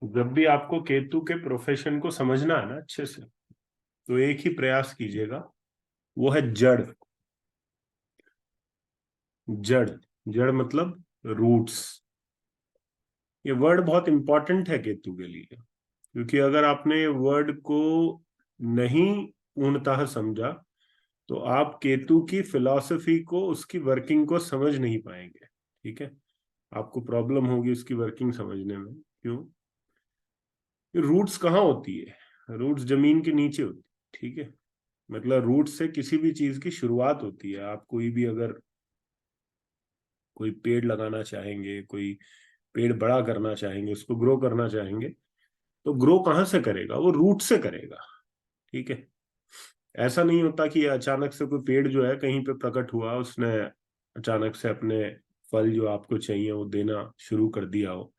जब भी आपको केतु के प्रोफेशन को समझना है ना अच्छे से, तो एक ही प्रयास कीजिएगा, वो है जड़। जड़, जड़ मतलब रूट्स। ये वर्ड बहुत इंपॉर्टेंट है केतु के लिए, क्योंकि अगर आपने वर्ड को नहीं पूर्णतः समझा, तो आप केतु की फिलॉसफी को, उसकी वर्किंग को समझ नहीं पाएंगे। ठीक है, आपको प्रॉब्लम होगी उसकी वर्किंग समझने में। क्यों? रूट्स कहाँ होती है? रूट्स जमीन के नीचे होती है। ठीक है, मतलब रूट से किसी भी चीज की शुरुआत होती है। आप कोई भी अगर कोई पेड़ लगाना चाहेंगे, कोई पेड़ बड़ा करना चाहेंगे, उसको ग्रो करना चाहेंगे, तो ग्रो कहाँ से करेगा? वो रूट से करेगा। ठीक है, ऐसा नहीं होता कि अचानक से कोई पेड़ जो है कहीं पे प्रकट हुआ, उसने अचानक से अपने फल जो आपको चाहिए वो देना शुरू कर दिया हो।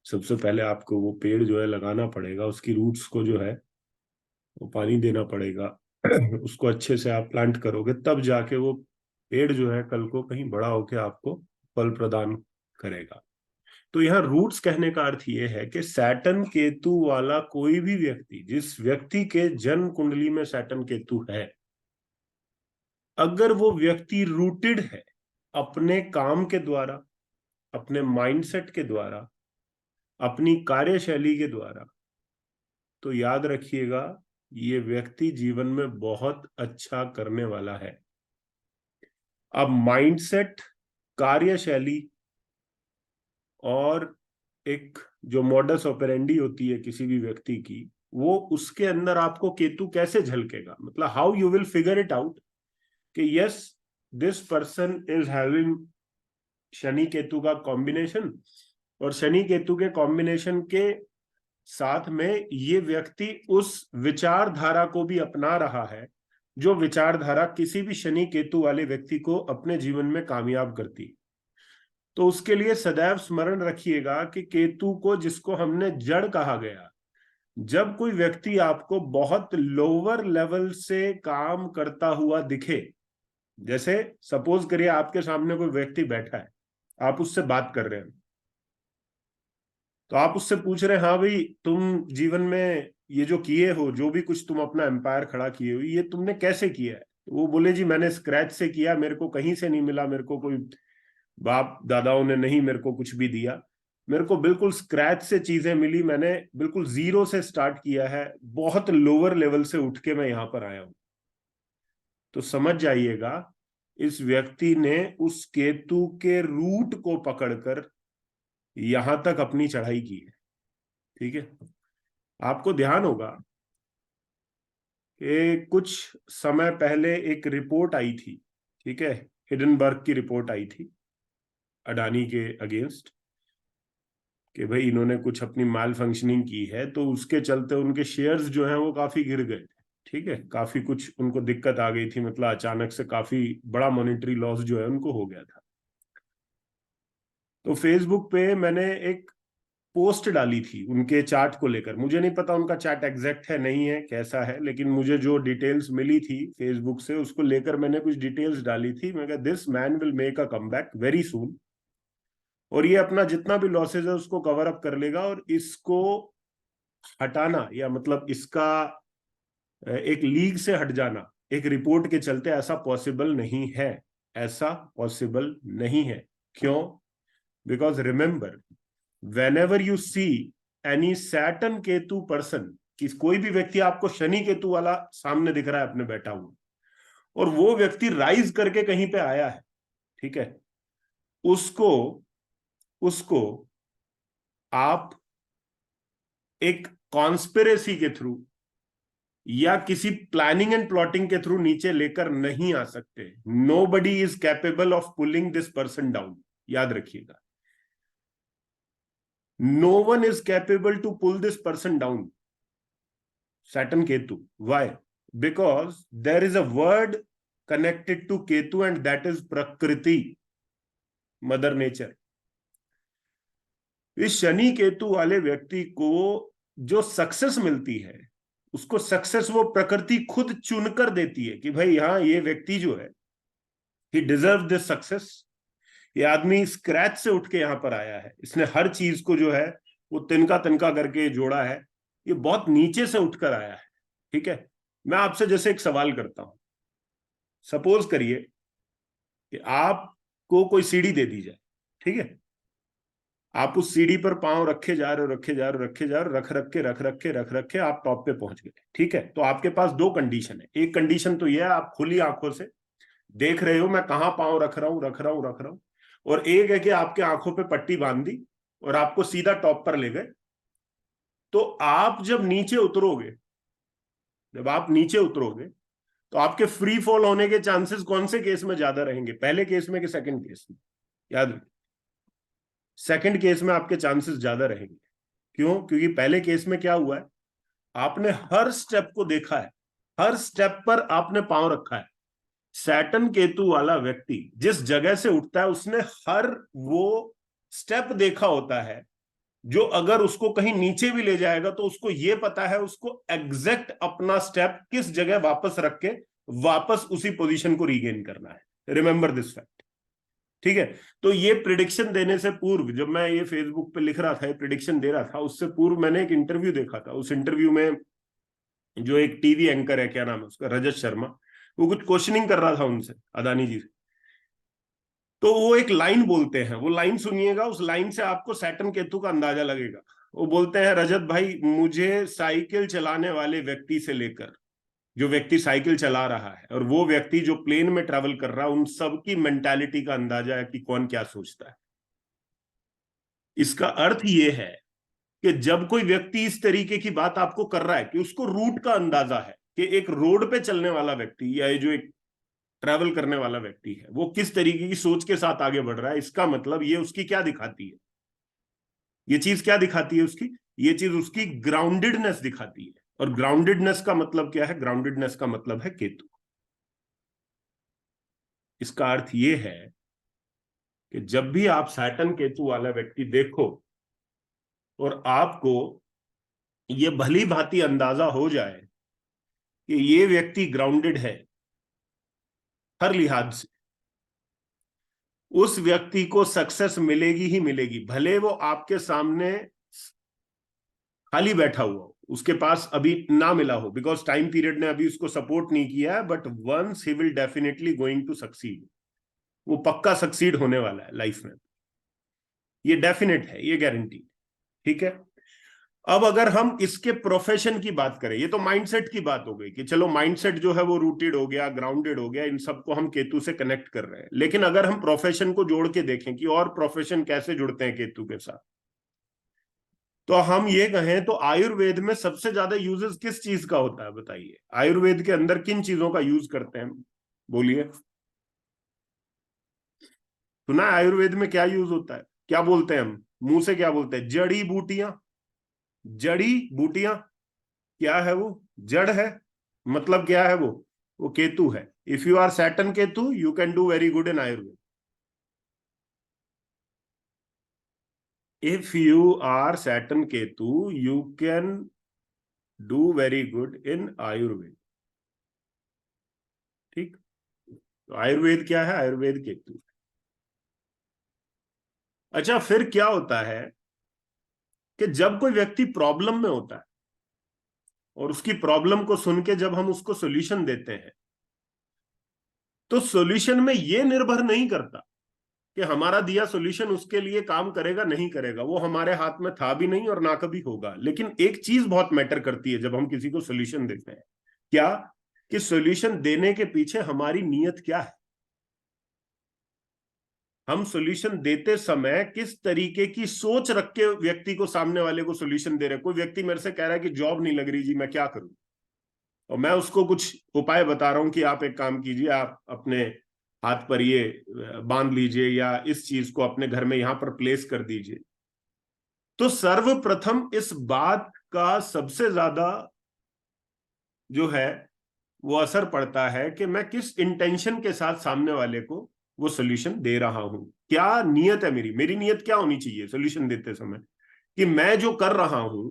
सबसे पहले आपको वो पेड़ जो है लगाना पड़ेगा, उसकी रूट्स को जो है वो पानी देना पड़ेगा। उसको अच्छे से आप प्लांट करोगे, तब जाके वो पेड़ जो है कल को कहीं बड़ा होके आपको फल प्रदान करेगा। तो यहाँ रूट्स कहने का अर्थ ये है कि सैटर्न केतु वाला कोई भी व्यक्ति, जिस व्यक्ति के जन्म कुंडली में सैटर्न केतु है, अगर वो व्यक्ति रूटेड है अपने काम के द्वारा, अपने माइंडसेट के द्वारा, अपनी कार्यशैली के द्वारा, तो याद रखिएगा, ये व्यक्ति जीवन में बहुत अच्छा करने वाला है। अब माइंडसेट, कार्यशैली और एक जो मॉडस ऑपरेंडी होती है किसी भी व्यक्ति की, वो उसके अंदर आपको केतु कैसे झलकेगा, मतलब how you will figure it out कि yes, this person is having Shani Ketu का कॉम्बिनेशन, और शनि केतु के कॉम्बिनेशन के साथ में ये व्यक्ति उस विचारधारा को भी अपना रहा है, जो विचारधारा किसी भी शनि केतु वाले व्यक्ति को अपने जीवन में कामयाब करती। तो उसके लिए सदैव स्मरण रखिएगा कि केतु को, जिसको हमने जड़ कहा गया, जब कोई व्यक्ति आपको बहुत लोअर लेवल से काम करता हुआ दिखे, जैसे सपोज करिए आपके सामने कोई व्यक्ति बैठा है, आप उससे बात कर रहे हैं, तो आप उससे पूछ रहे हैं, हाँ भाई, तुम जीवन में ये जो किए हो, जो भी कुछ तुम अपना एम्पायर खड़ा किए हो, ये तुमने कैसे किया है? तो वो बोले, जी मैंने स्क्रैच से किया, मेरे को कहीं से नहीं मिला, मेरे को कोई बाप दादाओं ने नहीं मेरे को कुछ भी दिया, मेरे को बिल्कुल स्क्रैच से चीजें मिली, मैंने बिल्कुल जीरो से स्टार्ट किया है, बहुत लोअर लेवल से उठ के मैं यहां पर आया हूं। तो समझ जाइएगा, इस व्यक्ति ने उस केतु के रूट को पकड़कर यहां तक अपनी चढ़ाई की है। ठीक है, आपको ध्यान होगा कि कुछ समय पहले एक रिपोर्ट आई थी। ठीक है, हिडनबर्ग की रिपोर्ट आई थी अडानी के अगेंस्ट, कि भाई इन्होंने कुछ अपनी माल फंक्शनिंग की है, तो उसके चलते उनके शेयर्स जो हैं वो काफी गिर गए थे। ठीक है, काफी कुछ उनको दिक्कत आ गई थी, मतलब अचानक से काफी बड़ा मॉनेटरी लॉस जो है उनको हो गया था। तो फेसबुक पे मैंने एक पोस्ट डाली थी उनके चार्ट को लेकर। मुझे नहीं पता उनका चार्ट एग्जैक्ट है नहीं है, कैसा है, लेकिन मुझे जो डिटेल्स मिली थी फेसबुक से, उसको लेकर मैंने कुछ डिटेल्स डाली थी। मैं कहा, this man will make a comeback very soon, और ये अपना जितना भी लॉसेज है उसको कवर अप कर लेगा, और इसको हटाना, या मतलब इसका एक लीग से हट जाना एक रिपोर्ट के चलते, ऐसा पॉसिबल नहीं है। ऐसा पॉसिबल नहीं है। क्यों? Because remember, whenever you see any Saturn Ketu person, कि कोई भी व्यक्ति आपको शनि केतु वाला सामने दिख रहा है अपने बैठा हुआ, और वो व्यक्ति राइज करके कहीं पे आया है, ठीक है, उसको उसको आप एक कॉन्स्पिरेसी के थ्रू या किसी प्लानिंग एंड प्लॉटिंग के थ्रू नीचे लेकर नहीं आ सकते। Nobody is capable of pulling this person down. याद रखिएगा, no one is capable to pull this person down, Saturn Ketu. Why? Because there is a word connected to Ketu, and that is Prakriti, Mother Nature. इस शनि केतु वाले व्यक्ति को जो success मिलती है, उसको सक्सेस वो प्रकृति खुद चुनकर देती है कि भाई हाँ, ये व्यक्ति जो है, ही डिजर्व दिस सक्सेस। ये आदमी स्क्रैच से उठ के यहां पर आया है, इसने हर चीज को जो है वो तिनका तिनका करके जोड़ा है, ये बहुत नीचे से उठकर आया है। ठीक है, मैं आपसे जैसे एक सवाल करता हूं, सपोज करिए कि आपको कोई सीढ़ी दे दी जाए, ठीक है, आप उस सीढ़ी पर पांव रखे जा रहे हो, रखे जा रहे हो, रखे जा रहे हो, रख रख के आप टॉप पे पहुंच गए। ठीक है, तो आपके पास दो कंडीशन है। एक कंडीशन तो यह है, आप खुली आंखों से देख रहे हो मैं कहाँ पांव रख रहा हूं, रख रहा हूं, रख रहा हूं। और एक है कि आपके आंखों पे पट्टी बांध दी और आपको सीधा टॉप पर ले गए। तो आप जब नीचे उतरोगे, जब आप नीचे उतरोगे, तो आपके फ्री फॉल होने के चांसेस कौन से केस में ज्यादा रहेंगे, पहले केस में कि सेकंड केस में? याद रखिए, सेकंड केस में आपके चांसेस ज्यादा रहेंगे। क्यों? क्योंकि पहले केस में क्या हुआ है, आपने हर स्टेप को देखा है, हर स्टेप पर आपने पांव रखा है। सैटर्न केतु वाला व्यक्ति जिस जगह से उठता है उसने हर वो स्टेप देखा होता है, जो अगर उसको कहीं नीचे भी ले जाएगा तो उसको ये पता है उसको एग्जैक्ट अपना स्टेप किस जगह वापस रख के वापस उसी पोजीशन को रीगेन करना है। Remember this fact. ठीक है, तो ये प्रिडिक्शन देने से पूर्व, जब मैं ये फेसबुक पे लिख रहा था, ये प्रिडिक्शन दे रहा था, उससे पूर्व मैंने एक इंटरव्यू देखा था। उस इंटरव्यू में जो एक टीवी एंकर है, क्या नाम है उसका, रजत शर्मा, वो कुछ क्वेश्चनिंग कर रहा था उनसे, अदानी जी से। तो वो एक लाइन बोलते हैं, वो लाइन सुनिएगा, उस लाइन से आपको सैटर्न केतु का अंदाजा लगेगा। वो बोलते हैं, रजत भाई मुझे साइकिल चलाने वाले व्यक्ति से लेकर जो व्यक्ति साइकिल चला रहा है और वो व्यक्ति जो प्लेन में ट्रेवल कर रहा है, उन सबकी मेंटालिटी का अंदाजा है कि कौन क्या सोचता है। इसका अर्थ ये है कि जब कोई व्यक्ति इस तरीके की बात आपको कर रहा है कि उसको रूट का अंदाजा है कि एक रोड पे चलने वाला व्यक्ति या जो एक ट्रैवल करने वाला व्यक्ति है वो किस तरीके की सोच के साथ आगे बढ़ रहा है, इसका मतलब ये उसकी क्या दिखाती है, ये चीज क्या दिखाती है उसकी, ये चीज उसकी ग्राउंडेडनेस दिखाती है। और ग्राउंडेडनेस का मतलब क्या है? ग्राउंडेडनेस का मतलब है केतु। इसका अर्थ ये है कि जब भी आप सैटर्न केतु वाला व्यक्ति देखो और आपको ये भली भांति अंदाजा हो जाए कि ये व्यक्ति ग्राउंडेड है हर लिहाज से, उस व्यक्ति को सक्सेस मिलेगी ही मिलेगी, भले वो आपके सामने खाली बैठा हुआ हो, उसके पास अभी ना मिला हो, बिकॉज टाइम पीरियड ने अभी उसको सपोर्ट नहीं किया है, but once he will definitely going to succeed. वो पक्का सक्सीड होने वाला है लाइफ में, ये डेफिनेट है, ये गारंटी। ठीक है, अब अगर हम इसके प्रोफेशन की बात करें, ये तो माइंडसेट की बात हो गई कि चलो माइंडसेट जो है वो रूटेड हो गया, ग्राउंडेड हो गया, इन सबको हम केतु से कनेक्ट कर रहे हैं। लेकिन अगर हम प्रोफेशन को जोड़ के देखें कि और प्रोफेशन कैसे जुड़ते हैं केतु के साथ, तो हम ये कहें तो आयुर्वेद में सबसे ज्यादा यूजेस किस चीज का होता है, बताइए? आयुर्वेद के अंदर किन चीजों का यूज करते हैं, बोलिए। सुना है आयुर्वेद में क्या यूज होता है? क्या बोलते हैं हम मुंह से, क्या बोलते हैं? जड़ी बूटियां। जड़ी बूटियां क्या है वो? जड़ है। मतलब क्या है वो केतु है। If you are Saturn Ketu you can do very good in Ayurveda. If you are Saturn Ketu you can do very good in Ayurveda. ठीक, तो आयुर्वेद क्या है? आयुर्वेद केतु। अच्छा, फिर क्या होता है कि जब कोई व्यक्ति प्रॉब्लम में होता है और उसकी प्रॉब्लम को सुन के जब हम उसको सॉल्यूशन देते हैं, तो सॉल्यूशन में यह निर्भर नहीं करता कि हमारा दिया सॉल्यूशन उसके लिए काम करेगा नहीं करेगा, वो हमारे हाथ में था भी नहीं और ना कभी होगा। लेकिन एक चीज बहुत मैटर करती है जब हम किसी को सॉल्यूशन देते हैं, क्या? कि सॉल्यूशन देने के पीछे हमारी नीयत क्या है। हम सॉल्यूशन देते समय किस तरीके की सोच रख के व्यक्ति को, सामने वाले को सॉल्यूशन दे रहे हैं। कोई व्यक्ति मेरे से कह रहा है कि जॉब नहीं लग रही जी, मैं क्या करूं? और मैं उसको कुछ उपाय बता रहा हूं कि आप एक काम कीजिए, आप अपने हाथ पर ये बांध लीजिए या इस चीज को अपने घर में यहां पर प्लेस कर दीजिए। तो सर्वप्रथम इस बात का सबसे ज्यादा जो है वो असर पड़ता है कि मैं किस इंटेंशन के साथ सामने वाले को वो सोल्यूशन दे रहा हूं। क्या नीयत है मेरी नीयत क्या होनी चाहिए सोल्यूशन देते समय? कि मैं जो कर रहा हूं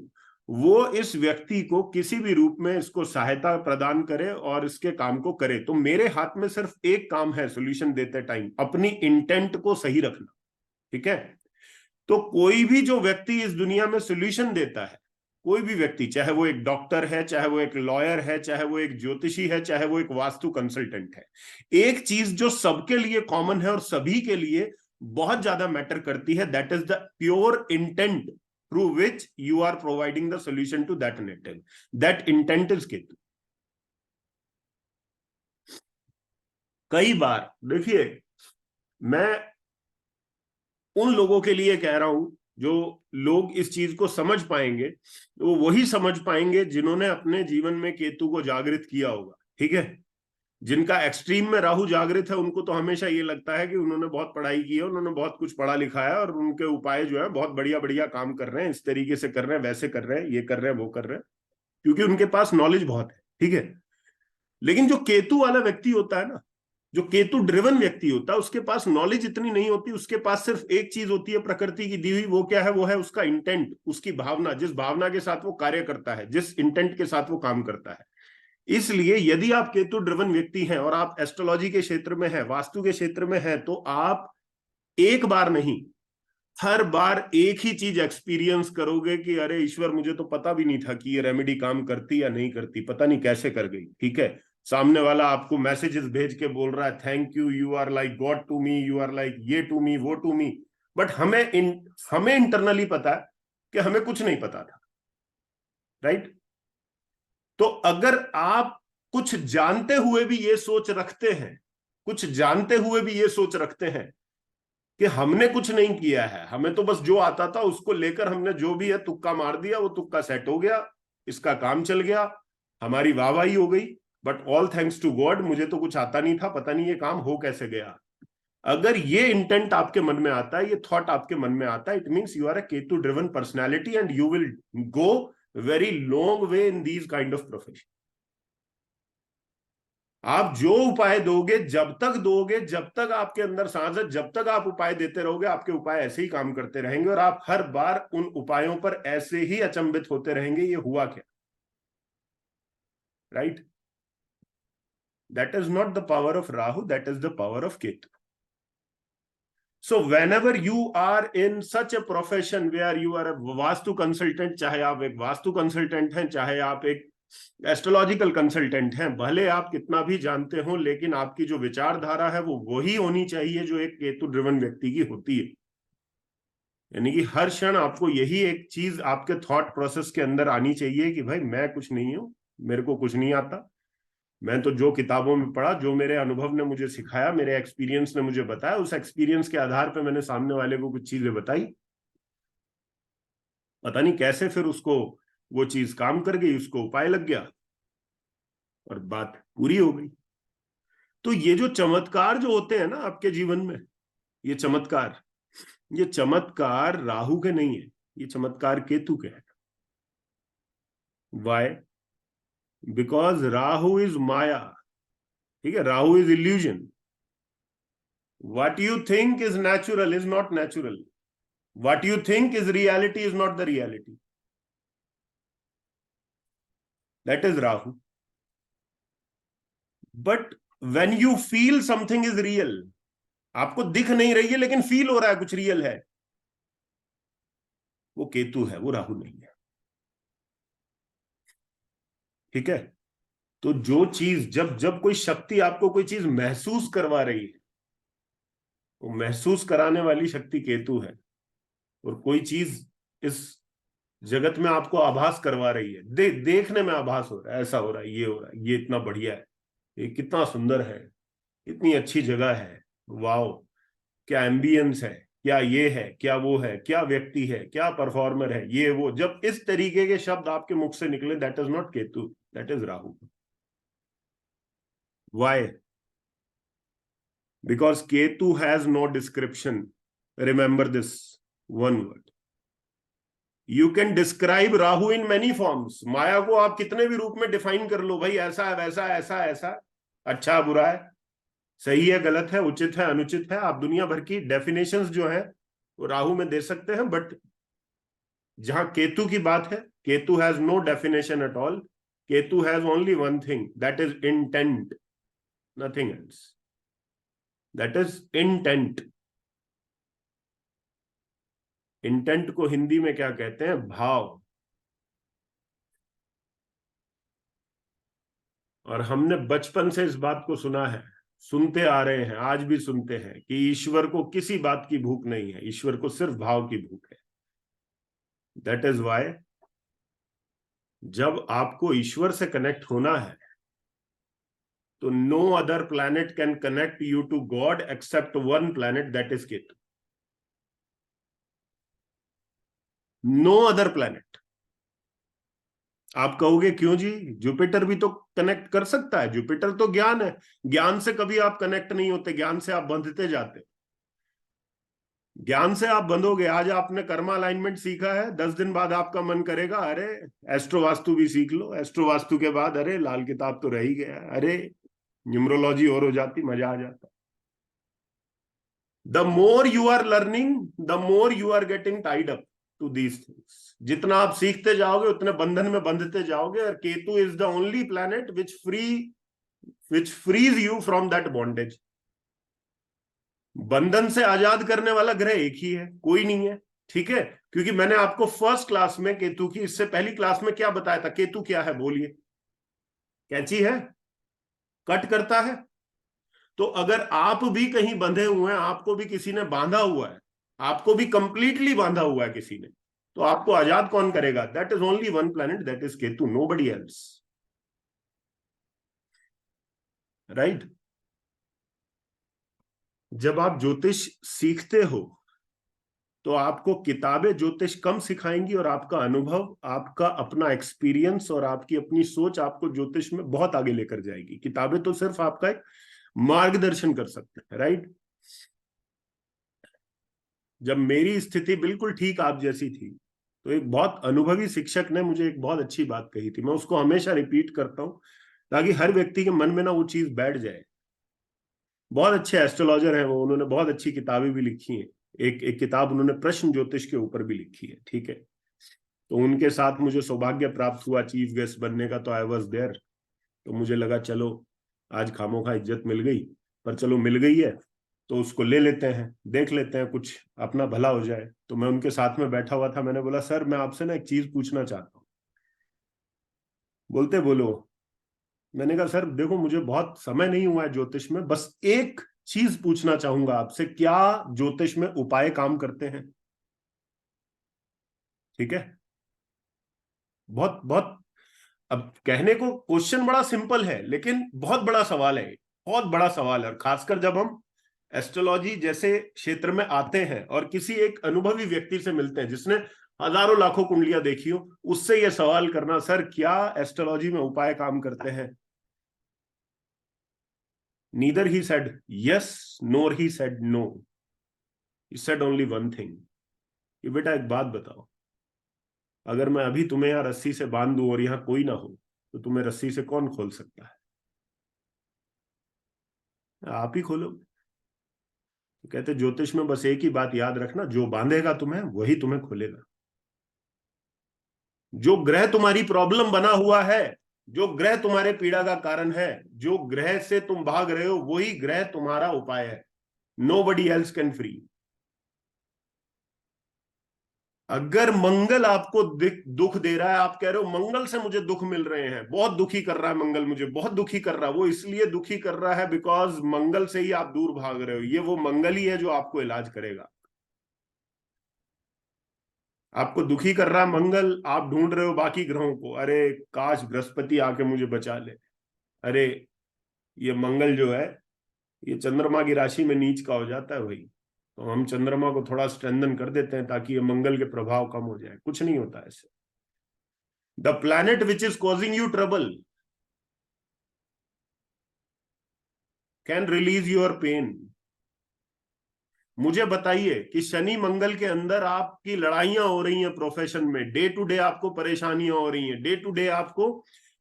वो इस व्यक्ति को किसी भी रूप में इसको सहायता प्रदान करे और इसके काम को करे। तो मेरे हाथ में सिर्फ एक काम है सोल्यूशन देते टाइम, अपनी इंटेंट को सही रखना। ठीक है, तो कोई भी जो व्यक्ति इस दुनिया में सोल्यूशन देता है, कोई भी व्यक्ति, चाहे वो एक डॉक्टर है, चाहे वो एक लॉयर है, चाहे वो एक ज्योतिषी है, चाहे वो एक वास्तु कंसल्टेंट है, एक चीज जो सबके लिए कॉमन है और सभी के लिए बहुत ज्यादा मैटर करती है, that is the pure intent through which you are providing the solution to that native. That intent is Ketu. कई बार देखिए, मैं उन लोगों के लिए कह रहा हूं जो लोग इस चीज को समझ पाएंगे, वो वही समझ पाएंगे जिन्होंने अपने जीवन में केतु को जागृत किया होगा. ठीक है, जिनका एक्सट्रीम में राहु जागृत है उनको तो हमेशा ये लगता है कि उन्होंने बहुत पढ़ाई की है, उन्होंने बहुत कुछ पढ़ा लिखा है और उनके उपाय जो है बहुत बढ़िया बढ़िया काम कर रहे हैं, इस तरीके से कर रहे हैं, वैसे कर रहे हैं, ये कर रहे हैं, वो कर रहे हैं, क्योंकि उनके पास नॉलेज बहुत है. ठीक है, लेकिन जो केतु वाला व्यक्ति होता है ना, जो केतु ड्रिवन व्यक्ति होता है, उसके पास नॉलेज इतनी नहीं होती. उसके पास सिर्फ एक चीज होती है प्रकृति की दी हुई. वो क्या है? वो है उसका इंटेंट, उसकी भावना, जिस भावना के साथ वो कार्य करता है, जिस इंटेंट के साथ वो काम करता है. इसलिए यदि आप केतु ड्रिवन व्यक्ति हैं और आप एस्ट्रोलॉजी के क्षेत्र में हैं, वास्तु के क्षेत्र में हैं, तो आप एक बार नहीं, हर बार एक ही चीज एक्सपीरियंस करोगे कि अरे ईश्वर, मुझे तो पता भी नहीं था कि ये रेमेडी काम करती या नहीं करती, पता नहीं कैसे कर गई. ठीक है, सामने वाला आपको मैसेजेस भेज के बोल रहा है thank you, you are like God to me, you are like ये टू मी, वो टू मी, बट हमें इंटरनली पता है कि हमें कुछ नहीं पता था. राइट? तो अगर आप कुछ जानते हुए भी ये सोच रखते हैं, कुछ जानते हुए भी ये सोच रखते हैं कि हमने कुछ नहीं किया है, हमें तो बस जो आता था उसको लेकर हमने जो भी है तुक्का मार दिया, वो तुक्का सेट हो गया, इसका काम चल गया, हमारी वाहवाही हो गई, but all thanks to God, मुझे तो कुछ आता नहीं था, पता नहीं ये काम हो कैसे गया. अगर ये इंटेंट आपके मन में आता है, ये थॉट आपके मन में आता है, it means you are a Ketu driven personality and you will go very long way in these kind of profession. आप जो उपाय दोगे, जब तक आपके अंदर सांस है, जब तक आप उपाय देते रहोगे, आपके उपाय ऐसे ही काम करते रहेंगे और आप हर बार उन उपायों पर ऐसे ही अचंभित होते रहेंगे, ये हुआ क्या. Right? That is not the power of Rahu, that is the power of Ketu. So whenever you are in such a profession where you are a vastu consultant, चाहे आप एक वास्तु कंसल्टेंट हैं, चाहे आप एक एस्ट्रोलॉजिकल कंसल्टेंट हैं, भले आप कितना भी जानते हो, लेकिन आपकी जो विचारधारा है वो वही होनी चाहिए जो एक केतु ड्रिवन व्यक्ति की होती है. यानी कि हर क्षण आपको यही एक चीज आपके थॉट प्रोसेस के अंदर आनी चाहिए कि भाई मैं कुछ नहीं हूं, मेरे को कुछ नहीं आता, मैं तो जो किताबों में पढ़ा, जो मेरे अनुभव ने मुझे सिखाया, मेरे एक्सपीरियंस ने मुझे बताया, उस एक्सपीरियंस के आधार पे मैंने सामने वाले को कुछ चीजें बताई, पता नहीं कैसे फिर उसको वो चीज काम कर गई, उसको उपाय लग गया और बात पूरी हो गई. तो ये जो चमत्कार जो होते हैं ना आपके जीवन में, ये चमत्कार राहु के नहीं है, ये चमत्कार केतु के है. वाई? बिकॉज राहु इज माया. ठीक है, Rahu is illusion. What you think is natural is not natural. What you think is reality is not the reality. That is Rahu. But when you feel something is real, आपको दिख नहीं रही है लेकिन feel हो रहा है कुछ रियल है, वो केतु है, वो राहु नहीं है. ठीक है, तो जो चीज, जब जब कोई शक्ति आपको कोई चीज महसूस करवा रही है, वो महसूस कराने वाली शक्ति केतु है. और कोई चीज इस जगत में आपको आभास करवा रही है, देखने में आभास हो रहा है, ऐसा हो रहा है, ये हो रहा है, ये इतना बढ़िया है, ये कितना सुंदर है, इतनी अच्छी जगह है, वाओ, क्या एम्बियंस है, क्या ये है, क्या वो है, क्या व्यक्ति है, क्या परफॉर्मर है, ये वो, जब इस तरीके के शब्द आपके मुख से निकले, that is not Ketu, that is Rahu. Why? Because Ketu has no description. Remember this one word. You can describe Rahu in many forms. माया को आप कितने भी रूप में डिफाइन कर लो, भाई ऐसा है, वैसा, ऐसा ऐसा, अच्छा बुरा है, सही है गलत है, उचित है अनुचित है, आप दुनिया भर की डेफिनेशंस जो है वो राहु में दे सकते हैं. बट जहां केतु की बात है, Ketu has no definition at all. Ketu has only one thing, that is intent, nothing else. That is intent. Intent को हिंदी में क्या कहते हैं? भाव। और हमने बचपन से इस बात को सुना है, सुनते आ रहे हैं, आज भी सुनते हैं कि ईश्वर को किसी बात की भूख नहीं है, ईश्वर को सिर्फ भाव की भूख है। दैट इज वाई जब आपको ईश्वर से कनेक्ट होना है तो no other planet can connect you to God except one planet, that is Ketu. No other planet. आप कहोगे क्यों जी, जुपिटर भी तो कनेक्ट कर सकता है, जुपिटर तो ज्ञान है, ज्ञान से कभी आप कनेक्ट नहीं होते, ज्ञान से आप बंधते जाते हो। ज्ञान से आप बंधोगे, आज आपने कर्मा अलाइनमेंट सीखा है, 10 दिन बाद आपका मन करेगा अरे एस्ट्रो वास्तु भी सीख लो, एस्ट्रो वास्तु के बाद अरे लाल किताब तो रह ही गया, अरे न्यूमरोलॉजी और हो जाती, मजा आ जाता। The more you are learning, the more you are getting tied up to these things. जितना आप सीखते जाओगे उतने बंधन में बंधते जाओगे, और Ketu is the only planet which frees you from that bondage. बंधन से आजाद करने वाला ग्रह एक ही है, कोई नहीं है। ठीक है, क्योंकि मैंने आपको फर्स्ट क्लास में केतु की, इससे पहली क्लास में क्या बताया था? केतु क्या है बोलिए? कैंची है, कट करता है। तो अगर आप भी कहीं बंधे हुए हैं, आपको भी किसी ने बांधा हुआ है, आपको भी कंप्लीटली बांधा हुआ है किसी ने, तो आपको आजाद कौन करेगा? That is only one planet, that is Ketu, nobody else. Right? जब आप ज्योतिष सीखते हो तो आपको किताबें ज्योतिष कम सिखाएंगी, और आपका अनुभव, आपका अपना एक्सपीरियंस और आपकी अपनी सोच आपको ज्योतिष में बहुत आगे लेकर जाएगी। किताबें तो सिर्फ आपका एक मार्गदर्शन कर सकते हैं। राइट? जब मेरी स्थिति बिल्कुल ठीक आप जैसी थी, तो एक बहुत अनुभवी शिक्षक ने मुझे एक बहुत अच्छी बात कही थी, मैं उसको हमेशा रिपीट करता हूं ताकि हर व्यक्ति के मन में ना वो चीज बैठ जाए। बहुत अच्छे एस्ट्रोलॉजर हैं वो, उन्होंने बहुत अच्छी किताबें भी लिखी हैं। एक किताब उन्होंने प्रश्न ज्योतिष के ऊपर भी लिखी है। ठीक है, तो उनके साथ मुझे सौभाग्य प्राप्त हुआ चीफ गेस्ट बनने का, तो आई वॉज देयर। तो मुझे लगा चलो आज खामोखा इज्जत मिल गई, पर चलो मिल गई है तो उसको ले लेते हैं, देख लेते हैं, कुछ अपना भला हो जाए। तो मैं उनके साथ में बैठा हुआ था, मैंने बोला सर मैं आपसे ना एक चीज पूछना चाहता हूँ। बोलते बोलो। मैंने कहा सर देखो मुझे बहुत समय नहीं हुआ है ज्योतिष में, बस एक चीज पूछना चाहूंगा आपसे, क्या ज्योतिष में उपाय काम करते हैं? ठीक है, बहुत बहुत, अब कहने को क्वेश्चन बड़ा सिंपल है लेकिन बहुत बड़ा सवाल है, बहुत बड़ा सवाल है। और खासकर जब हम एस्ट्रोलॉजी जैसे क्षेत्र में आते हैं और किसी एक अनुभवी व्यक्ति से मिलते हैं जिसने हजारों लाखों कुंडलियां देखी हो, उससे यह सवाल करना सर क्या एस्ट्रोलॉजी में उपाय काम करते हैं? Neither he said yes nor he said no, he said only one thing, कि बेटा एक बात बताओ, अगर मैं अभी तुम्हें यहाँ रस्सी से बांध दूं और यहाँ कोई ना हो, तो तुम्हें रस्सी से कौन खोल सकता है? आप ही खोलो। तो कहते ज्योतिष में बस एक ही बात याद रखना, जो बांधेगा तुम्हें वही तुम्हें खोलेगा। जो ग्रह तुम्हारी प्रॉब्लम बना हुआ है, जो ग्रह तुम्हारे पीड़ा का कारण है, जो ग्रह से तुम भाग रहे हो, वही ग्रह तुम्हारा उपाय है। Nobody else can free. अगर मंगल आपको दुख दे रहा है, आप कह रहे हो मंगल से मुझे दुख मिल रहे हैं, बहुत दुखी कर रहा है मंगल, मुझे बहुत दुखी कर रहा है, वो इसलिए दुखी कर रहा है बिकॉज मंगल से ही आप दूर भाग रहे हो। ये वो मंगल ही है जो आपको इलाज करेगा। आपको दुखी कर रहा है मंगल, आप ढूंढ रहे हो बाकी ग्रहों को, अरे काश बृहस्पति आके मुझे बचा ले, अरे ये मंगल जो है ये चंद्रमा की राशि में नीच का हो जाता है भाई, तो हम चंद्रमा को थोड़ा स्ट्रेंथन कर देते हैं ताकि ये मंगल के प्रभाव कम हो जाए। कुछ नहीं होता ऐसे। The planet which is causing you trouble can release your pain. मुझे बताइए कि शनि मंगल के अंदर आपकी लड़ाइयां हो रही हैं प्रोफेशन में, डे टू डे आपको परेशानियां हो रही हैं, डे टू डे आपको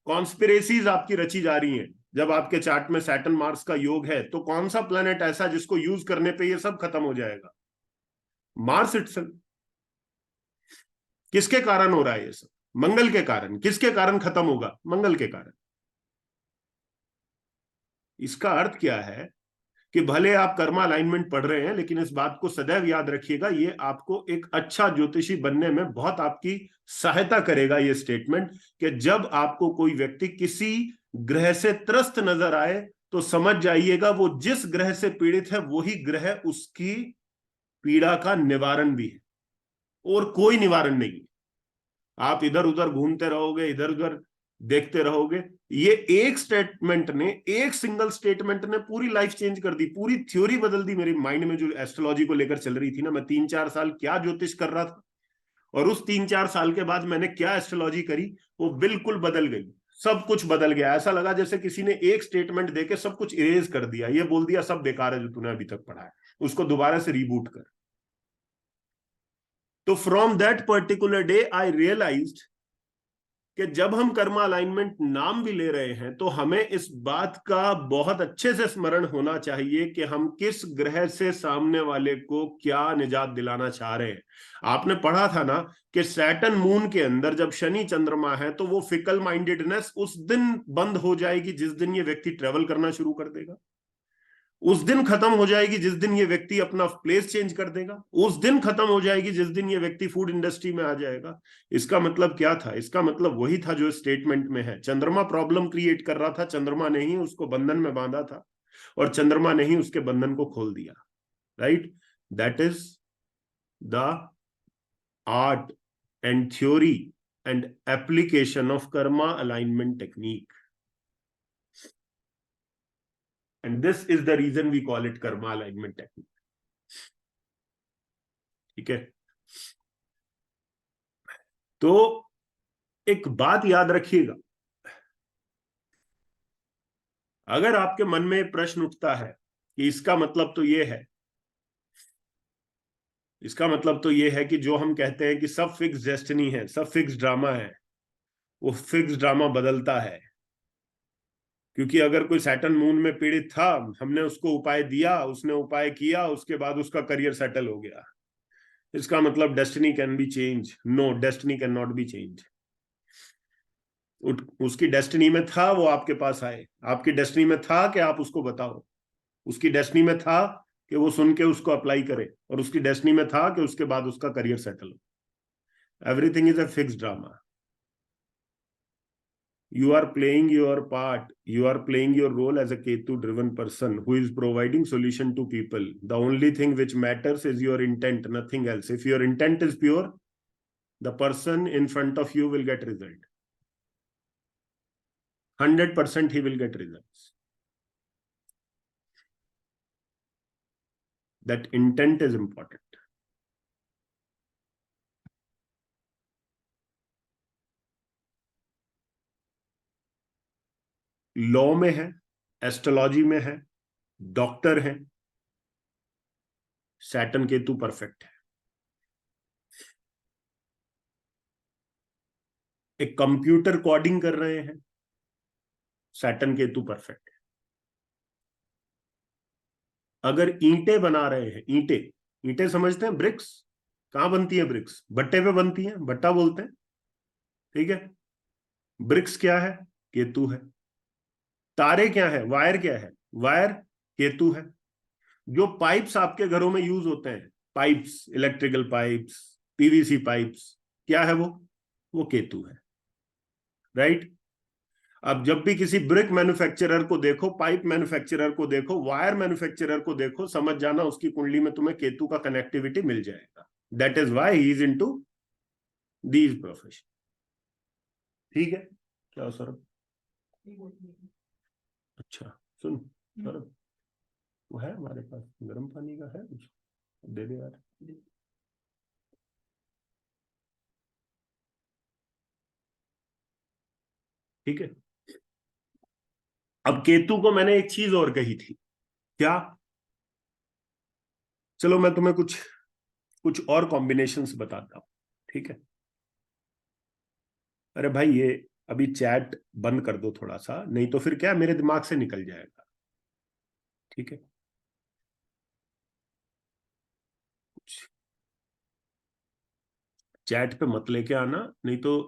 कॉन्स्पिरेसीज आपकी रची जा रही हैं। जब आपके चार्ट में सैटर्न मार्स का योग है, तो कौन सा प्लेनेट ऐसा जिसको यूज करने पे ये सब खत्म हो जाएगा? Mars itself. किसके कारण हो रहा है ये सब? मंगल के कारण। किसके कारण खत्म होगा? मंगल के कारण। इसका अर्थ क्या है कि भले आप कर्मा अलाइनमेंट पढ़ रहे हैं, लेकिन इस बात को सदैव याद रखिएगा, ये आपको एक अच्छा ज्योतिषी बनने में बहुत आपकी सहायता करेगा ये स्टेटमेंट, कि जब आपको कोई व्यक्ति किसी ग्रह से त्रस्त नजर आए तो समझ जाइएगा वो जिस ग्रह से पीड़ित है वही ग्रह उसकी पीड़ा का निवारण भी है, और कोई निवारण नहीं है। आप इधर उधर घूमते रहोगे, इधर उधर देखते रहोगे, ये एक स्टेटमेंट ने, एक सिंगल स्टेटमेंट ने पूरी लाइफ चेंज कर दी, पूरी थ्योरी बदल दी मेरी माइंड में जो एस्ट्रोलॉजी को लेकर चल रही थी ना। मैं 3-4 साल क्या ज्योतिष कर रहा था, और उस 3-4 साल के बाद मैंने क्या एस्ट्रोलॉजी करी, वो बिल्कुल बदल गई। सब कुछ बदल गया, ऐसा लगा जैसे किसी ने एक स्टेटमेंट देके सब कुछ इरेज कर दिया, ये बोल दिया सब बेकार है जो तूने अभी तक पढ़ा है, उसको दोबारा से रिबूट कर। तो from that particular day I realized कि जब हम कर्मा अलाइनमेंट नाम भी ले रहे हैं तो हमें इस बात का बहुत अच्छे से स्मरण होना चाहिए कि हम किस ग्रह से सामने वाले को क्या निजात दिलाना चाह रहे हैं। आपने पढ़ा था ना कि सैटर्न मून के अंदर जब शनि चंद्रमा है तो वो फिकल माइंडेडनेस उस दिन बंद हो जाएगी जिस दिन ये व्यक्ति ट्रेवल करना शुरू कर देगा, उस दिन खत्म हो जाएगी जिस दिन ये व्यक्ति अपना प्लेस चेंज कर देगा, उस दिन खत्म हो जाएगी जिस दिन ये व्यक्ति फूड इंडस्ट्री में आ जाएगा। इसका मतलब क्या था? इसका मतलब वही था जो स्टेटमेंट में है। चंद्रमा प्रॉब्लम क्रिएट कर रहा था, चंद्रमा ने ही उसको बंधन में बांधा था, और चंद्रमा ने ही उसके बंधन को खोल दिया। Right, that is the art and theory and application of Karma alignment technique, and this is the reason we call it karma alignment technique. ठीक है, तो एक बात याद रखिएगा, अगर आपके मन में प्रश्न उठता है कि इसका मतलब तो ये है, इसका मतलब तो ये है कि जो हम कहते हैं कि सब फिक्स डेस्टिनी है, सब फिक्स ड्रामा है, वो फिक्स ड्रामा बदलता है। क्योंकि अगर कोई सैटर्न मून में पीड़ित था, हमने उसको उपाय दिया, उसने उपाय किया, उसके बाद उसका करियर सेटल हो गया, इसका मतलब destiny can be change? No, destiny can not be change. उसकी डेस्टिनी में था वो आपके पास आए, आपकी डेस्टिनी में था कि आप उसको बताओ, उसकी डेस्टिनी में था कि वो सुन के उसको अप्लाई करे, और उसकी डेस्टिनी में था कि उसके बाद उसका करियर सेटल हो। Everything is a fix drama. You are playing your part, you are playing your role as a Ketu driven person who is providing solution to people. The only thing which matters is your intent, nothing else. If your intent is pure, the person in front of you will get result. 100% he will get results. That intent is important. Law में है, astrology में है, doctor है, Saturn Ketu perfect है। एक computer coding कर रहे हैं, सैटर्न केतु परफेक्ट है। अगर ईंटें बना रहे हैं, ईंटें, ईंटें समझते हैं, ब्रिक्स, कहां बनती है ब्रिक्स? भट्टे पे बनती है, भट्टा बोलते हैं, ठीक है। ब्रिक्स क्या है? केतु है। तारे क्या है? वायर क्या है? वायर केतु है। जो पाइप्स आपके घरों में यूज होते हैं, pipes, electrical pipes, PVC pipes, क्या है वो केतु है। राइट। अब जब भी किसी ब्रिक मैन्युफैक्चरर को देखो, पाइप मैन्युफैक्चरर को देखो, वायर मैन्युफैक्चरर को देखो, समझ जाना उसकी कुंडली में तुम्हें केतु का कनेक्टिविटी मिल जाएगा। That is why he is into these profession. ठीक है, क्या सौरभ? अच्छा, सुन सौरभ, वो है हमारे पास गर्म पानी का है कुछ, दे दे यार। ठीक है, अब केतु को मैंने एक चीज और कही थी, क्या? चलो मैं तुम्हें कुछ कुछ और कॉम्बिनेशंस बताता हूं, ठीक है। अरे भाई, ये अभी चैट बंद कर दो थोड़ा सा, नहीं तो फिर क्या मेरे दिमाग से निकल जाएगा। ठीक है, चैट पे मत लेके आना, नहीं तो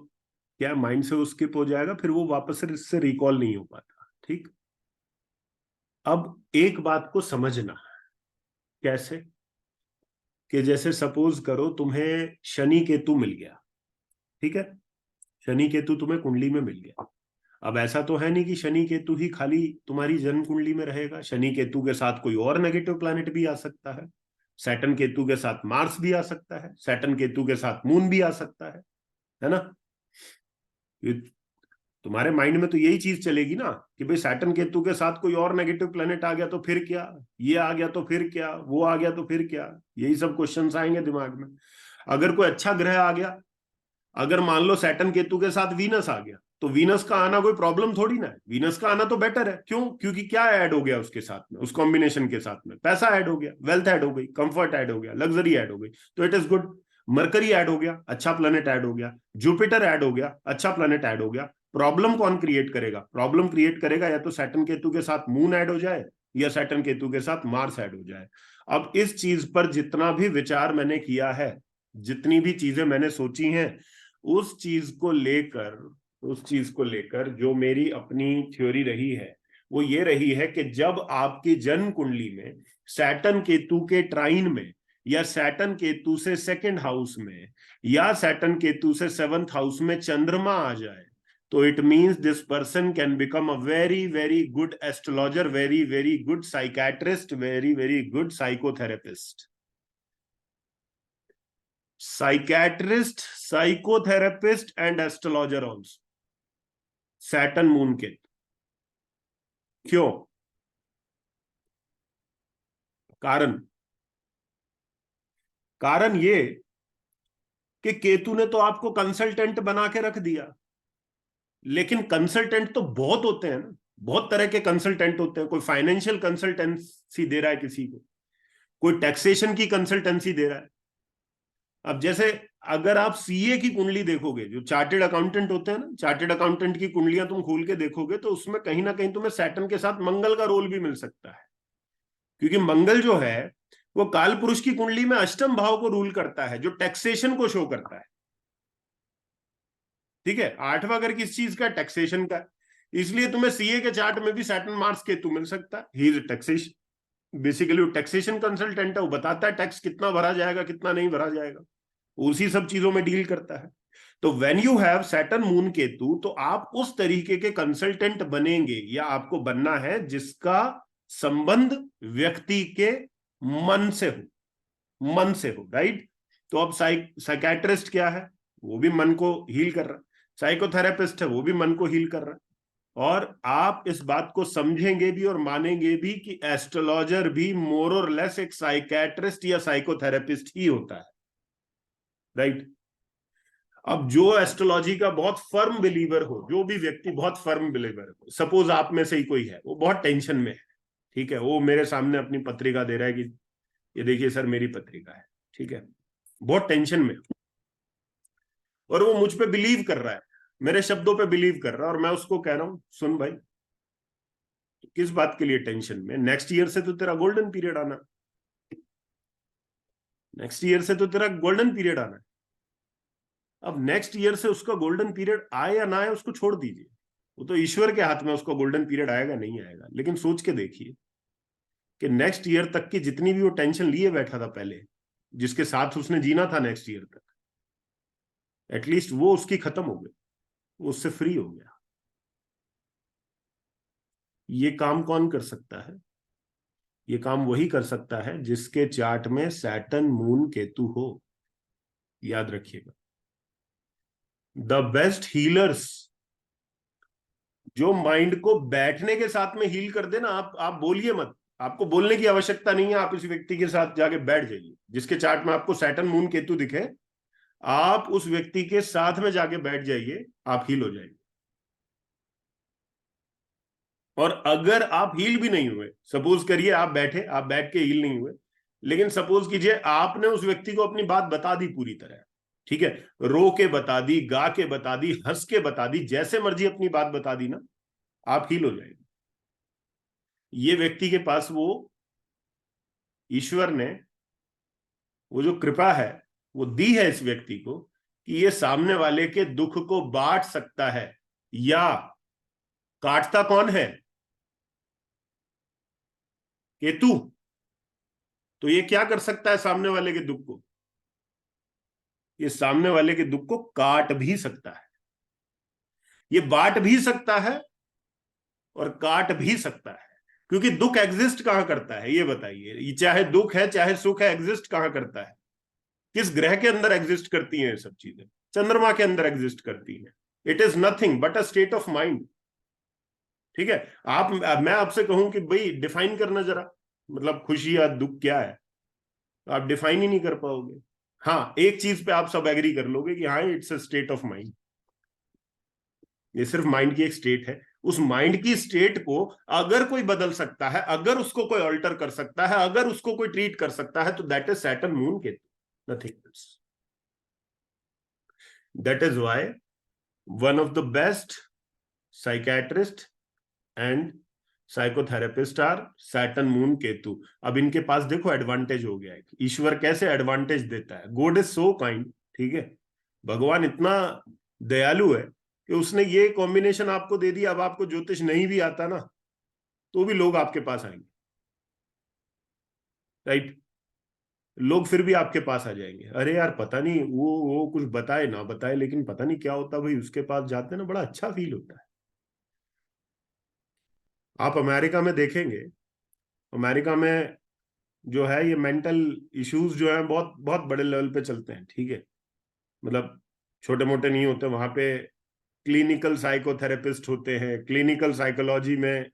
क्या माइंड से वो स्किप हो जाएगा, फिर वो वापस से रिकॉल नहीं हो पाता। ठीक। अब एक बात को समझना, कैसे, कि जैसे सपोज करो तुम्हें शनि केतु मिल गया, ठीक है, शनि केतु तुम्हें कुंडली में मिल गया। अब ऐसा तो है नहीं कि शनि केतु ही खाली तुम्हारी जन्म कुंडली में रहेगा, शनि केतु के साथ कोई और नेगेटिव प्लैनेट भी आ सकता है, सैटर्न केतु के साथ मार्स भी आ सकता है, सैटर्न केतु के साथ मून भी आ सकता है ना। ये तुम्हारे माइंड में तो यही चीज चलेगी ना कि भाई सैटर्न केतु के साथ कोई और नेगेटिव प्लेनेट आ गया तो फिर क्या, ये आ गया तो फिर क्या, वो आ गया तो फिर क्या, यही सब क्वेश्चंस आएंगे दिमाग में। अगर कोई अच्छा ग्रह आ गया, अगर मान लो सैटर्न केतु के साथ वीनस आ गया, तो वीनस का आना कोई प्रॉब्लम थोड़ी ना है, वीनस का आना तो बेटर है। क्यों? क्योंकि क्या ऐड हो गया उसके साथ में, उस कॉम्बिनेशन के साथ में पैसा ऐड हो गया, वेल्थ ऐड हो गई, कंफर्ट ऐड हो गया, लग्जरी ऐड हो गई, तो it is good. Mercury add हो गया, अच्छा प्लेनेट ऐड हो गया, जुपिटर ऐड हो गया, अच्छा प्लेनेट ऐड हो गया। प्रॉब्लम कौन क्रिएट करेगा? प्रॉब्लम क्रिएट करेगा या तो सैटर्न केतु के साथ मून ऐड हो जाए या सैटर्न केतु के साथ मार्स ऐड हो जाए। अब इस चीज पर जितना भी विचार मैंने किया है, जितनी भी चीजें मैंने सोची हैं, उस चीज को लेकर जो मेरी अपनी थ्योरी रही है वो ये रही है कि जब आपकी जन्म कुंडली में सैटर्न केतु के ट्राइन में, या सैटर्न केतु से सेकंड हाउस में, या सैटर्न केतु से सेवंथ हाउस में चंद्रमा आ जाए, तो it means this person can become a very very good astrologer, very very good psychiatrist, very very good psychotherapist. Psychiatrist, psychotherapist and astrologer also, Saturn moon के। क्यों? कारण कारण ये कि केतु ने तो आपको कंसल्टेंट बना के रख दिया, लेकिन कंसल्टेंट तो बहुत होते हैं ना, बहुत तरह के कंसल्टेंट होते हैं। कोई फाइनेंशियल कंसल्टेंसी दे रहा है किसी को, कोई टैक्सेशन की कंसल्टेंसी दे रहा है। अब जैसे अगर आप सीए की कुंडली देखोगे, जो चार्टेड अकाउंटेंट होते हैं ना, चार्टेड अकाउंटेंट की कुंडलियां तुम खोल के देखोगे तो उसमें कहीं ना कहीं तुम्हें सैटर्न के साथ मंगल का रोल भी मिल सकता है, क्योंकि मंगल जो है वो काल पुरुष की कुंडली में अष्टम भाव को रूल करता है, जो टैक्सेशन को शो करता है। ठीक है, आठवां घर किस चीज का? टैक्सेशन का। इसलिए तुम्हें सीए के चार्ट में भी सैटर्न मार्स केतु मिल सकता है। ही इज टैक्सेशन, बेसिकली वो टैक्सेशन कंसल्टेंट है, वो बताता है टैक्स कितना भरा जाएगा, कितना नहीं भरा जाएगा, उसी सब चीजों में डील करता है। तो when you have Saturn Moon Ketu, तो आप उस तरीके के कंसल्टेंट बनेंगे, या आपको बनना है जिसका संबंध व्यक्ति के मन से हो, मन से हो, राइट। तो अब साइकेट्रिस्ट क्या है? वो भी मन को हील कर रहा है। साइकोथेरेपिस्ट है, वो भी मन को हील कर रहा है। और आप इस बात को समझेंगे भी और मानेंगे भी कि एस्ट्रोलॉजर भी मोर और लेस एक साइकेट्रिस्ट या साइकोथेरेपिस्ट ही होता है, राइट। अब जो एस्ट्रोलॉजी का बहुत फर्म बिलीवर हो, जो भी व्यक्ति बहुत फर्म बिलीवर हो, सपोज आप में से ही कोई है, वो बहुत टेंशन में है, ठीक है, वो मेरे सामने अपनी पत्रिका दे रहा है कि ये देखिए सर मेरी पत्रिका है, ठीक है, बहुत टेंशन में, और वो मुझ पे बिलीव कर रहा है, मेरे शब्दों पे बिलीव कर रहा है, और मैं उसको कह रहा हूं सुन भाई, किस बात के लिए टेंशन में? नेक्स्ट ईयर से तो तेरा गोल्डन पीरियड आना, नेक्स्ट ईयर से तो तेरा गोल्डन पीरियड आना है। अब नेक्स्ट ईयर से उसका गोल्डन पीरियड आए या ना आए उसको छोड़ दीजिए, वो तो ईश्वर के हाथ में, उसका गोल्डन पीरियड आएगा नहीं आएगा। लेकिन सोच के देखिए कि नेक्स्ट ईयर तक की जितनी भी वो टेंशन लिए बैठा था पहले, जिसके साथ उसने जीना था नेक्स्ट ईयर तक, एटलीस्ट वो उसकी खत्म हो गई, वो उससे फ्री हो गया। ये काम कौन कर सकता है? ये काम वही कर सकता है जिसके चार्ट में सैटर्न मून केतु हो। याद रखिएगा, द बेस्ट हीलर्स, जो माइंड को बैठने के साथ में हील कर देना। आप बोलिए मत, आपको बोलने की आवश्यकता नहीं है, आप इस व्यक्ति के साथ जाके बैठ जाइए जिसके चार्ट में आपको सैटर्न मून केतु दिखे, आप उस व्यक्ति के साथ में जाके बैठ जाइए, आप हील हो जाएंगे। और अगर आप हील भी नहीं हुए, सपोज करिए आप बैठे, आप बैठ के हील नहीं हुए, लेकिन सपोज कीजिए आपने उस व्यक्ति को अपनी बात बता दी पूरी तरह, ठीक है, रो के बता दी, गा के बता दी, हंस के बता दी, जैसे मर्जी अपनी बात बता दी ना, आप हील हो जाएंगे। ये व्यक्ति के पास वो ईश्वर ने वो जो कृपा है वो दी है इस व्यक्ति को, कि ये सामने वाले के दुख को बांट सकता है। या काटता कौन है? केतु, तो ये क्या कर सकता है सामने वाले के दुख को? ये सामने वाले के दुख को काट भी सकता है, ये बांट भी सकता है और काट भी सकता है। क्योंकि दुख एग्जिस्ट कहां करता है ये बताइए, ये चाहे दुख है चाहे सुख है, एग्जिस्ट कहां करता है? किस ग्रह के अंदर एग्जिस्ट करती हैं ये सब चीजें? चंद्रमा के अंदर एग्जिस्ट करती हैं। It is nothing but a state of mind. ठीक है, आप मैं आपसे कहूं कि भाई डिफाइन करना जरा, मतलब खुशी या दुख क्या है, तो आप डिफाइन ही नहीं कर पाओगे। हाँ, एक चीज पे आप सब एग्री कर लोगे कि हाँ it's a state of mind, ये सिर्फ माइंड की एक स्टेट है। उस माइंड की स्टेट को अगर कोई बदल सकता है, अगर उसको कोई ऑल्टर कर सकता है, अगर उसको कोई ट्रीट कर सकता है, तो that is Saturn Moon Ketu, nothing else. That is why one of the best psychiatrist and psychotherapist are Saturn Moon Ketu. अब इनके पास देखो एडवांटेज हो गया है, ईश्वर कैसे एडवांटेज देता है। गॉड इज सो काइंड, ठीक है, भगवान इतना दयालु है कि उसने ये कॉम्बिनेशन आपको दे दिया। अब आपको ज्योतिष नहीं भी आता ना, तो भी लोग आपके पास आएंगे, राइट? लोग फिर भी आपके पास आ जाएंगे। अरे यार पता नहीं, वो कुछ बताए ना बताए, लेकिन पता नहीं क्या होता भाई, उसके पास जाते ना बड़ा अच्छा फील होता है। आप अमेरिका में देखेंगे, अमेरिका में जो है ये मेंटल इश्यूज जो है बहुत बहुत बड़े लेवल पे चलते हैं, ठीक है, मतलब छोटे मोटे नहीं होते वहां पे। क्लिनिकल साइकोथेरेपिस्ट होते हैं, क्लिनिकल साइकोलॉजी में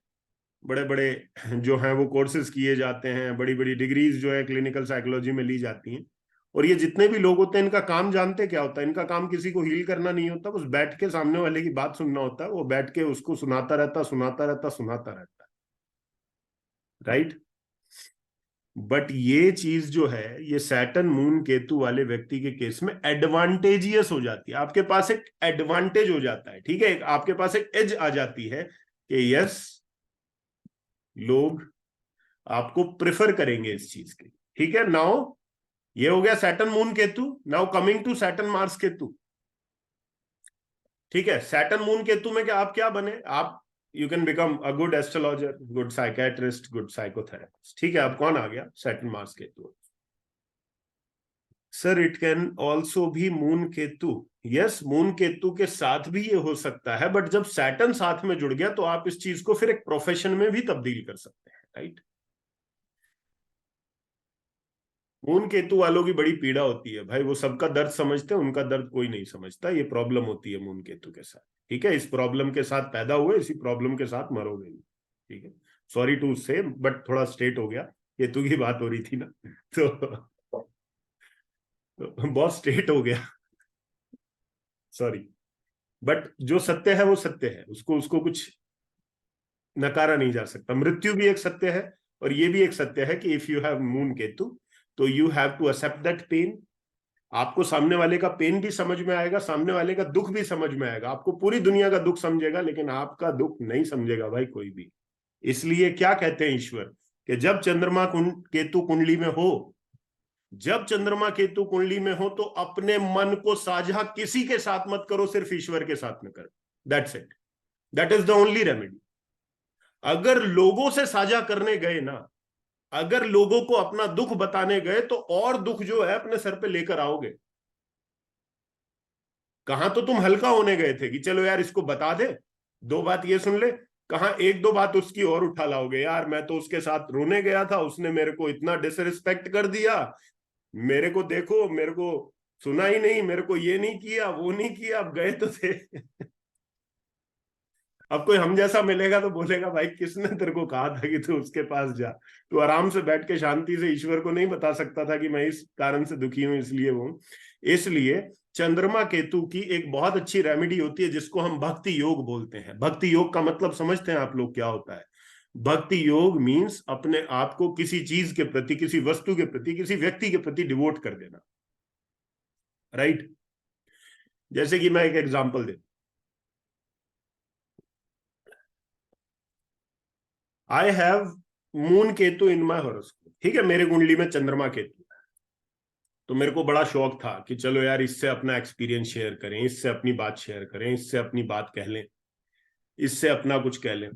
बड़े बड़े जो हैं वो कोर्सेज किए जाते हैं, बड़ी बड़ी डिग्रीज जो है क्लिनिकल साइकोलॉजी में ली जाती हैं। और ये जितने भी लोग होते हैं, इनका काम जानते क्या होता है? इनका काम किसी को हील करना नहीं होता, बस बैठ के सामने वाले की बात सुनना होता है। वो बैठ के उसको सुनाता रहता सुनाता रहता सुनाता रहता है, राइट? बट ये चीज जो है, ये सैटर्न मून केतु वाले व्यक्ति के केस में एडवांटेजियस हो जाती है। आपके पास एक एडवांटेज हो जाता है, ठीक है, आपके पास एक एज आ जाती है कि यस, लोग आपको प्रेफर करेंगे इस चीज के। ठीक है, नाउ ये हो गया Saturn Moon Ketu. Now coming to Saturn Mars Ketu. ठीक है, सैटर्न मून केतु में क्या आप क्या बने? आप you can become a good astrologer, good psychiatrist, good psychotherapist. ठीक है, आप कौन आ गया? Saturn Mars Ketu. Sir it can also भी moon Ketu. Yes, moon Ketu के साथ भी ये हो सकता है, बट जब सैटर्न साथ में जुड़ गया तो आप इस चीज को फिर एक प्रोफेशन में भी तब्दील कर सकते हैं, राइट? मून केतु वालों की बड़ी पीड़ा होती है भाई, वो सबका दर्द समझते हैं, उनका दर्द कोई नहीं समझता। ये प्रॉब्लम होती है मून केतु के साथ, ठीक है? इस प्रॉब्लम के साथ पैदा हुए, इसी प्रॉब्लम के साथ मरोगे भी, ठीक है? सॉरी टू से, बट थोड़ा स्ट्रेट हो गया, केतु की बात हो रही थी ना, तो बहुत स्ट्रेट हो गया, सॉरी। बट जो सत्य है वो सत्य है, उसको उसको कुछ नकारा नहीं जा सकता। मृत्यु भी एक सत्य है, और ये भी एक सत्य है कि if you have moon Ketu, तो you have to accept that pain. आपको सामने वाले का पेन भी समझ में आएगा, सामने वाले का दुख भी समझ में आएगा। आपको पूरी दुनिया का दुख समझेगा, लेकिन आपका दुख नहीं समझेगा भाई कोई भी। इसलिए क्या कहते हैं ईश्वर, कि जब चंद्रमा केतु कुंडली में हो, जब चंद्रमा केतु कुंडली में हो, तो अपने मन को साझा किसी के साथ मत करो, सिर्फ ईश्वर के साथ में करो। That's it, that is the only remedy. अगर लोगों से साझा करने गए ना, अगर लोगों को अपना दुख बताने गए, तो और दुख जो है अपने सर पे लेकर आओगे। कहां तो तुम हल्का होने गए थे कि चलो यार इसको बता दे, दो बात ये सुन ले, कहां एक दो बात उसकी और उठा लाओगे, यार मैं तो उसके साथ रोने गया था, उसने मेरे को इतना डिसरिस्पेक्ट कर दिया, मेरे को देखो, मेरे को सुना ही नहीं, मेरे को ये नहीं किया, वो नहीं किया। अब गए तो थे। अब कोई हम जैसा मिलेगा तो बोलेगा भाई किसने तेरे को कहा था कि तू उसके पास जा? तू आराम से बैठ के शांति से ईश्वर को नहीं बता सकता था कि मैं इस कारण से दुखी हूं, इसलिए वो। इसलिए चंद्रमा केतु की एक बहुत अच्छी रेमेडी होती है, जिसको हम भक्ति योग बोलते हैं। भक्ति योग का मतलब समझते हैं आप लोग क्या होता है? भक्ति योग मीन्स अपने आप को किसी चीज के प्रति, किसी वस्तु के प्रति, किसी व्यक्ति के प्रति डिवोट कर देना, राइट? जैसे कि मैं एक example they, I have moon Ketu in my horoscope, ठीक है, मेरे कुंडली में चंद्रमा केतु। तो मेरे को बड़ा शौक था कि चलो यार इससे अपना एक्सपीरियंस शेयर करें, इससे अपनी बात शेयर करें, इससे अपनी बात कह लें, इससे अपना कुछ कह लें।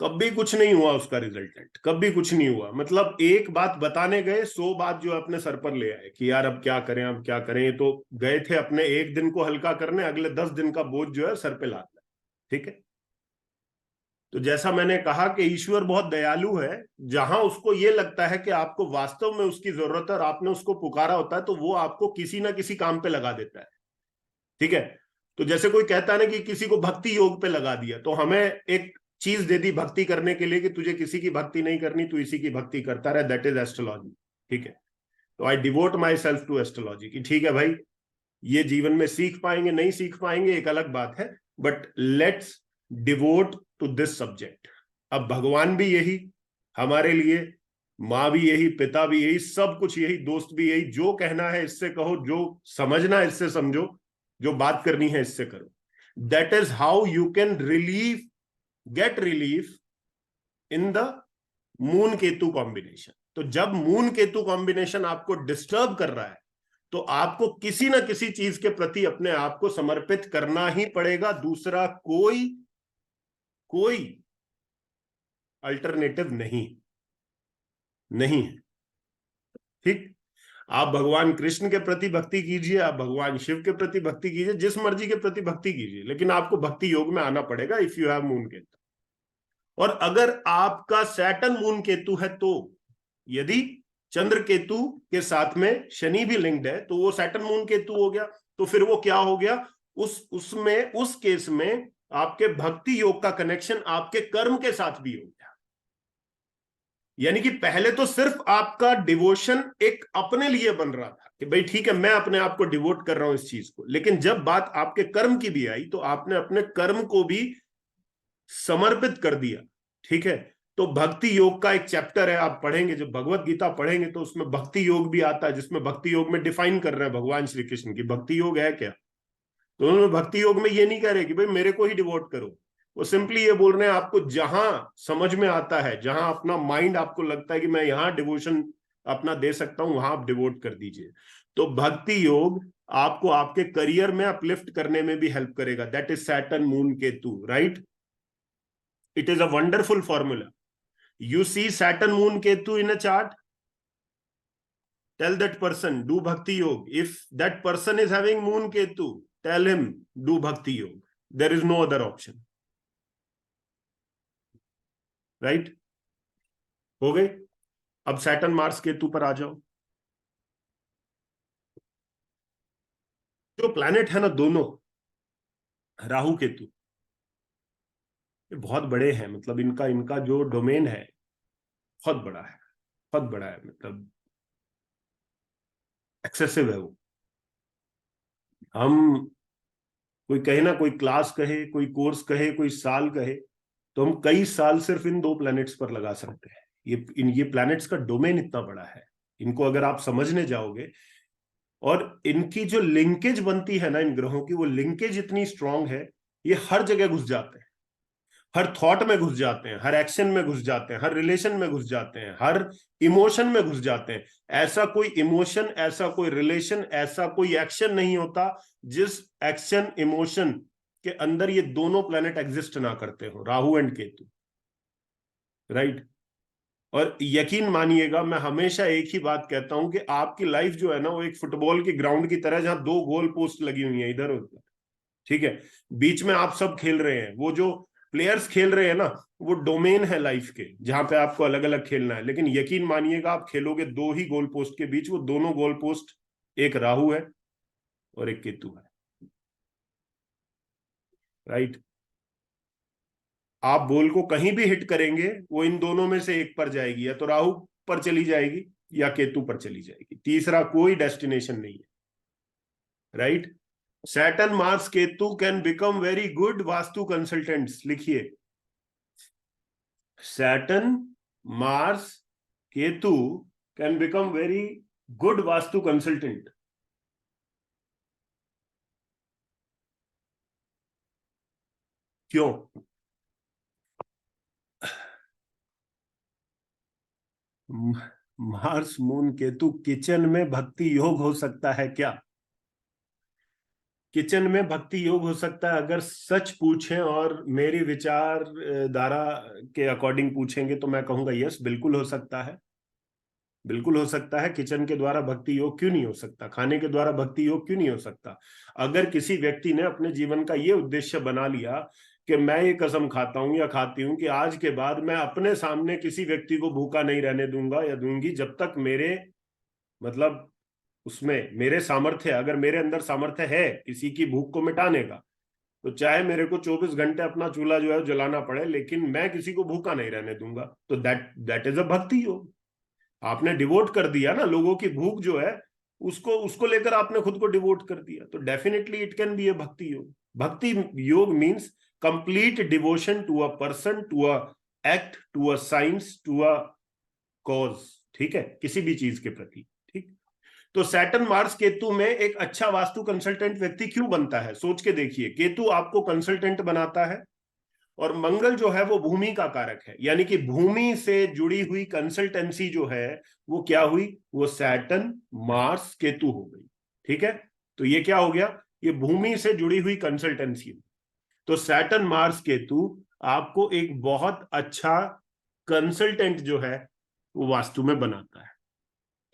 कभी कुछ नहीं हुआ उसका रिजल्टेंट, कभी कुछ नहीं हुआ। मतलब एक बात बताने गए, 100 बात जो अपने सर पर ले आए कि यार अब क्या करें, अब क्या करें। ये तो गए थे अपने एक दिन को हल्का करने, अगले 10 दिन का बोझ जो है सर पे लादना। ठीक है। तो जैसा मैंने कहा कि ईश्वर बहुत दयालु है, जहां उसको ये लगता है कि आपको वास्तव में उसकी जरूरत है और आपने उसको पुकारा होता है, तो वो आपको किसी ना किसी काम पे लगा देता है। ठीक है। तो जैसे कोई कहता है ना कि किसी को भक्ति योग पे लगा दिया, तो हमें एक चीज दे दी भक्ति करने के लिए कि तुझे किसी की भक्ति नहीं करनी, तू इसी की भक्ति करता रहे, दैट इज एस्ट्रोलॉजी। ठीक है। तो I devote myself to astrology कि ठीक है भाई, ये जीवन में सीख पाएंगे नहीं सीख पाएंगे एक अलग बात है, but let's devote to this subject. अब भगवान भी यही हमारे लिए, माँ भी यही, पिता भी यही, सब कुछ यही, दोस्त भी यही, जो कहना है इससे कहो, जो समझना है इससे समझो, जो बात करनी है इससे करो। That is how you can relieve, get relief in the moon Ketu combination. तो जब मून केतु कॉम्बिनेशन आपको डिस्टर्ब कर रहा है, तो आपको किसी ना किसी चीज के प्रति अपने आप को समर्पित करना ही पड़ेगा, दूसरा कोई कोई अल्टरनेटिव नहीं, नहीं है। ठीक। आप भगवान कृष्ण के प्रति भक्ति कीजिए, आप भगवान शिव के प्रति भक्ति कीजिए, जिस मर्जी के प्रति भक्ति कीजिए, लेकिन आपको भक्ति योग में आना पड़ेगा if you have moon Ketu. और अगर आपका सैटर्न मून केतु है, तो यदि चंद्र केतु के साथ में शनि भी लिंक्ड है, तो वो सैटर्न मून केतु हो गया। तो फिर वो क्या हो गया, उसमें उस केस में आपके भक्ति योग का कनेक्शन आपके कर्म के साथ भी हो गया। यानी कि पहले तो सिर्फ आपका डिवोशन एक अपने लिए बन रहा था कि भाई ठीक है मैं अपने आप को डिवोट कर रहा हूं इस चीज को, लेकिन जब बात आपके कर्म की भी आई, तो आपने अपने कर्म को भी समर्पित कर दिया। ठीक है। तो भक्ति योग का एक चैप्टर है, आप पढ़ेंगे, जब भगवत गीता पढ़ेंगे तो उसमें भक्ति योग भी आता है, जिसमें भक्ति योग में डिफाइन कर रहे हैं भगवान श्री कृष्ण की भक्ति योग है क्या। तो उन्होंने भक्ति योग में ये नहीं कह रहे कि भाई मेरे को ही डिवोट करो, वो सिंपली ये बोल रहे हैं आपको जहां समझ में आता है, जहां अपना माइंड आपको लगता है कि मैं यहां डिवोशन अपना दे सकता हूं, वहां आप डिवोट कर दीजिए। तो भक्ति योग आपको आपके करियर में अपलिफ्ट करने में भी हेल्प करेगा। That is Saturn Moon Ketu, right. It is a wonderful formula. You see Saturn Moon Ketu in a chart, tell that person do Bhakti Yoga. If that person is having Moon Ketu, tell him do Bhakti Yoga. There is no other option. Right? हो गई। अब Saturn Mars Ketu पर आ जाओ। जो planet है ना दोनों, राहु केतु, ये बहुत बड़े हैं। मतलब इनका इनका जो डोमेन है बहुत बड़ा है, बहुत बड़ा है, मतलब एक्सेसिव है वो। हम कोई कहे ना, कोई क्लास कहे, कोई कोर्स कहे, कोई साल कहे, तो हम कई साल सिर्फ इन दो प्लैनेट्स पर लगा सकते हैं। ये प्लैनेट्स का डोमेन इतना बड़ा है, इनको अगर आप समझने जाओगे, और इनकी जो लिंकेज बनती है ना इन ग्रहों की, वो लिंकेज इतनी स्ट्रांग है, ये हर जगह घुस जाते हैं, हर थॉट में घुस जाते हैं, हर एक्शन में घुस जाते हैं, हर रिलेशन में घुस जाते हैं, हर इमोशन में घुस जाते हैं। ऐसा कोई इमोशन, ऐसा कोई रिलेशन, ऐसा कोई एक्शन नहीं होता जिस एक्शन इमोशन के अंदर ये दोनों प्लैनेट एग्जिस्ट ना करते हो, राहु एंड केतु। राइट। और यकीन मानिएगा, मैं हमेशा एक ही बात कहता हूं कि आपकी लाइफ जो है ना, वो एक फुटबॉल की ग्राउंड की तरह, जहां दो गोल पोस्ट लगी हुई है इधर उधर। ठीक है। बीच में आप सब खेल रहे हैं, वो जो प्लेयर्स खेल रहे हैं ना, वो डोमेन है लाइफ के, जहां पे आपको अलग अलग खेलना है। लेकिन यकीन मानिएगा, आप खेलोगे दो ही गोल पोस्ट के बीच, वो दोनों गोल पोस्ट एक राहु है और एक केतु है। राइट। आप बॉल को कहीं भी हिट करेंगे, वो इन दोनों में से एक पर जाएगी, या तो राहु पर चली जाएगी या केतु पर चली जाएगी, तीसरा कोई डेस्टिनेशन नहीं है। Right. Saturn Mars Ketu can become very good vastu consultants, लिखिए। Saturn Mars Ketu can become very good vastu consultant. क्यों? मार्स मून केतु किचन में भक्ति योग हो सकता है क्या? किचन में भक्ति योग हो सकता है, अगर सच पूछें और मेरी विचार धारा के अकॉर्डिंग पूछेंगे तो मैं कहूंगा यस, बिल्कुल हो सकता है। बिल्कुल हो सकता है। किचन के द्वारा भक्ति योग क्यों नहीं हो सकता? खाने के द्वारा भक्ति योग क्यों नहीं हो सकता? अगर किसी व्यक्ति ने अपने जीवन का ये उद्देश्य बना लिया कि मैं ये कसम खाता हूं या खाती हूं कि आज के बाद मैं अपने सामने किसी व्यक्ति को भूखा नहीं रहने दूंगा या दूंगी जब तक मेरे, मतलब उसमें मेरे सामर्थ्य, अगर मेरे अंदर सामर्थ्य है किसी की भूख को मिटाने का, तो चाहे मेरे को 24 घंटे अपना चूल्हा जो है जलाना पड़े, लेकिन मैं किसी को भूखा नहीं रहने दूंगा। तो दैट इज अ भक्ति योग। आपने डिवोट कर दिया ना, लोगों की भूख जो है उसको उसको लेकर आपने खुद को डिवोट कर दिया, तो definitely it can be a bhakti yoga. Bhakti yoga means complete devotion to a person, to a act, to a science, to a cause. ठीक है, किसी भी चीज के प्रति। ठीक। तो सैटर्न मार्स केतु में एक अच्छा वास्तु कंसल्टेंट व्यक्ति क्यों बनता है? सोच के देखिए, केतु आपको कंसल्टेंट बनाता है और मंगल जो है वो भूमि का कारक है, यानी कि भूमि से जुड़ी हुई कंसल्टेंसी जो है वो क्या हुई? वो सैटर्न मार्स केतु हो गई। ठीक है, तो ये क्या हो गया? ये भूमि से जुड़ी हुई कंसल्टेंसी। तो सैटर्न मार्स केतु आपको एक बहुत अच्छा कंसल्टेंट जो है वो वास्तु में बनाता है।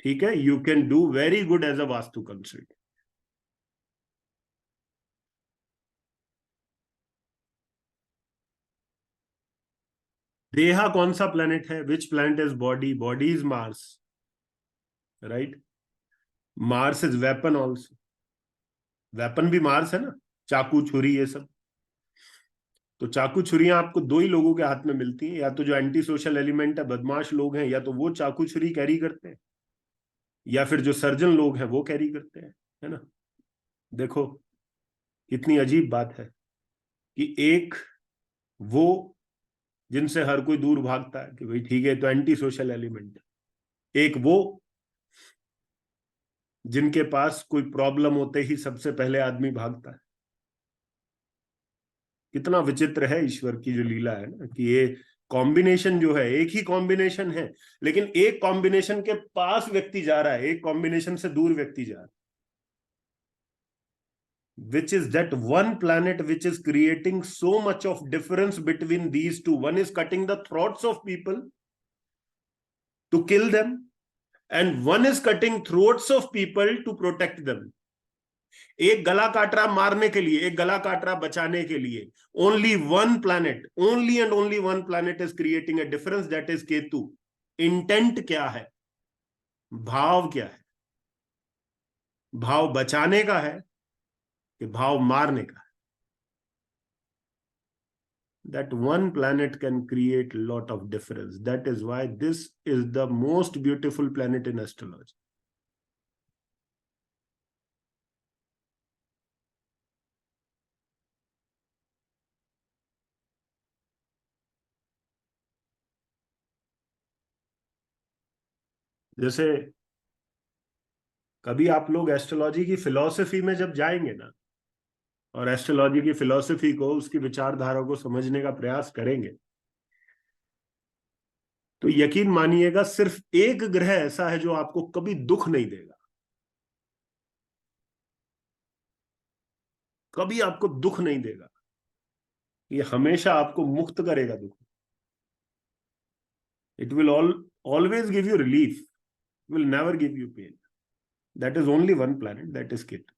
ठीक है, you can do very good as a vastu consultant. देहा कौन सा प्लेनेट है? Which planet is body? Body is Mars, right? Mars is weapon also. Weapon भी मार्स है ना, चाकू छुरी ये सब। तो चाकू छुरियां आपको दो ही लोगों के हाथ में मिलती हैं, या तो जो एंटी सोशल एलिमेंट है, बदमाश लोग हैं, या तो वो चाकू छुरी कैरी करते हैं, या फिर जो सर्जन लोग हैं वो कैरी करते हैं, है ना? देखो कितनी अजीब बात है कि एक वो जिनसे हर कोई दूर भागता है कि भाई ठीक है तो एंटी सोशल एलिमेंट, एक वो जिनके पास कोई प्रॉब्लम होते ही सबसे पहले आदमी भागता है। कितना विचित्र है ईश्वर की जो लीला है ना, कि ये कॉम्बिनेशन जो है, एक ही कॉम्बिनेशन है, लेकिन एक कॉम्बिनेशन के पास व्यक्ति जा रहा है, एक कॉम्बिनेशन से दूर व्यक्ति जा रहा है। Which is that one planet which is creating so much of difference between these two? One is cutting the throats of people to kill them, and one is cutting throats of people to protect them. एक गला काट रहा मारने के लिए, एक गला काट रहा बचाने के लिए। Only one planet, only and only one planet is creating a difference, that is Ketu. Intent क्या है? भाव क्या है? भाव बचाने का है कि भाव मारने का? That one planet can create a lot of difference. That is why this is the most beautiful planet in astrology. जैसे कभी आप लोग एस्ट्रोलॉजी की फिलॉसफी में जब जाएंगे ना, और एस्ट्रोलॉजी की फिलॉसफी को, उसकी विचारधारा को समझने का प्रयास करेंगे, तो यकीन मानिएगा सिर्फ एक ग्रह ऐसा है जो आपको कभी दुख नहीं देगा। कभी आपको दुख नहीं देगा। ये हमेशा आपको मुक्त करेगा दुख। It will always give you relief, will never give you pain. That is only one planet, that is Ketu.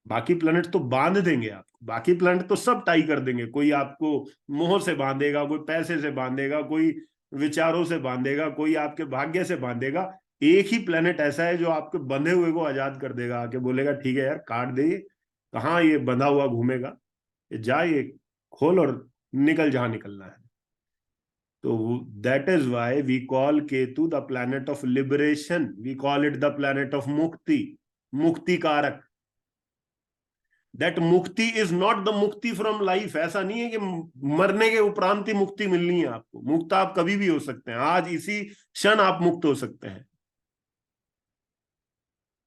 बाकी प्लैनेट तो बांध देंगे आपको, बाकी प्लैनेट तो सब टाई कर देंगे। कोई आपको मोह से बांधेगा, कोई पैसे से बांधेगा, कोई विचारों से बांधेगा, कोई आपके भाग्य से बांधेगा। एक ही प्लैनेट ऐसा है जो आपके बंधे हुए को आजाद कर देगा, आके बोलेगा ठीक है यार काट दे, कहाँ ये बंधा हुआ घूमेगा, ये जा, ये खोल और निकल जहां निकलना है। तो that is why we call Ketu the planet of liberation, we call it the planet of mukti, मुक्ति कारक। That mukti is not the mukti from life. ऐसा नहीं है कि मरने के उपरांत ही मुक्ति मिलनी है आपको। मुक्त आप कभी भी हो सकते हैं, आज इसी क्षण आप मुक्त हो सकते हैं।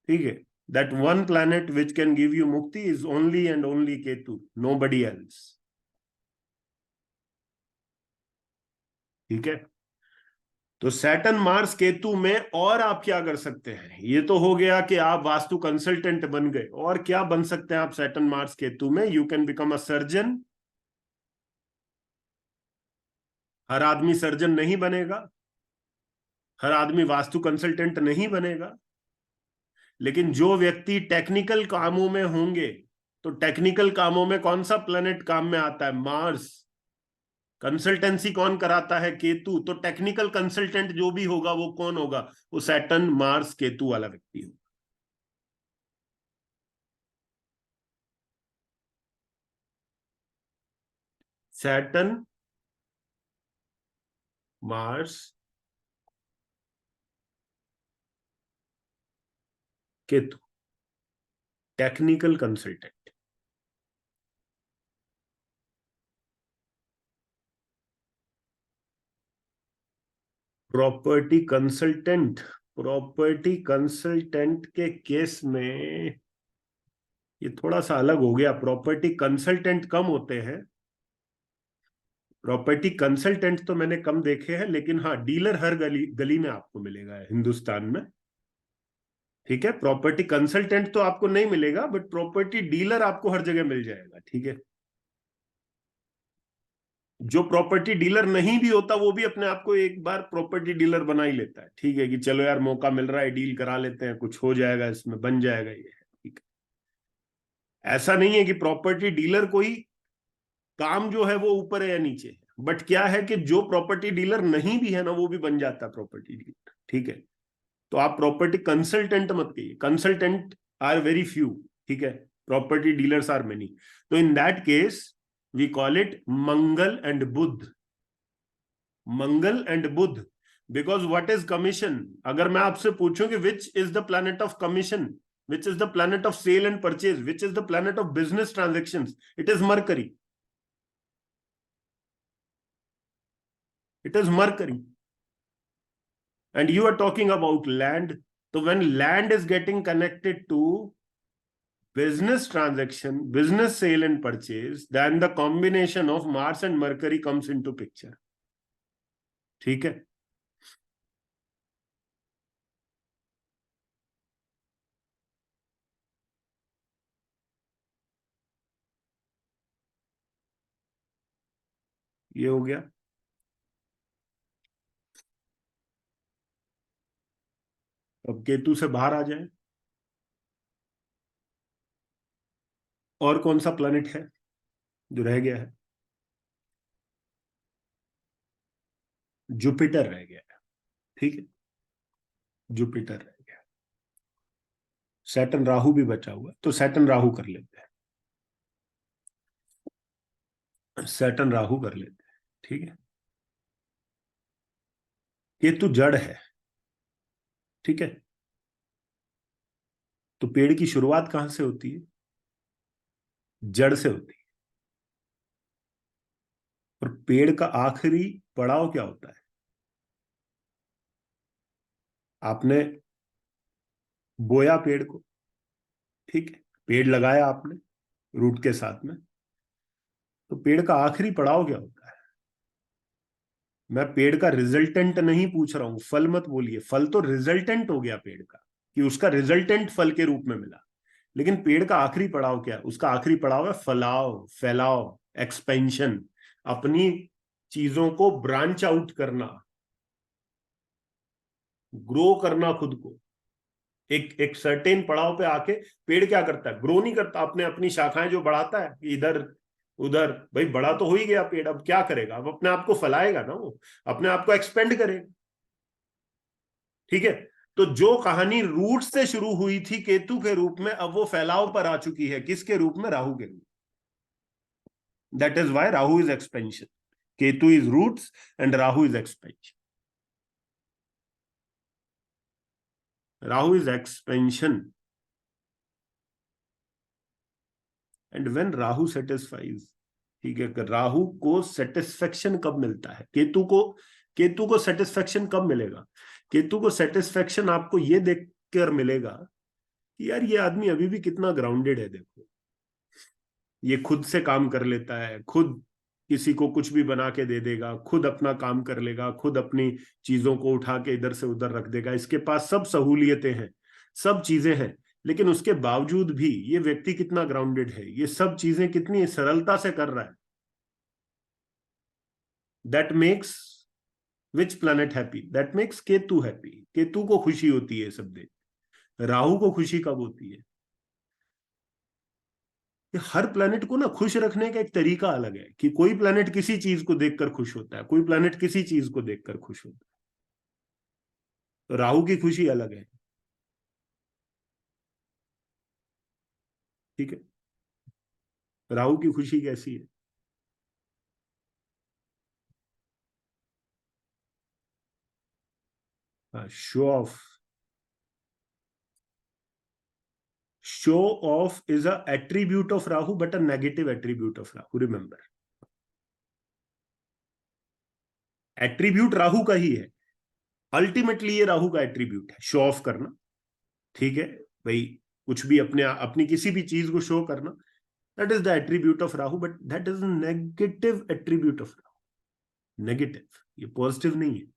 ठीक है, that one planet which can give you mukti is only and only Ketu, nobody else. ठीक है। तो सैटर्न मार्स केतु में और आप क्या कर सकते हैं, ये तो हो गया कि आप वास्तु कंसल्टेंट बन गए, और क्या बन सकते हैं आप सैटर्न मार्स केतु में? You can become a surgeon. हर आदमी सर्जन नहीं बनेगा, हर आदमी वास्तु कंसल्टेंट नहीं बनेगा, लेकिन जो व्यक्ति टेक्निकल कामों में होंगे, तो टेक्निकल कामों में कौन सा प्लेनेट काम में आता है? मार्स। कंसल्टेंसी कौन कराता है? केतु। तो टेक्निकल कंसल्टेंट जो भी होगा वो कौन होगा? वो सैटर्न मार्स केतु वाला व्यक्ति होगा। Saturn Mars Ketu, technical consultant. Property consultant, property consultant के केस में ये थोड़ा सा अलग हो गया। प्रॉपर्टी कंसल्टेंट कम होते हैं, प्रॉपर्टी कंसल्टेंट तो मैंने कम देखे हैं, लेकिन हाँ डीलर हर गली गली में आपको मिलेगा हिंदुस्तान में। ठीक है, प्रॉपर्टी कंसल्टेंट तो आपको नहीं मिलेगा, बट प्रॉपर्टी डीलर आपको हर जगह मिल जाएगा। ठीक है, जो प्रॉपर्टी डीलर नहीं भी होता वो भी अपने आप को एक बार प्रॉपर्टी डीलर बना ही लेता है। ठीक है, कि चलो यार मौका मिल रहा है, डील करा लेते हैं, कुछ हो जाएगा इसमें, बन जाएगा ये। ठीक है, ऐसा नहीं है कि प्रॉपर्टी डीलर कोई काम जो है वो ऊपर है या नीचे है, बट क्या है कि जो प्रॉपर्टी डीलर नहीं भी है ना, वो भी बन जाता है प्रॉपर्टी डीलर। ठीक है, तो आप प्रॉपर्टी कंसल्टेंट मत कहिए, कंसल्टेंट आर वेरी फ्यू। ठीक है, प्रॉपर्टी डीलर्स आर मेनी। तो in that case we call it Mangal and Budh. Mangal and Budh, because what is commission? अगर मैं आपसे पूछूं कि which is the planet of commission, which is the planet of sale and purchase, which is the planet of business transaction, it is Mercury. It is Mercury. And you are talking about land. So when land is getting connected to business transaction, business sale and purchase, then the combination of Mars and Mercury comes into picture. ठीक है, ये हो गया। अब केतु से बाहर आ जाए, और कौन सा प्लैनेट है जो रह गया है? जुपिटर रह गया है। ठीक है, जुपिटर रह गया। सैटर्न राहु भी बचा हुआ है, तो सैटर्न राहु कर लेते हैं, सैटर्न राहु कर लेते हैं। ठीक है, केतु जड़ है। ठीक है, तो पेड़ की शुरुआत कहां से होती है? जड़ से होती है। और पेड़ का आखिरी पड़ाव क्या होता है? आपने बोया पेड़ को, ठीक है, पेड़ लगाया आपने रूट के साथ में, तो पेड़ का आखिरी पड़ाव क्या होता है? मैं पेड़ का रिजल्टेंट नहीं पूछ रहा हूं, फल मत बोलिए, फल तो रिजल्टेंट हो गया पेड़ का, कि उसका रिजल्टेंट फल के रूप में मिला। लेकिन पेड़ का आखिरी पड़ाव क्या है? उसका आखिरी पड़ाव है फलाव, फैलाव, एक्सपेंशन, अपनी चीजों को ब्रांच आउट करना, ग्रो करना खुद को। एक एक सर्टेन पड़ाव पे आके पेड़ क्या करता है? ग्रो नहीं करता, अपने अपनी शाखाएं जो बढ़ाता है इधर उधर। भाई बड़ा तो हो ही गया पेड़, अब क्या करेगा? अब अपने आप को फैलाएगा ना, वो अपने आप को एक्सपेंड करेगा। ठीक है, तो जो कहानी रूट से शुरू हुई थी केतु के रूप में, अब वो फैलाव पर आ चुकी है, किसके रूप में? राहु के रूप में। That is why Rahu is expansion, Ketu is roots and Rahu is expansion. Rahu is expansion. And when Rahu satisfies, ठीक है, राहु को सेटिस्फेक्शन कब मिलता है? केतु को सेटिस्फेक्शन कब मिलेगा? केतु को सेटिस्फेक्शन आपको ये देखकर मिलेगा कि यार ये आदमी अभी भी कितना ग्राउंडेड है, देखो ये खुद से काम कर लेता है, खुद किसी को कुछ भी बना के दे देगा, खुद अपना काम कर लेगा, खुद अपनी चीजों को उठा के इधर से उधर रख देगा, इसके पास सब सहूलियतें हैं, सब चीजें हैं, लेकिन उसके बावजूद भी ये व्यक्ति कितना ग्राउंडेड है, ये सब चीजें कितनी सरलता से कर रहा है। That makes which planet happy? That makes Ketu happy. Ketu को खुशी होती है सब देख। राहु को खुशी कब होती है? कि हर प्लैनेट को ना खुश रखने का एक तरीका अलग है, कि कोई प्लैनेट किसी चीज को देखकर खुश होता है, कोई प्लैनेट किसी चीज को देखकर खुश होता है। तो राहु की खुशी अलग है। ठीक है, राहु की खुशी कैसी है? Show off. Show off is a attribute of Rahu, but a negative attribute of Rahu, remember. Attribute Rahu का ही है, अल्टीमेटली ये राहु का एट्रीब्यूट है, शो ऑफ करना। ठीक है भाई, कुछ भी अपने अपनी किसी भी चीज को शो करना, that is the attribute of Rahu, but that is negative attribute of Rahu. Negative, ये पॉजिटिव नहीं है।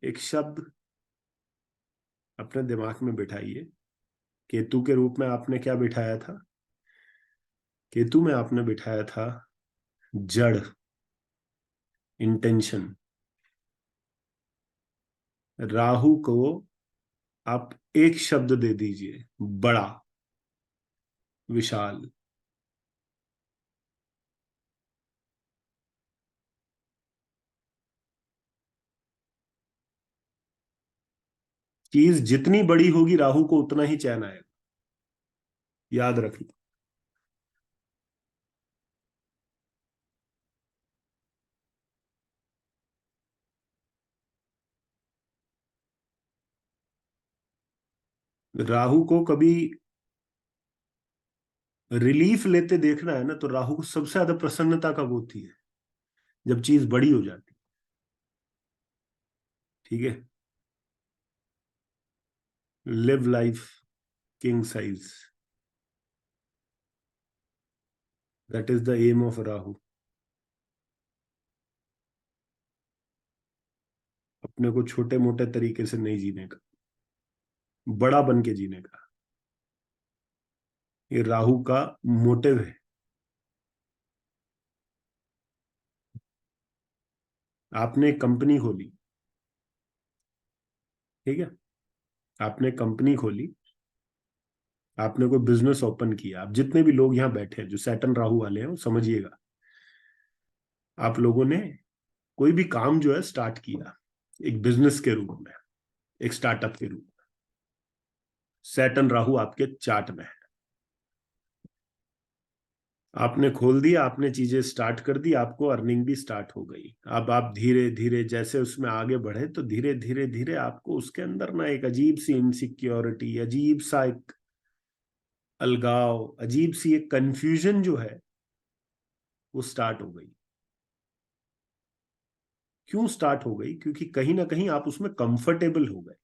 एक शब्द अपने दिमाग में बिठाइए। केतु के रूप में आपने क्या बिठाया था? केतु में आपने बिठाया था जड़, इंटेंशन। राहु को आप एक शब्द दे दीजिए, बड़ा, विशाल। चीज जितनी बड़ी होगी राहु को उतना ही चैन आएगा, याद रखिए। राहु को कभी रिलीफ लेते देखना है ना, तो राहु को सबसे ज्यादा प्रसन्नता कब होती है? जब चीज बड़ी हो जाती है। ठीक है, live life king size, that is the aim of Rahu. अपने को छोटे मोटे तरीके से नहीं जीने का, बड़ा बन के जीने का, ये राहु का मोटिव है। आपने एक कंपनी खोली, ठीक है, आपने कंपनी खोली, आपने कोई बिजनेस ओपन किया, आप जितने भी लोग यहाँ बैठे हैं जो सैटर्न राहु वाले हैं वो समझिएगा, आप लोगों ने कोई भी काम जो है स्टार्ट किया एक बिजनेस के रूप में, एक स्टार्टअप के रूप में, सैटर्न राहु आपके चार्ट में है। आपने खोल दिया, आपने चीजें स्टार्ट कर दी, आपको अर्निंग भी स्टार्ट हो गई। अब आप धीरे धीरे जैसे उसमें आगे बढ़े, तो धीरे धीरे धीरे आपको उसके अंदर ना एक अजीब सी इनसिक्योरिटी, अजीब सा एक अलगाव, अजीब सी एक कंफ्यूजन जो है वो स्टार्ट हो गई। क्यों स्टार्ट हो गई? क्योंकि कहीं ना कहीं आप उसमें कंफर्टेबल हो गए,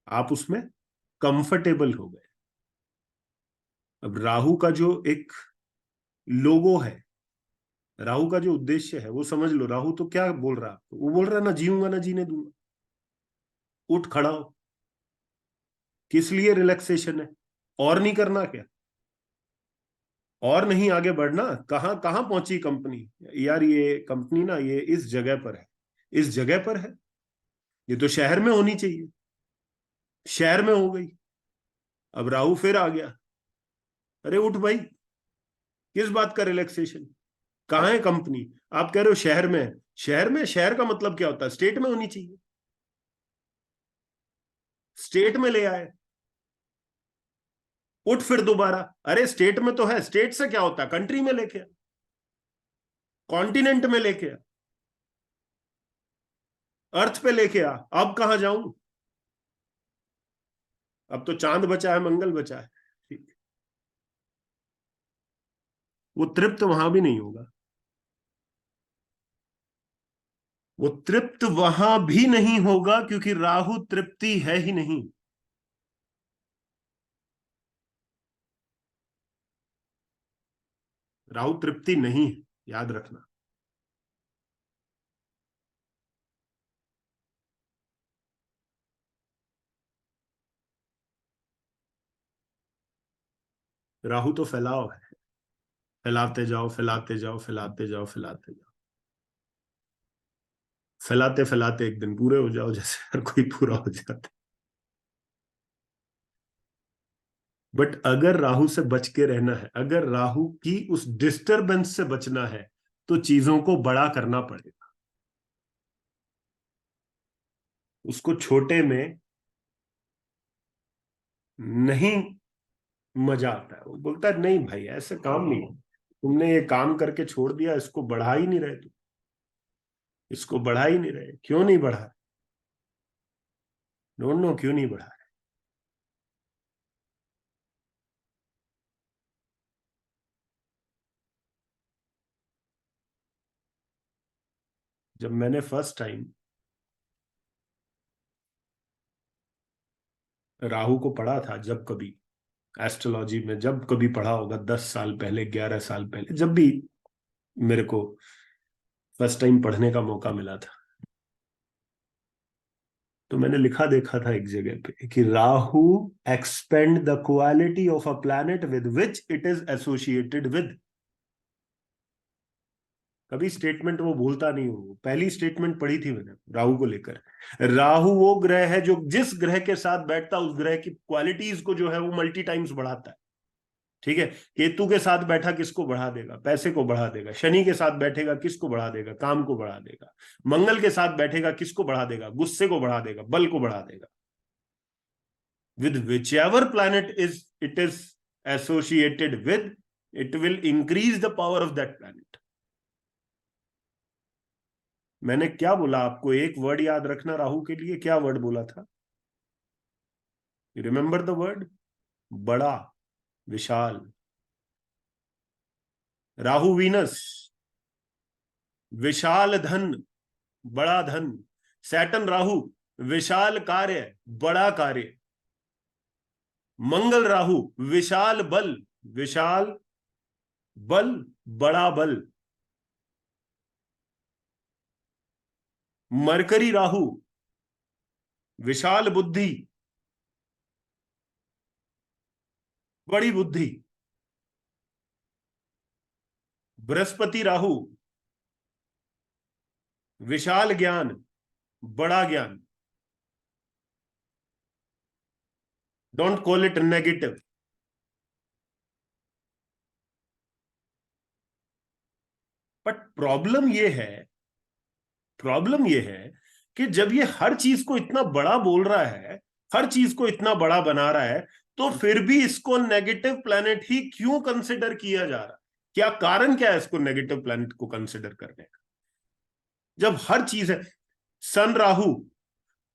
आप उसमें कंफर्टेबल हो गए। अब राहु का जो एक लोगो है, राहु का जो उद्देश्य है वो समझ लो। राहु तो क्या बोल रहा है आपको? वो बोल रहा है ना जीऊंगा ना जीने दूंगा, उठ खड़ा हो। किस लिए रिलैक्सेशन है? और नहीं करना क्या? और नहीं आगे बढ़ना? कहाँ कहाँ पहुंची कंपनी? यार ये कंपनी ना ये इस जगह पर है, इस जगह पर है, ये तो शहर में होनी चाहिए, शहर में हो गई। अब राहु फिर आ गया, अरे उठ भाई, किस बात का रिलैक्सेशन? कहाँ है कंपनी? आप कह रहे हो शहर में है। शहर में? शहर का मतलब क्या होता है? स्टेट में होनी चाहिए, स्टेट में ले आए। उठ फिर दोबारा, अरे स्टेट में तो है, स्टेट से क्या होता है? कंट्री में लेके आ, कॉन्टिनेंट में लेके आ, अर्थ पे लेके आ। अब कहां जाऊं? अब तो चांद बचा है, मंगल बचा है। ठीक। वो तृप्त वहां भी नहीं होगा, वो तृप्त वहां भी नहीं होगा, क्योंकि राहु तृप्ति है ही नहीं। राहु तृप्ति नहीं है, याद रखना। राहु तो फैलाव है, फैलाते जाओ फैलाते जाओ फैलाते जाओ फैलाते जाओ, फैलाते फैलाते एक दिन पूरे हो जाओ, जैसे हर कोई पूरा हो जाता है। बट अगर राहु से बच के रहना है, अगर राहु की उस डिस्टरबेंस से बचना है, तो चीजों को बड़ा करना पड़ेगा। उसको छोटे में नहीं मजा आता है, वो बोलता है नहीं भाई ऐसे काम नहीं है, तुमने ये काम करके छोड़ दिया, इसको बढ़ा ही नहीं रहे तुम, इसको बढ़ा ही नहीं रहे, क्यों नहीं बढ़ा? डोंट नो क्यों नहीं बढ़ा। जब मैंने फर्स्ट टाइम राहु को पढ़ा था, जब कभी एस्ट्रोलॉजी में जब कभी पढ़ा होगा, 10 साल पहले, 11 साल पहले, जब भी मेरे को फर्स्ट टाइम पढ़ने का मौका मिला था, तो मैंने लिखा देखा था एक जगह पे कि Rahu expand the quality of a planet with which it is associated with. कभी स्टेटमेंट वो भूलता नहीं हूँ, पहली स्टेटमेंट पढ़ी थी मैंने राहु को लेकर। राहु वो ग्रह है जो जिस ग्रह के साथ बैठता है, उस ग्रह की क्वालिटीज को जो है वो मल्टी टाइम्स बढ़ाता है। ठीक है, केतु के साथ बैठा किसको बढ़ा देगा? पैसे को बढ़ा देगा। शनि के साथ बैठेगा किसको बढ़ा देगा? काम को बढ़ा देगा। मंगल के साथ बैठेगा किसको बढ़ा देगा? गुस्से को बढ़ा देगा, बल को बढ़ा देगा। with whichever planet is it is associated with, it will increase the power of that planet. मैंने क्या बोला आपको? एक वर्ड याद रखना राहु के लिए, क्या वर्ड बोला था? रिमेंबर द वर्ड, बड़ा, विशाल। राहु वीनस, विशाल धन, बड़ा धन। सैटर्न राहु, विशाल कार्य, बड़ा कार्य। मंगल राहु, विशाल बल, विशाल बल, बड़ा बल। मरकरी राहु, विशाल बुद्धि, बड़ी बुद्धि। बृहस्पति राहु, विशाल ज्ञान, बड़ा ज्ञान। Don't call it negative. But problem ये है कि जब ये हर चीज को इतना बड़ा बोल रहा है, हर चीज को इतना बड़ा बना रहा है, तो फिर भी इसको नेगेटिव प्लैनेट ही क्यों कंसिडर किया जा रहा है? क्या कारण क्या है इसको नेगेटिव प्लैनेट को कंसिडर करने का, जब हर चीज है? सन राहु,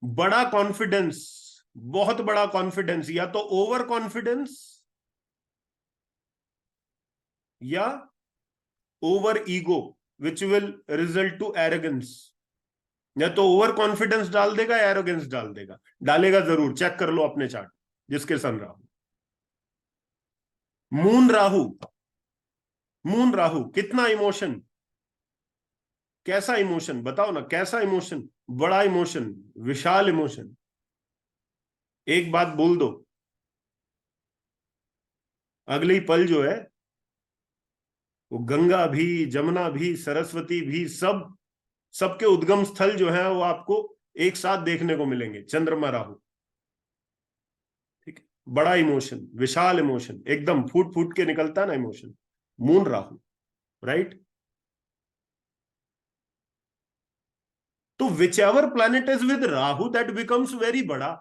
बड़ा कॉन्फिडेंस, बहुत बड़ा कॉन्फिडेंस, या तो ओवर कॉन्फिडेंस या over ego, which will result to arrogance. या तो ओवर कॉन्फिडेंस डाल देगा या एरोगेंस डाल देगा। डालेगा जरूर, चेक कर लो अपने चार्ट, जिसके सन राहु। मून राहु, मून राहु कितना इमोशन, कैसा इमोशन बताओ ना, कैसा इमोशन? बड़ा इमोशन, विशाल इमोशन। एक बात बोल दो, अगले ही पल जो है वो गंगा भी, जमुना भी, सरस्वती भी, सबके उद्गम स्थल जो है वो आपको एक साथ देखने को मिलेंगे। चंद्रमा राहु, ठीक है, बड़ा इमोशन, विशाल इमोशन, एकदम फूट फूट के निकलता है ना इमोशन। Moon Rahu, right? तो whichever planet is with Rahu, that becomes very बड़ा।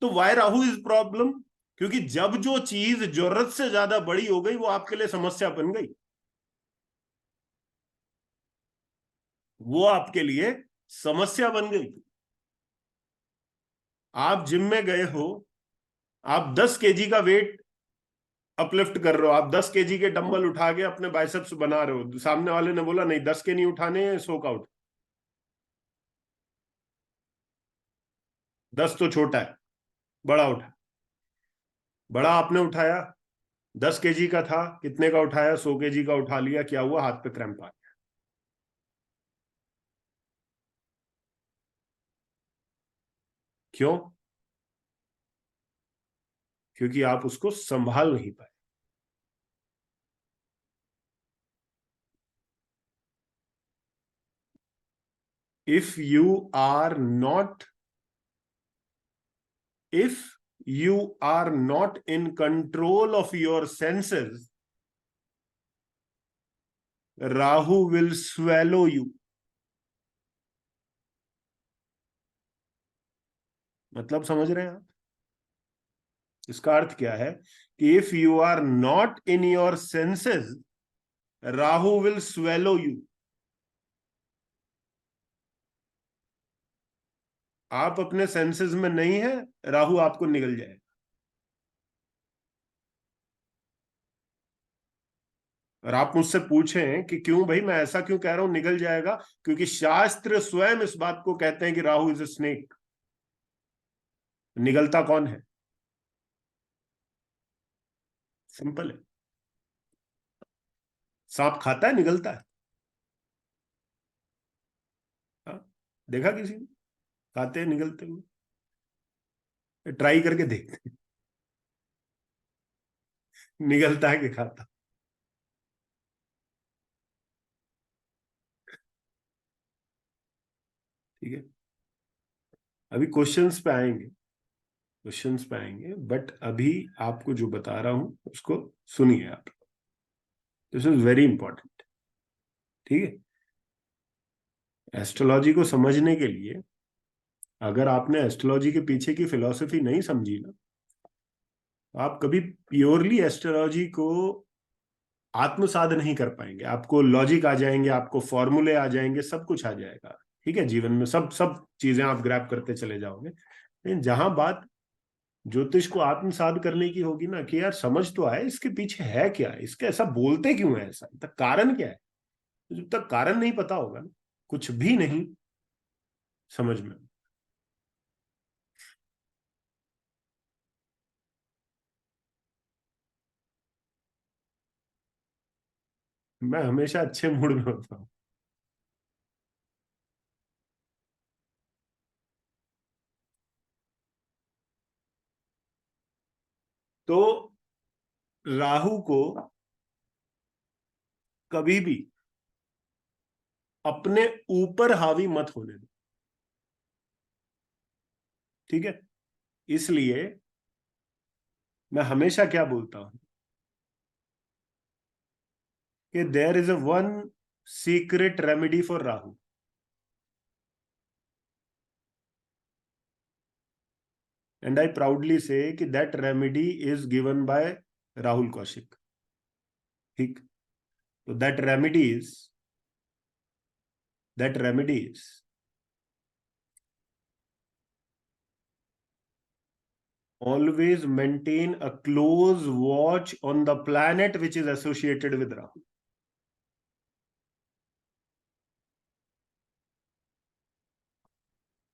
तो वाई राहु इज प्रॉब्लम? क्योंकि जब जो चीज जरूरत से ज्यादा बड़ी हो गई, वो आपके लिए समस्या बन गई, वो आपके लिए समस्या बन गई। आप जिम में गए हो, आप 10 केजी का वेट अपलिफ्ट कर रहे हो, आप 10 kg के डंबल उठा के अपने बाइसेप्स बना रहे हो, सामने वाले ने बोला नहीं 10 के नहीं उठाने, 100 का उठा। 10 तो छोटा है, बड़ा उठा। बड़ा आपने उठाया, 10 kg का था, कितने का उठाया, 100 kg का उठा लिया, क्या हुआ, हाथ पे क्रैम्प आ गया। क्यों? क्योंकि आप उसको संभाल नहीं पाए। If you are not if you are not in control of your senses, Rahu will swallow you. मतलब समझ रहे हैं आप? इसका अर्थ क्या है कि if you are not in your senses, Rahu will swallow you. आप अपने सेंसेस में नहीं है, राहु आपको निगल जाएगा। और आप मुझसे पूछें कि क्यों भाई, मैं ऐसा क्यों कह रहा हूं निगल जाएगा, क्योंकि शास्त्र स्वयं इस बात को कहते हैं कि राहु इज अ स्नेक। निगलता कौन है? सिंपल है। सांप खाता है, निगलता है? हाँ? देखा किसी ने खाते हैं निगलते हुए? ट्राई करके देखते हैं, निगलता है कि खाता। ठीक है, अभी क्वेश्चंस पे आएंगे, क्वेश्चंस पे आएंगे, बट अभी आपको जो बता रहा हूं उसको सुनिए आप। This is very important. ठीक है, एस्ट्रोलॉजी को समझने के लिए, अगर आपने एस्ट्रोलॉजी के पीछे की फिलॉसफी नहीं समझी ना, तो आप कभी प्योरली एस्ट्रोलॉजी को आत्मसात नहीं कर पाएंगे। आपको लॉजिक आ जाएंगे, आपको फॉर्मूले आ जाएंगे, सब कुछ आ जाएगा। ठीक है, जीवन में सब सब चीजें आप ग्रैब करते चले जाओगे। लेकिन जहां बात ज्योतिष को आत्मसात करने की होगी ना, कि यार समझ तो आए इसके पीछे है क्या, इसके ऐसा बोलते क्यों है, ऐसा तक कारण क्या है, तो जब तक कारण नहीं पता होगा ना, कुछ भी नहीं समझ में। मैं हमेशा अच्छे मूड में होता हूँ। तो राहु को कभी भी अपने ऊपर हावी मत होने दो। ठीक है, इसलिए मैं हमेशा क्या बोलता हूं कि there is a one secret remedy for Rahu, and I proudly say कि that remedy is given by Rahul Kaushik. ठीक, तो that remedy is always maintain a close watch on the planet which is associated with Rahu.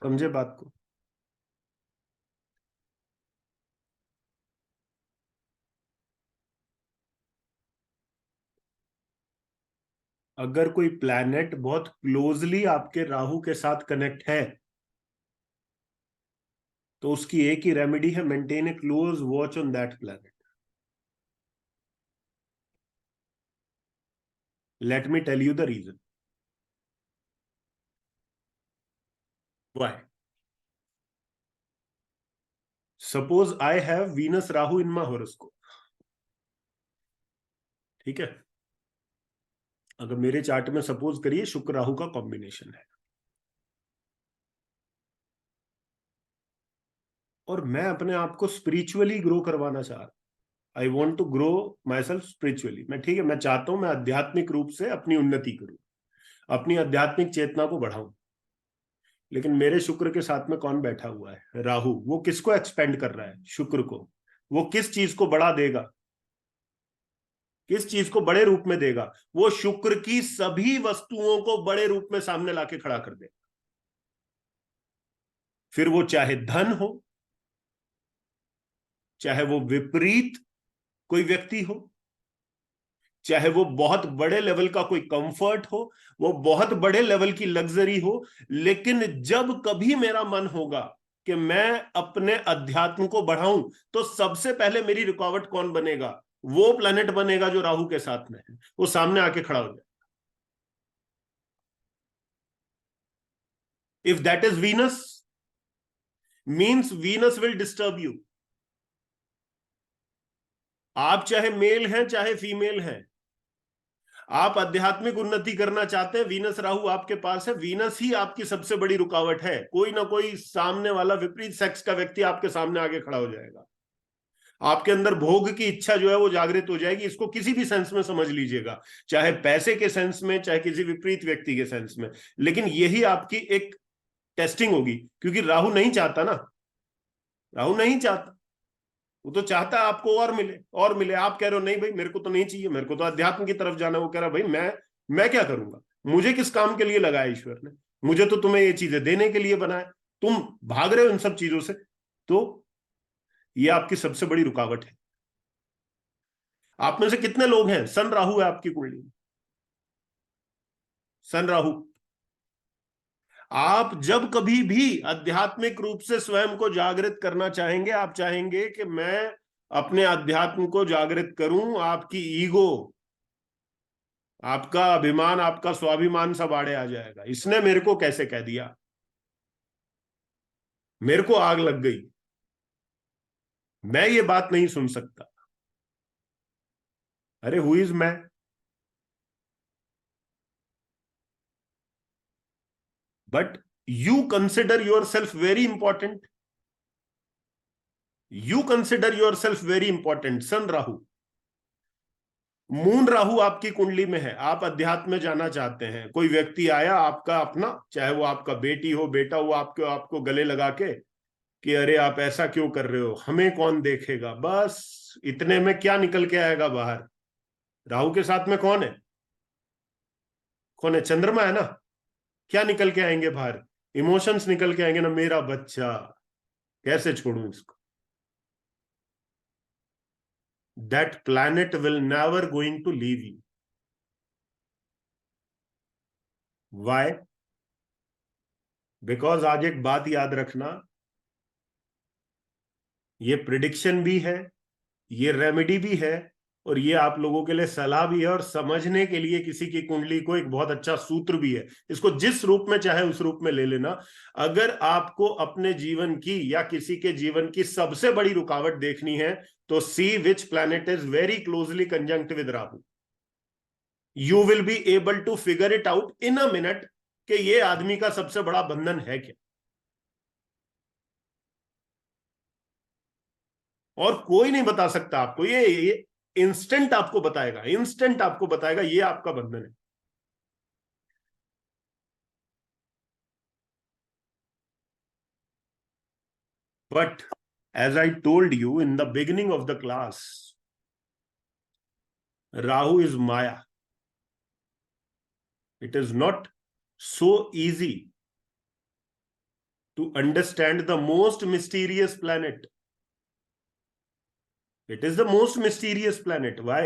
समझे बात को? अगर कोई planet बहुत closely आपके राहु के साथ कनेक्ट है, तो उसकी एक ही रेमेडी है, maintain a close watch on that planet. Let me tell you the reason why. Suppose I have Venus Rahu in my horoscope. ठीक है, अगर मेरे चार्ट में सपोज करिए शुक्र राहु का कॉम्बिनेशन है, और मैं अपने आप को स्पिरिचुअली ग्रो करवाना चाह रहा, I want to grow my self spiritually, मैं ठीक है, मैं चाहता हूं मैं आध्यात्मिक रूप से अपनी उन्नति करूं, अपनी आध्यात्मिक चेतना को बढ़ाऊं। लेकिन मेरे शुक्र के साथ में कौन बैठा हुआ है? राहु। वो किसको एक्सपेंड कर रहा है? शुक्र को। वो किस चीज को बढ़ा देगा? किस चीज को बड़े रूप में देगा? वो शुक्र की सभी वस्तुओं को बड़े रूप में सामने लाके खड़ा कर देगा। फिर वो चाहे धन हो, चाहे वो विपरीत कोई व्यक्ति हो, चाहे वो बहुत बड़े लेवल का कोई कंफर्ट हो, वो बहुत बड़े लेवल की लग्जरी हो, लेकिन जब कभी मेरा मन होगा कि मैं अपने अध्यात्म को बढ़ाऊं, तो सबसे पहले मेरी रुकावट कौन बनेगा? वो प्लैनेट बनेगा जो राहु के साथ में है, वो सामने आके खड़ा हो जाए। If that is Venus, means Venus will disturb you. आप चाहे मेल हैं चाहे फीमेल हैं, आप आध्यात्मिक उन्नति करना चाहते हैं, वीनस राहु आपके पास है, वीनस ही आपकी सबसे बड़ी रुकावट है। कोई ना कोई सामने वाला विपरीत सेक्स का व्यक्ति आपके सामने आगे खड़ा हो जाएगा। आपके अंदर भोग की इच्छा जो है वो जागृत हो जाएगी। इसको किसी भी सेंस में समझ लीजिएगा, चाहे पैसे के सेंस में, चाहे किसी विपरीत व्यक्ति के सेंस में। लेकिन यही आपकी एक टेस्टिंग होगी, क्योंकि राहु नहीं चाहता ना, राहु नहीं चाहता। वो तो चाहता है आपको और मिले और मिले। आप कह रहे हो नहीं भाई मेरे को तो नहीं चाहिए, मेरे को तो अध्यात्म की तरफ जाना है। वो कह रहा भाई मैं क्या करूंगा? मुझे किस काम के लिए लगाया ईश्वर ने? मुझे तो तुम्हें ये चीजें देने के लिए बनाया, तुम भाग रहे हो इन सब चीजों से। तो ये आपकी सबसे बड़ी रुकावट है। आप में से कितने लोग हैं सन राहु है आपकी कुंडली में? सन राहु। आप जब कभी भी आध्यात्मिक रूप से स्वयं को जागृत करना चाहेंगे, आप चाहेंगे कि मैं अपने अध्यात्म को जागृत करूं, आपकी ईगो, आपका अभिमान, आपका स्वाभिमान सब आड़े आ जाएगा। इसने मेरे को कैसे कह दिया, मेरे को आग लग गई, मैं ये बात नहीं सुन सकता। अरे हु इज मैं? But you consider your self very important, you consider your self very important. Sun Rahu, Moon Rahu आपकी कुंडली में है, आप अध्यात्म में जाना चाहते हैं, कोई व्यक्ति आया आपका अपना, चाहे वो आपका बेटी हो बेटा हो, आपको आपको गले लगा के कि अरे आप ऐसा क्यों कर रहे हो, हमें कौन देखेगा, बस इतने में क्या निकल के आएगा बाहर? राहु के साथ में कौन है? कौन है? चंद्रमा है ना। क्या निकल के आएंगे बाहर? इमोशंस निकल के आएंगे ना, मेरा बच्चा, कैसे छोड़ू इसको। That planet will never going to leave you. Why? Because आज एक बात याद रखना, ये प्रिडिक्शन भी है, ये रेमेडी भी है, और ये आप लोगों के लिए सलाह भी है, और समझने के लिए किसी की कुंडली को एक बहुत अच्छा सूत्र भी है। इसको जिस रूप में चाहे उस रूप में ले लेना। अगर आपको अपने जीवन की या किसी के जीवन की सबसे बड़ी रुकावट देखनी है, तो see which planet is very closely conjunct with Rahu. You will be able to figure it out in a minute कि ये आदमी का सबसे बड़ा बंधन है क्या। और कोई नहीं बता सकता आपको, ये इंस्टेंट आपको बताएगा, इंस्टेंट आपको बताएगा ये आपका बंधन है। But as I told you in the beginning of the class, Rahu is maya. It is not so easy to understand the most mysterious planet. It is the most mysterious planet. Why?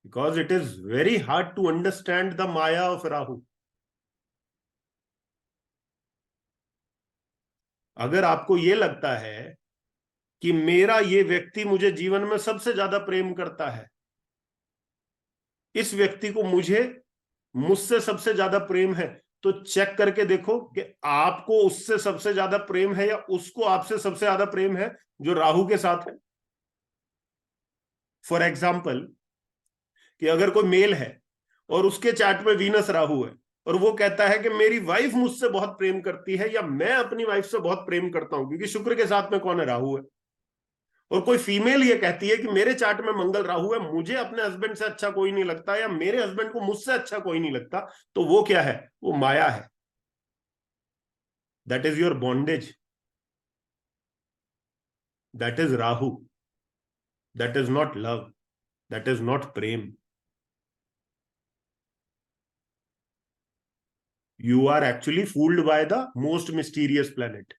Because it is very hard to understand the Maya of Rahu. अगर आपको ये लगता है कि मेरा ये व्यक्ति मुझे जीवन में सबसे ज्यादा प्रेम करता है, इस व्यक्ति को मुझे मुझसे सबसे ज्यादा प्रेम है, तो चेक करके देखो कि आपको उससे सबसे ज्यादा प्रेम है या उसको आपसे सबसे ज्यादा प्रेम है जो राहु के साथ है। फॉर एग्जाम्पल, कि अगर कोई मेल है और उसके चार्ट में वीनस राहु है, और वो कहता है कि मेरी वाइफ मुझसे बहुत प्रेम करती है, या मैं अपनी वाइफ से बहुत प्रेम करता हूं, क्योंकि शुक्र के साथ में कौन है? राहु है। और कोई फीमेल ये कहती है कि मेरे चार्ट में मंगल राहु है, मुझे अपने हस्बैंड से अच्छा कोई नहीं लगता, या मेरे हस्बैंड को मुझसे अच्छा कोई नहीं लगता, तो वो क्या है? वो माया है। That is your bondage, that is Rahu. That is not love, that is not Prem. You are actually fooled by the most mysterious planet.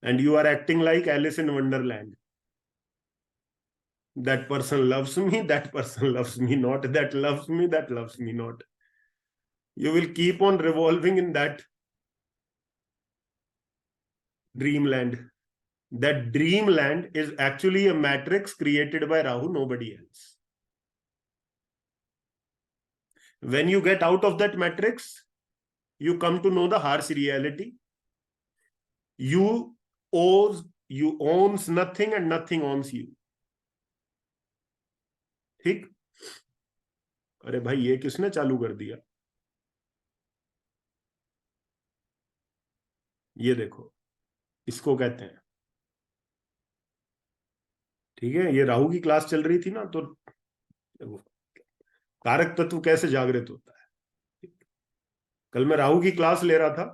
And you are acting like Alice in Wonderland. That person loves me, that person loves me not, that loves me, that loves me not. You will keep on revolving in that dreamland. That dreamland is actually a matrix created by Rahu, nobody else. When you get out of that matrix, you come to know the harsh reality. You owns nothing and nothing owns you. ठीक. अरे भाई ये किसने चालू कर दिया? ये देखो, इसको कहते हैं. ठीक है, ये राहु की क्लास चल रही थी ना, तो कारक तत्व कैसे जागृत होता है. कल मैं राहु की क्लास ले रहा था,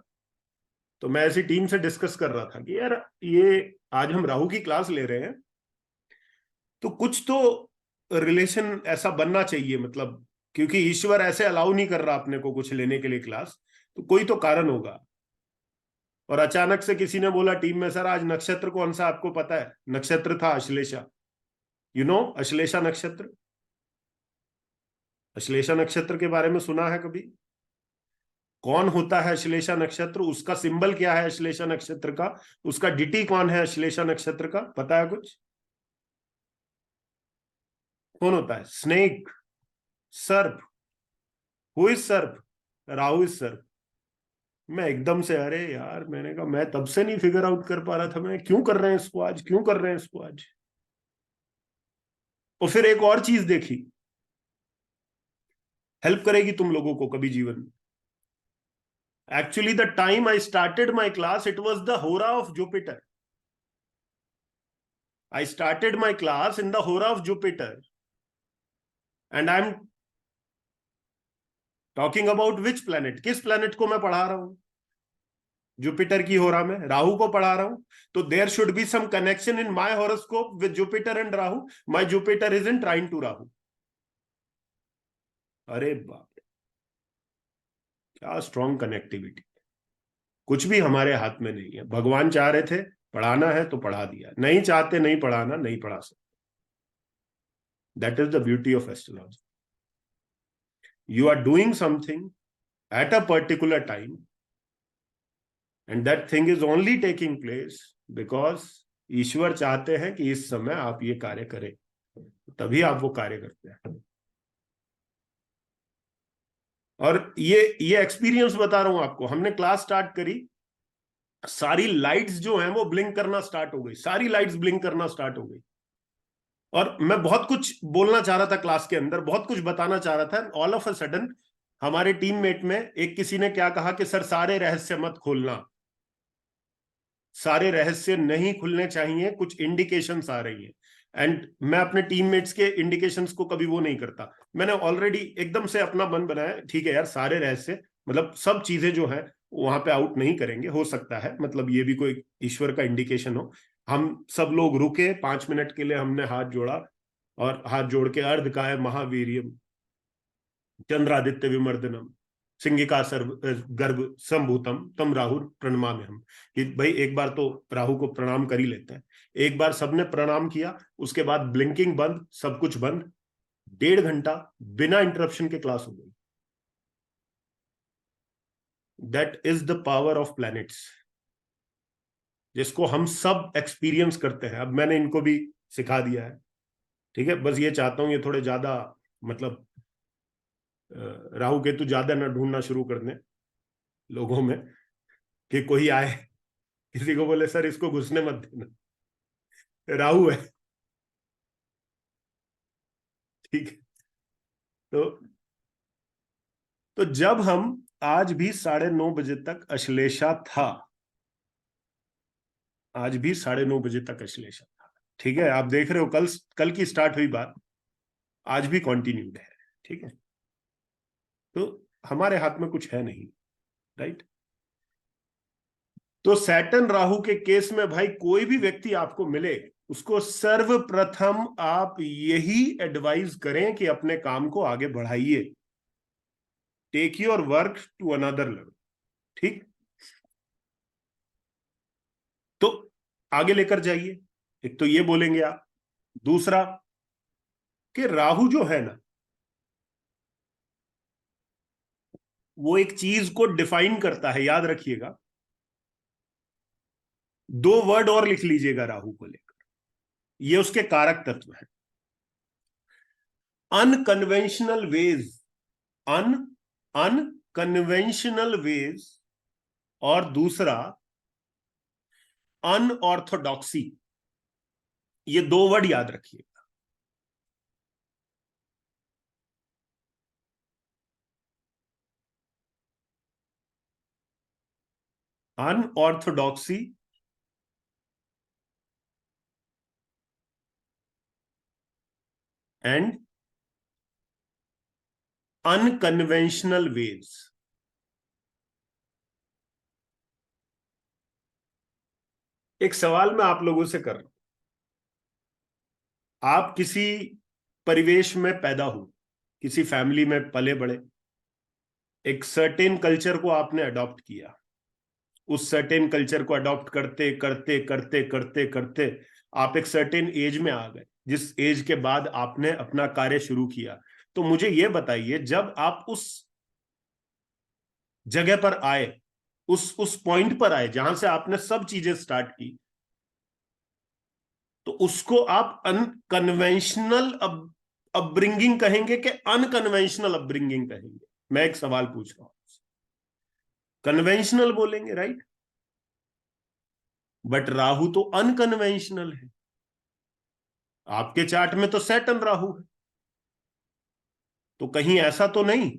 तो मैं ऐसी टीम से डिस्कस कर रहा था कि यार ये आज हम राहु की क्लास ले रहे हैं, तो कुछ तो रिलेशन ऐसा बनना चाहिए, मतलब क्योंकि ईश्वर ऐसे अलाउ नहीं कर रहा अपने को कुछ लेने के लिए क्लास, तो कोई तो कारण होगा. और अचानक से किसी ने बोला टीम में, सर आज नक्षत्र कौन सा आपको पता है? नक्षत्र था अश्लेषा. यू नो अश्लेषा नक्षत्र? अश्लेषा नक्षत्र के बारे में सुना है कभी? कौन होता है अश्लेषा नक्षत्र? उसका सिंबल क्या है अश्लेषा नक्षत्र का? उसका डिटी कौन है अश्लेषा नक्षत्र का? पता है कुछ? कौन होता है? स्नेक, सर्प. हु इज सर्प? राहु इज सर्प. मैं एकदम से, अरे यार, मैंने कहा मैं तब से नहीं फिगर आउट कर पा रहा था, मैं क्यों कर रहे हैं इसको आज, क्यों कर रहे हैं इसको आज. और फिर एक और चीज देखी, हेल्प करेगी तुम लोगों को कभी जीवन में. Actually the time I started my class, it was the hora of Jupiter. I started my class in the hora of Jupiter. And I am talking about which planet? किस प्लेनेट को मैं पढ़ा रहा हूं? जुपिटर की होरा में राहु को पढ़ा रहा हूं. तो there should be some connection in my horoscope with Jupiter and Rahu. My Jupiter is in trine to Rahu. अरे बाप, क्या स्ट्रॉन्ग कनेक्टिविटी. कुछ भी हमारे हाथ में नहीं है. भगवान चाह रहे थे पढ़ाना है तो पढ़ा दिया, नहीं चाहते नहीं पढ़ाना, नहीं पढ़ा सकते. That is the beauty of astrology. You are doing something at a particular time, and that thing is only taking place because ईश्वर चाहते हैं कि इस समय आप ये कार्य करें, तभी आप वो कार्य करते हैं. और ये एक्सपीरियंस बता रहा हूं आपको. हमने क्लास स्टार्ट करी, सारी लाइट्स जो हैं वो ब्लिंक करना स्टार्ट हो गई, सारी लाइट्स ब्लिंक करना स्टार्ट हो गई. और मैं बहुत कुछ बोलना चाह रहा था क्लास के अंदर, बहुत कुछ बताना चाह रहा था. ऑल ऑफ अ सडन हमारे टीममेट में एक किसी ने क्या कहा कि सर सारे रहस्य मत खोलना, सारे रहस्य नहीं खुलने चाहिए, कुछ इंडिकेशंस आ रही हैं. एंड मैं अपने टीममेट्स के इंडिकेशंस को कभी वो नहीं करता. मैंने ऑलरेडी एकदम से अपना मन बनाया, ठीक है यार, सारे रहस्य मतलब सब चीजें जो है वहां पे आउट नहीं करेंगे. हो सकता है मतलब ये भी कोई ईश्वर का इंडिकेशन हो. हम सब लोग रुके 5 मिनट के लिए, हमने हाथ जोड़ा और हाथ जोड़ के अर्ध काय महावीरियम चंद्रादित्य विमर्दनम सिंगिका सर्व गर्भ संभूतम तम राहु प्रणमाम्य हम. कि भाई एक बार तो राहु को प्रणाम कर ही लेते हैं. एक बार सबने प्रणाम किया, उसके बाद ब्लिंकिंग बंद, सब कुछ बंद. 1.5 घंटा बिना इंटरप्शन के क्लास हो गई. That is the power of planets, जिसको हम सब एक्सपीरियंस करते हैं. अब मैंने इनको भी सिखा दिया है. ठीक है, बस ये चाहता हूं ये थोड़े ज्यादा मतलब राहु केतु ज्यादा ना ढूंढना शुरू कर दें लोगों में, कि कोई आए किसी को बोले सर इसको घुसने मत देना, राहु है. ठीक है. तो जब हम आज भी 9:30 बजे तक अश्लेषा था, आज भी 9:30 बजे तक अश्लेषा था. ठीक है, आप देख रहे हो कल की स्टार्ट हुई बात आज भी कंटिन्यूड है. ठीक है, तो हमारे हाथ में कुछ है नहीं. राइट. तो सैटर्न राहु के केस में भाई कोई भी व्यक्ति आपको मिले, उसको सर्वप्रथम आप यही एडवाइस करें कि अपने काम को आगे बढ़ाइए, take your work to another level. ठीक, तो आगे लेकर जाइए। एक तो ये बोलेंगे आप। दूसरा कि राहु जो है ना, वो एक चीज को डिफाइन करता है, याद रखिएगा। दो वर्ड और लिख लीजिएगा राहु को लेकर, ये उसके कारक तत्व है। अनकन्वेंशनल वेज, अन अनकन्वेंशनल वेज, और दूसरा अनऑर्थोडॉक्सी। ये दो वर्ड याद रखिए। अनऑर्थोडॉक्सी एंड अनकन्वेंशनल वेज। एक सवाल मैं आप लोगों से कर रहा हूं। आप किसी परिवेश में पैदा हो, किसी फैमिली में पले बड़े, एक सर्टेन कल्चर को आपने अडॉप्ट किया। उस सर्टेन कल्चर को अडॉप्ट करते करते करते करते करते आप एक सर्टेन एज में आ गए, जिस एज के बाद आपने अपना कार्य शुरू किया। तो मुझे यह बताइए, जब आप उस जगह पर आए, उस पॉइंट पर आए जहां से आपने सब चीजें स्टार्ट की, तो उसको आप अनकन्वेंशनल अपब्रिंगिंग कहेंगे कि अनकन्वेंशनल अपब्रिंगिंग कहेंगे? मैं एक सवाल पूछ रहा हूं। कन्वेंशनल बोलेंगे, राइट? बट राहु तो अनकन्वेंशनल है। आपके चार्ट में तो सैटर्न राहु है, तो कहीं ऐसा तो नहीं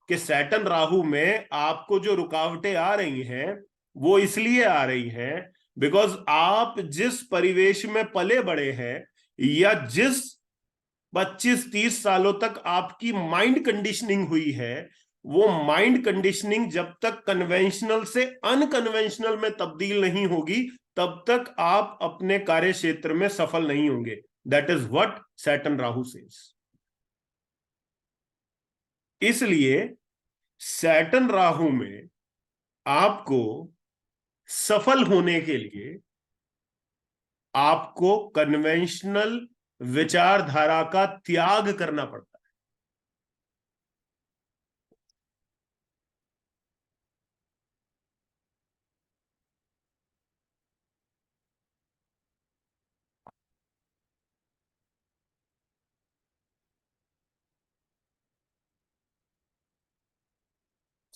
कि सैटर्न राहु में आपको जो रुकावटें आ रही हैं वो इसलिए आ रही हैं बिकॉज आप जिस परिवेश में पले बड़े हैं, या जिस 25-30 सालों तक आपकी माइंड कंडीशनिंग हुई है, वो माइंड कंडीशनिंग जब तक कन्वेंशनल से अनकन्वेंशनल में तब्दील नहीं होगी, तब तक आप अपने कार्य क्षेत्र में सफल नहीं होंगे। That is what Saturn Rahu says. इसलिए सैटर्न राहु में आपको सफल होने के लिए आपको कन्वेंशनल विचारधारा का त्याग करना पड़ता है।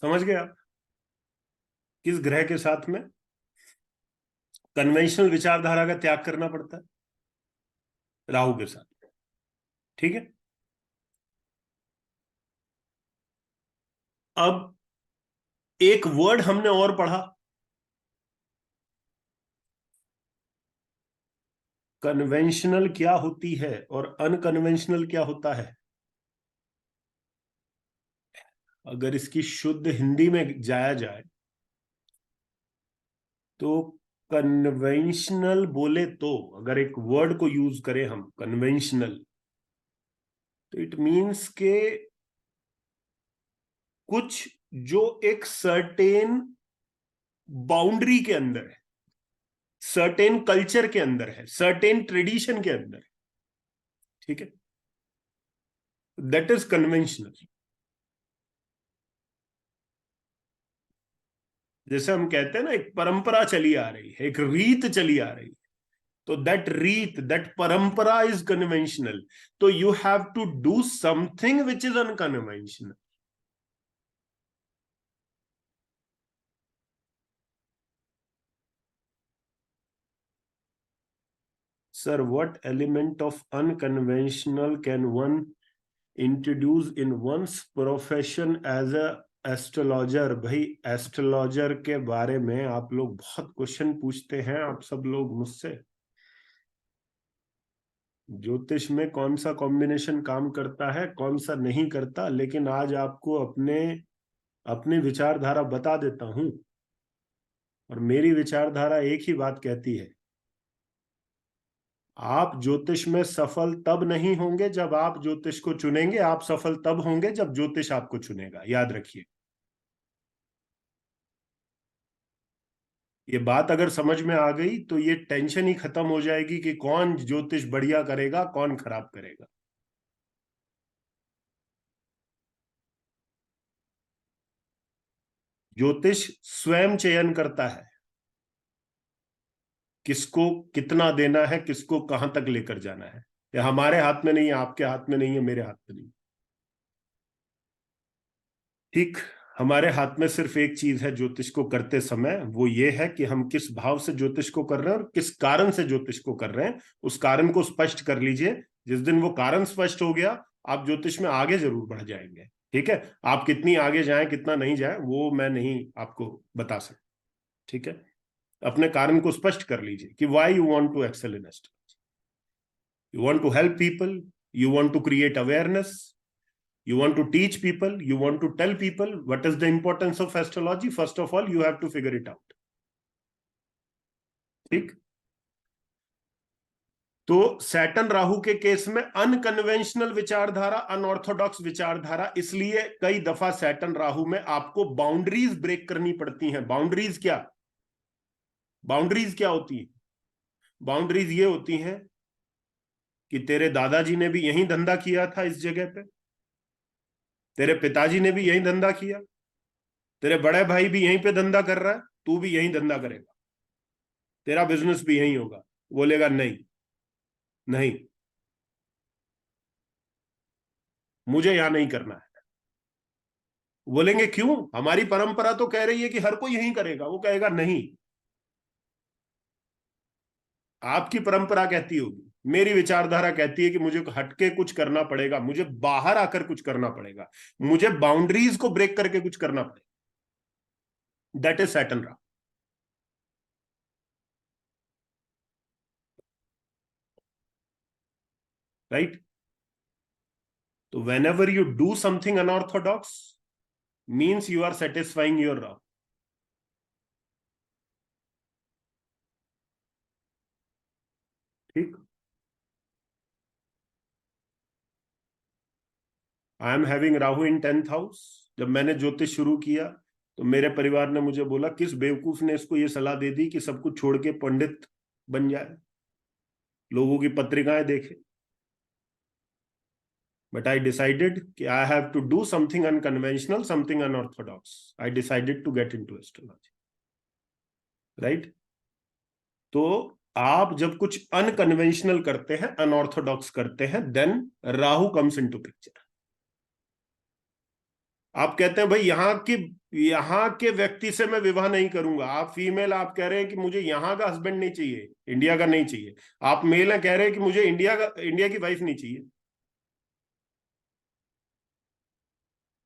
समझ गए आप? किस ग्रह के साथ में कन्वेंशनल विचारधारा का त्याग करना पड़ता है? राहु के साथ। ठीक है, अब एक वर्ड हमने और पढ़ा, कन्वेंशनल क्या होती है और अनकन्वेंशनल क्या होता है। अगर इसकी शुद्ध हिंदी में जाया जाए तो कन्वेंशनल बोले तो, अगर एक वर्ड को यूज करें हम कन्वेंशनल, तो इट मीन्स के कुछ जो एक सर्टेन बाउंड्री के अंदर है, सर्टेन कल्चर के अंदर है, सर्टेन ट्रेडिशन के अंदर है। ठीक है, दैट इज कन्वेंशनल। जैसे हम कहते हैं ना, एक परंपरा चली आ रही है, एक रीत चली आ रही है, तो दैट रीत, दैट परंपरा इज कन्वेंशनल। तो you have to do something which is unconventional. Sir, what element of unconventional can one introduce in one's profession as a astrologer? भाई, एस्ट्रोलॉजर के बारे में आप लोग बहुत क्वेश्चन पूछते हैं, आप सब लोग मुझसे। ज्योतिष में कौन सा कॉम्बिनेशन काम करता है, कौन सा नहीं करता, लेकिन आज आपको अपने अपनी विचारधारा बता देता हूं। और मेरी विचारधारा एक ही बात कहती है, आप ज्योतिष में सफल तब नहीं होंगे जब आप ज्योतिष को चुनेंगे, आप सफल तब होंगे जब ज्योतिष आपको चुनेगा। याद रखिए, ये बात अगर समझ में आ गई तो ये टेंशन ही खत्म हो जाएगी कि कौन ज्योतिष बढ़िया करेगा, कौन खराब करेगा। ज्योतिष स्वयं चयन करता है किसको कितना देना है, किसको कहां तक लेकर जाना है। ये हमारे हाथ में नहीं है, आपके हाथ में नहीं है, मेरे हाथ में नहीं। ठीक, हमारे हाथ में सिर्फ एक चीज है ज्योतिष को करते समय, वो ये है कि हम किस भाव से ज्योतिष को कर रहे हैं और किस कारण से ज्योतिष को कर रहे हैं। उस कारण को स्पष्ट कर लीजिए। जिस दिन वो कारण स्पष्ट हो गया, आप ज्योतिष में आगे जरूर बढ़ जाएंगे। ठीक है, आप कितनी आगे जाएं कितना नहीं जाएं वो मैं नहीं आपको बता सकता। ठीक है, अपने कारण को स्पष्ट कर लीजिए कि why you want to excel in astrology. You want to help people, you want to create awareness, you want to teach people, you want to tell people what is the importance of astrology. First of all, you have to figure it out. ठीक, तो Saturn Rahu के case में unconventional विचारधारा, unorthodox विचारधारा, इसलिए कई दफा Saturn Rahu में आपको बाउंड्रीज ब्रेक करनी पड़ती हैं। बाउंड्रीज क्या, बाउंड्रीज क्या होती है? बाउंड्रीज ये होती हैं कि तेरे दादाजी ने भी यही धंधा किया था इस जगह पे, तेरे पिताजी ने भी यही धंधा किया, तेरे बड़े भाई भी यहीं पे धंधा कर रहा है, तू भी यही धंधा करेगा, तेरा बिजनेस भी यही होगा। बोलेगा नहीं, नहीं, मुझे यहां नहीं करना है। बोलेंगे क्यों? हमारी परंपरा तो कह रही है कि हर कोई यही करेगा। वो कहेगा नहीं, आपकी परंपरा कहती होगी, मेरी विचारधारा कहती है कि मुझे हटके कुछ करना पड़ेगा, मुझे बाहर आकर कुछ करना पड़ेगा, मुझे बाउंड्रीज को ब्रेक करके कुछ करना पड़ेगा। That is Saturn Rahu. Right, तो when ever you do something unorthodox means you are satisfying your Rahu. ठीक, I am having Rahu in 10th house. जब मैंने ज्योतिष शुरू किया तो मेरे परिवार ने मुझे बोला, किस बेवकूफ ने इसको ये सलाह दे दी कि सब कुछ छोड़ के पंडित बन जाए, लोगों की पत्रिकाएं देखे। बट आई डिसाइडेड कि I have to do something unconventional, something unorthodox. I decided to get into astrology. Right, तो आप जब कुछ अनकन्वेंशनल करते हैं, अनऑर्थोडॉक्स करते हैं, then Rahu comes into picture. आप कहते हैं भाई यहाँ के व्यक्ति से मैं विवाह नहीं करूंगा। आप फीमेल, आप कह रहे हैं कि मुझे यहाँ का हस्बैंड नहीं चाहिए, इंडिया का नहीं चाहिए। आप मेल है, कह रहे हैं कि मुझे इंडिया की वाइफ नहीं चाहिए।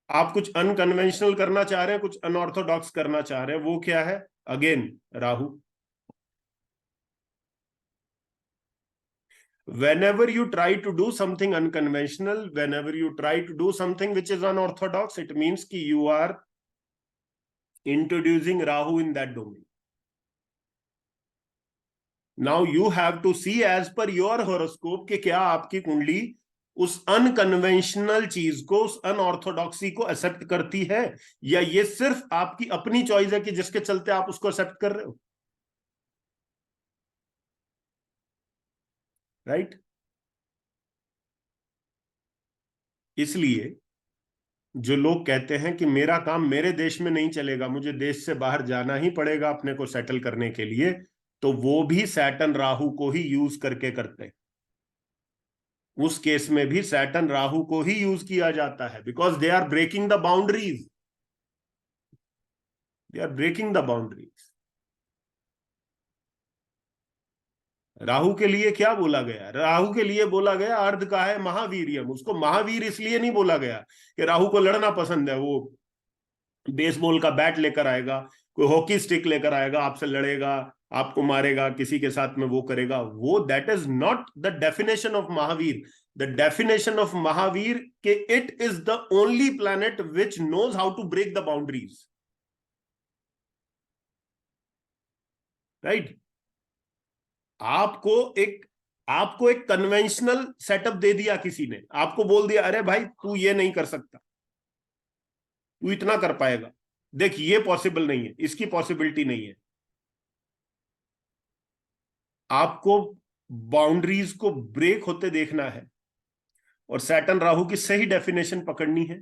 आप कुछ अनकन्वेंशनल करना चाह रहे हैं, कुछ अनऑर्थोडॉक्स करना चाह रहे हैं, वो क्या है? Again Rahu. Whenever you try to do something unconventional, whenever you try to do something which is unorthodox, it means कि you are introducing Rahu in that domain. Now you have to see as per your horoscope कि क्या आपकी कुंडली उस unconventional चीज को, उस अनऑर्थोडॉक्सी को एक्सेप्ट करती है, या ये सिर्फ आपकी अपनी चॉइस है कि जिसके चलते आप उसको एक्सेप्ट कर रहे हो। राइट, इसलिए जो लोग कहते हैं कि मेरा काम मेरे देश में नहीं चलेगा, मुझे देश से बाहर जाना ही पड़ेगा अपने को सेटल करने के लिए, तो वो भी सैटर्न राहु को ही यूज करके करते हैं। उस केस में भी सैटर्न राहु को ही यूज किया जाता है, because they are breaking the boundaries, they are breaking the boundaries. Rahu के लिए क्या बोला गया? राहु के लिए बोला गया अर्ध का है महावीरियम। उसको महावीर इसलिए नहीं बोला गया कि राहु को लड़ना पसंद है, वो बेसबॉल का बैट लेकर आएगा, कोई हॉकी स्टिक लेकर आएगा, आपसे लड़ेगा, आपको मारेगा, किसी के साथ में वो करेगा। वो that is not the definition of Mahavir. The definition of Mahavir के it is the only planet which knows how to break the boundaries. Right. आपको एक आपको एक कन्वेंशनल सेटअप दे दिया किसी ने, आपको बोल दिया अरे भाई तू ये नहीं कर सकता, तू इतना कर पाएगा, देख ये पॉसिबल नहीं है, इसकी पॉसिबिलिटी नहीं है। आपको बाउंड्रीज को ब्रेक होते देखना है और सैटर्न राहु की सही डेफिनेशन पकड़नी है।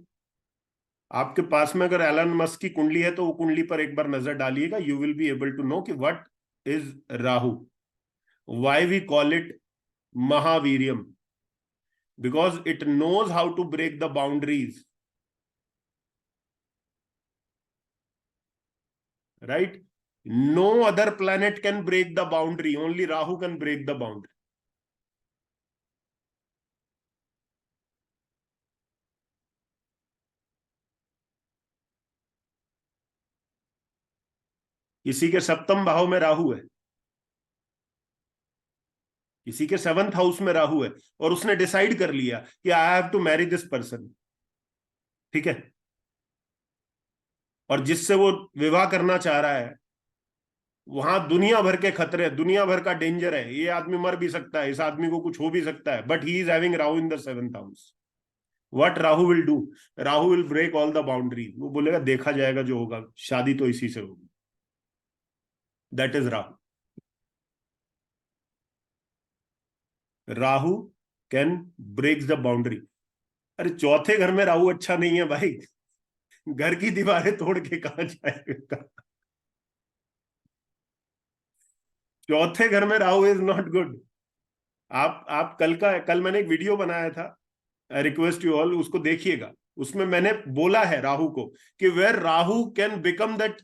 आपके पास में अगर एलन मस्क की कुंडली है तो वो कुंडली पर एक बार नजर डालिएगा, you will be able to know कि what is Rahu, why we call it Mahavirium, because it knows how to break the boundaries, right? No other planet can break the boundary, only Rahu can break the boundary. किसी के सप्तम भाव में राहु है, किसी के 7th house में राहु है, और उसने डिसाइड कर लिया कि I have to marry this person, ठीक है, और जिससे वो विवाह करना चाह रहा है वहां दुनिया भर के खतरे, दुनिया भर का डेंजर है, ये आदमी मर भी सकता है, इस आदमी को कुछ हो भी सकता है, but he is having Rahu in the 7th house. What Rahu will do, Rahu will break all the boundaries, वो बोलेगा देखा जाएगा जो होगा, शादी तो इसी से होगी। That is Rahu. Rahu can break the boundary. अरे चौथे घर में राहु अच्छा नहीं है भाई, घर की दीवारें तोड़ के कहां जाएगा। चौथे घर में राहु इज नॉट गुड। आप कल मैंने एक वीडियो बनाया था, रिक्वेस्ट यू ऑल उसको देखिएगा, उसमें मैंने बोला है राहु को कि where Rahu can become that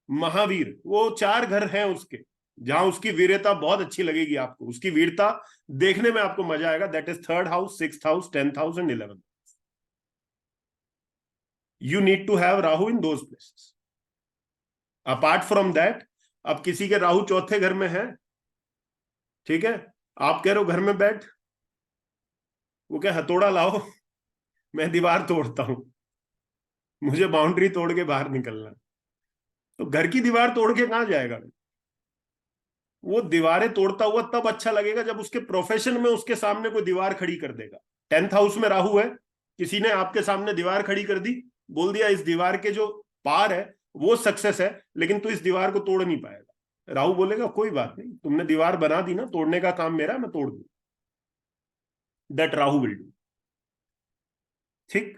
mahavir, वो 4 घर हैं उसके जहां उसकी वीरता बहुत अच्छी लगेगी आपको, उसकी वीरता देखने में आपको मजा आएगा। That is 3rd house, 6th house, 10th house and 11th। You need to have Rahu in those places. Apart from that, अब किसी के राहु चौथे घर में है, ठीक है, आप कह रहे हो घर में बैठ, वो क्या हथौड़ा लाओ, मैं दीवार तोड़ता हूं, मुझे बाउंड्री तोड़ के बाहर निकलना है। तो घर की दीवार तोड़ के कहां जाएगा, वो दीवारें तोड़ता हुआ तब अच्छा लगेगा जब उसके प्रोफेशन में उसके सामने कोई दीवार खड़ी कर देगा। 10th हाउस में राहु है, किसी ने आपके सामने दीवार खड़ी कर दी, बोल दिया इस दीवार के जो पार है वो सक्सेस है, लेकिन तू इस दीवार को तोड़ नहीं पाएगा। राहु बोलेगा कोई बात नहीं, तुमने दीवार बना दी ना, तोड़ने का काम मेरा, मैं तोड़ दू। दैट राहु विल डू, ठीक।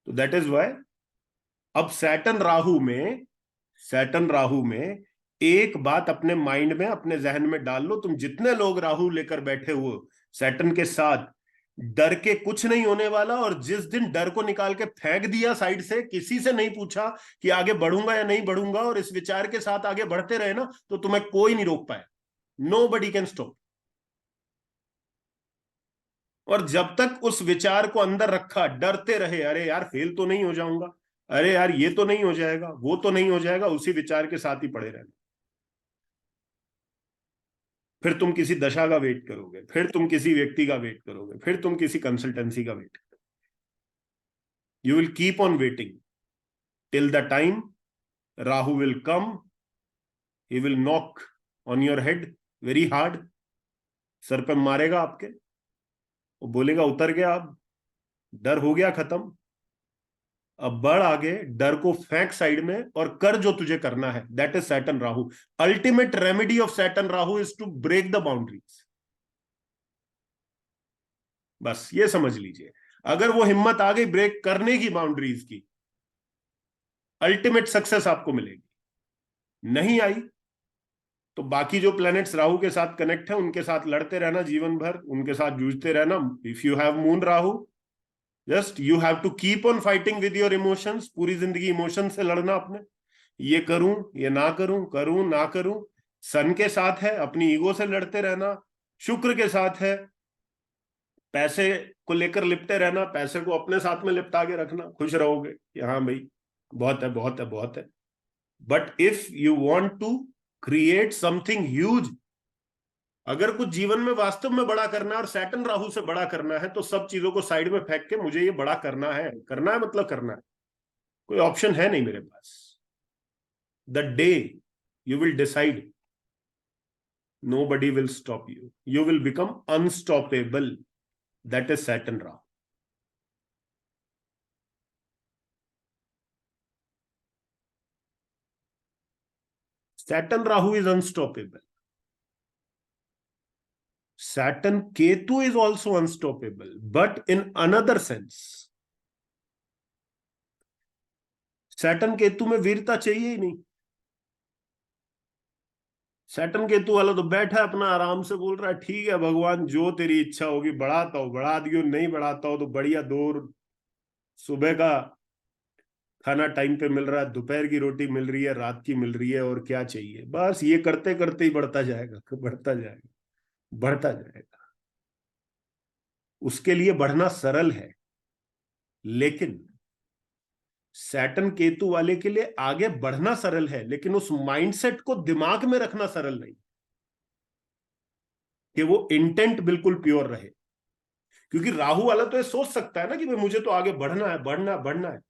तो दैट इज वाई अब सैटर्न राहु में एक बात अपने माइंड में, अपने जहन में डाल लो, तुम जितने लोग राहु लेकर बैठे हुए सैटर्न के साथ, डर के कुछ नहीं होने वाला। और जिस दिन डर को निकाल के फेंक दिया साइड से, किसी से नहीं पूछा कि आगे बढ़ूंगा या नहीं बढ़ूंगा, और इस विचार के साथ आगे बढ़ते रहे ना, तो तुम्हें कोई नहीं रोक पाए। Nobody can stop. और जब तक उस विचार को अंदर रखा, डरते रहे, अरे यार फेल तो नहीं हो जाऊंगा, अरे यार ये तो नहीं हो जाएगा, वो तो नहीं हो जाएगा, उसी विचार के साथ ही पड़े रहना। फिर तुम किसी दशा का वेट करोगे, फिर तुम किसी व्यक्ति का वेट करोगे, फिर तुम किसी कंसल्टेंसी का वेट करोगे। You will keep on waiting till the time Rahu will come, he will knock on your head very hard, sir पे मारेगा आपके, वो बोलेगा उतर गया, अब डर हो गया खत्म, अब बढ़ आगे, डर को फेंक साइड में और कर जो तुझे करना है। That is Saturn Rahu. Ultimate remedy of Saturn Rahu is to break the boundaries. बस ये समझ लीजिए, अगर वो हिम्मत आ गई ब्रेक करने की बाउंड्रीज की, अल्टीमेट सक्सेस आपको मिलेगी। नहीं आई तो बाकी जो प्लैनेट्स राहु के साथ कनेक्ट है उनके साथ लड़ते रहना जीवन भर, उनके साथ जूझते रहना। If you have moon Rahu, just you have to keep on fighting with your emotions, पूरी जिंदगी इमोशन से लड़ना अपने, ये करूं ये ना करूं, करूं ना करूं। सन के साथ है अपनी ईगो से लड़ते रहना, शुक्र के साथ है पैसे को लेकर लिपटे रहना, पैसे को अपने साथ में लिपटा के रखना, खुश रहोगे कि हाँ भाई बहुत है बहुत है बहुत है। But if you want to create something huge, अगर कुछ जीवन में वास्तव में बड़ा करना है और सैटर्न राहु से बड़ा करना है, तो सब चीजों को साइड में फेंक के मुझे ये बड़ा करना है, करना है मतलब करना है, कोई ऑप्शन है नहीं मेरे पास। The day you will decide Nobody will stop you. You will become unstoppable. That is Saturn Rahu. Saturn Rahu is unstoppable. Saturn Ketu is also unstoppable, but in another sense. Saturn Ketu में वीरता चाहिए ही नहीं. Saturn Ketu वाला तो बैठा अपना आराम से बोल रहा है ठीक है भगवान जो तेरी इच्छा होगी बढ़ाता हो बढ़ा दियो, नहीं बढ़ाता हो तो बढ़िया दो सुबह का खाना टाइम पे मिल रहा है, दोपहर की रोटी मिल रही है, रात की मिल रही है, और क्या चाहिए. बस ये करते करते ही बढ़ता जाएगा, बढ़ता जाएगा, बढ़ता जाएगा. उसके लिए बढ़ना सरल है, लेकिन सैटर्न केतु वाले के लिए आगे बढ़ना सरल है, लेकिन उस माइंडसेट को दिमाग में रखना सरल नहीं कि वो इंटेंट बिल्कुल प्योर रहे. क्योंकि राहु वाला तो ये सोच सकता है ना कि भाई मुझे तो आगे बढ़ना है, बढ़ना बढ़ना है,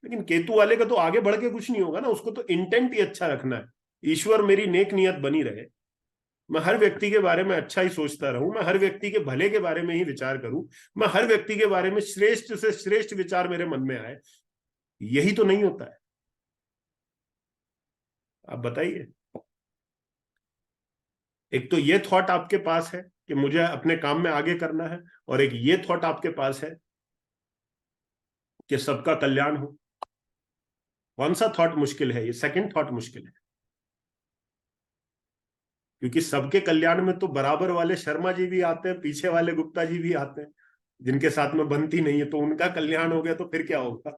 लेकिन केतु वाले का तो आगे बढ़ के कुछ नहीं होगा ना. उसको तो इंटेंट ही अच्छा रखना है. ईश्वर मेरी नेक नियत बनी रहे, मैं हर व्यक्ति के बारे में अच्छा ही सोचता रहूं, मैं हर व्यक्ति के भले के बारे में ही विचार करूं, मैं हर व्यक्ति के बारे में श्रेष्ठ से श्रेष्ठ विचार मेरे मन में आए. यही तो नहीं होता है. आप बताइए. एक तो ये थॉट आपके पास है कि मुझे अपने काम में आगे करना है, और एक ये थॉट आपके पास है कि सबका कल्याण हो. कौन सा थॉट मुश्किल है? ये सेकंड थॉट मुश्किल है. क्योंकि सबके कल्याण में तो बराबर वाले शर्मा जी भी आते हैं, पीछे वाले गुप्ता जी भी आते हैं, जिनके साथ में बनती नहीं है, तो उनका कल्याण हो गया तो फिर क्या होगा.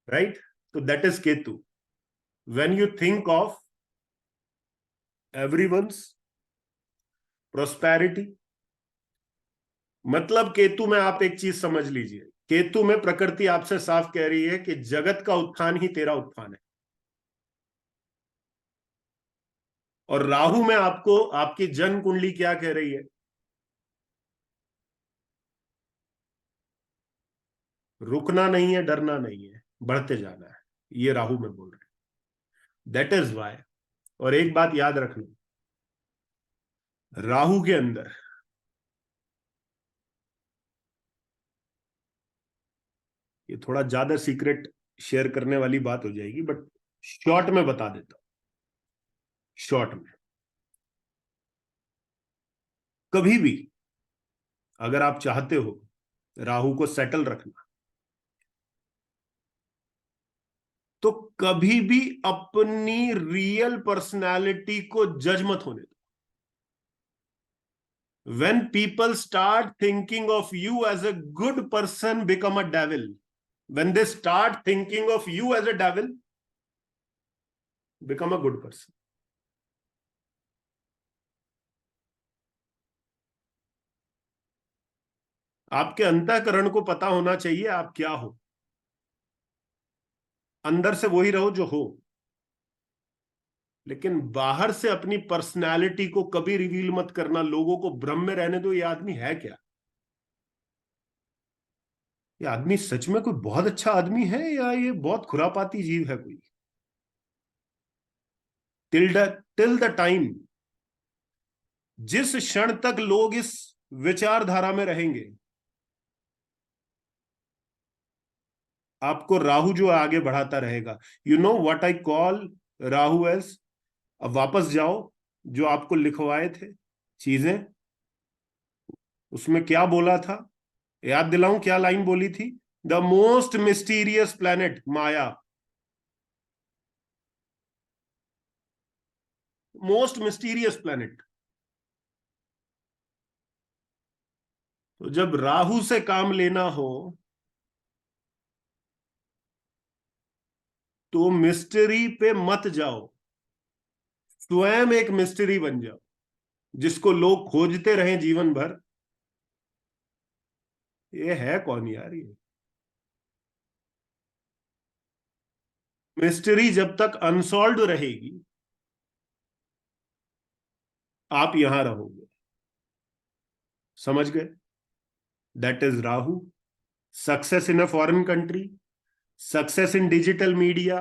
राइट. तो that is Ketu. When you think of everyone's prosperity, मतलब केतु में आप एक चीज समझ लीजिए, केतु में प्रकृति आपसे साफ कह रही है कि जगत का उत्थान ही तेरा उत्थान है. और राहु में आपको आपकी जन्म कुंडली क्या कह रही है? रुकना नहीं है, डरना नहीं है, बढ़ते जाना है. ये राहु में बोल रहे हैं. That is why. और एक बात याद रखना, राहु के अंदर ये थोड़ा ज्यादा सीक्रेट शेयर करने वाली बात हो जाएगी, बट शॉर्ट में बता देता हूं. शॉर्ट में, कभी भी अगर आप चाहते हो राहु को सेटल रखना, तो कभी भी अपनी रियल पर्सनालिटी को जज मत होने दो. When people start thinking of you as a good person, become a devil. When they start thinking of you as a devil, become a good person. आपके अंतःकरण को पता होना चाहिए आप क्या हो. अंदर से वही रहो जो हो, लेकिन बाहर से अपनी पर्सनालिटी को कभी रिवील मत करना. लोगों को भ्रम में रहने दो, ये आदमी है क्या, ये आदमी सच में कोई बहुत अच्छा आदमी है या ये बहुत खुरापाती जीव है कोई. टिल द टाइम, जिस क्षण तक लोग इस विचारधारा में रहेंगे, आपको राहु जो आगे बढ़ाता रहेगा. You know what I call Rahu as. अब वापस जाओ, जो आपको लिखवाए थे चीजें, उसमें क्या बोला था, याद दिलाऊं क्या लाइन बोली थी? The most mysterious planet Maya. Most mysterious planet. तो जब राहु से काम लेना हो, तो मिस्ट्री पे मत जाओ, स्वयं एक मिस्ट्री बन जाओ जिसको लोग खोजते रहें जीवन भर. ये है कौन यार ये. मिस्ट्री जब तक अनसॉल्व रहेगी, आप यहां रहोगे. समझ गए? That is Rahu. Success in a foreign country, success in digital media,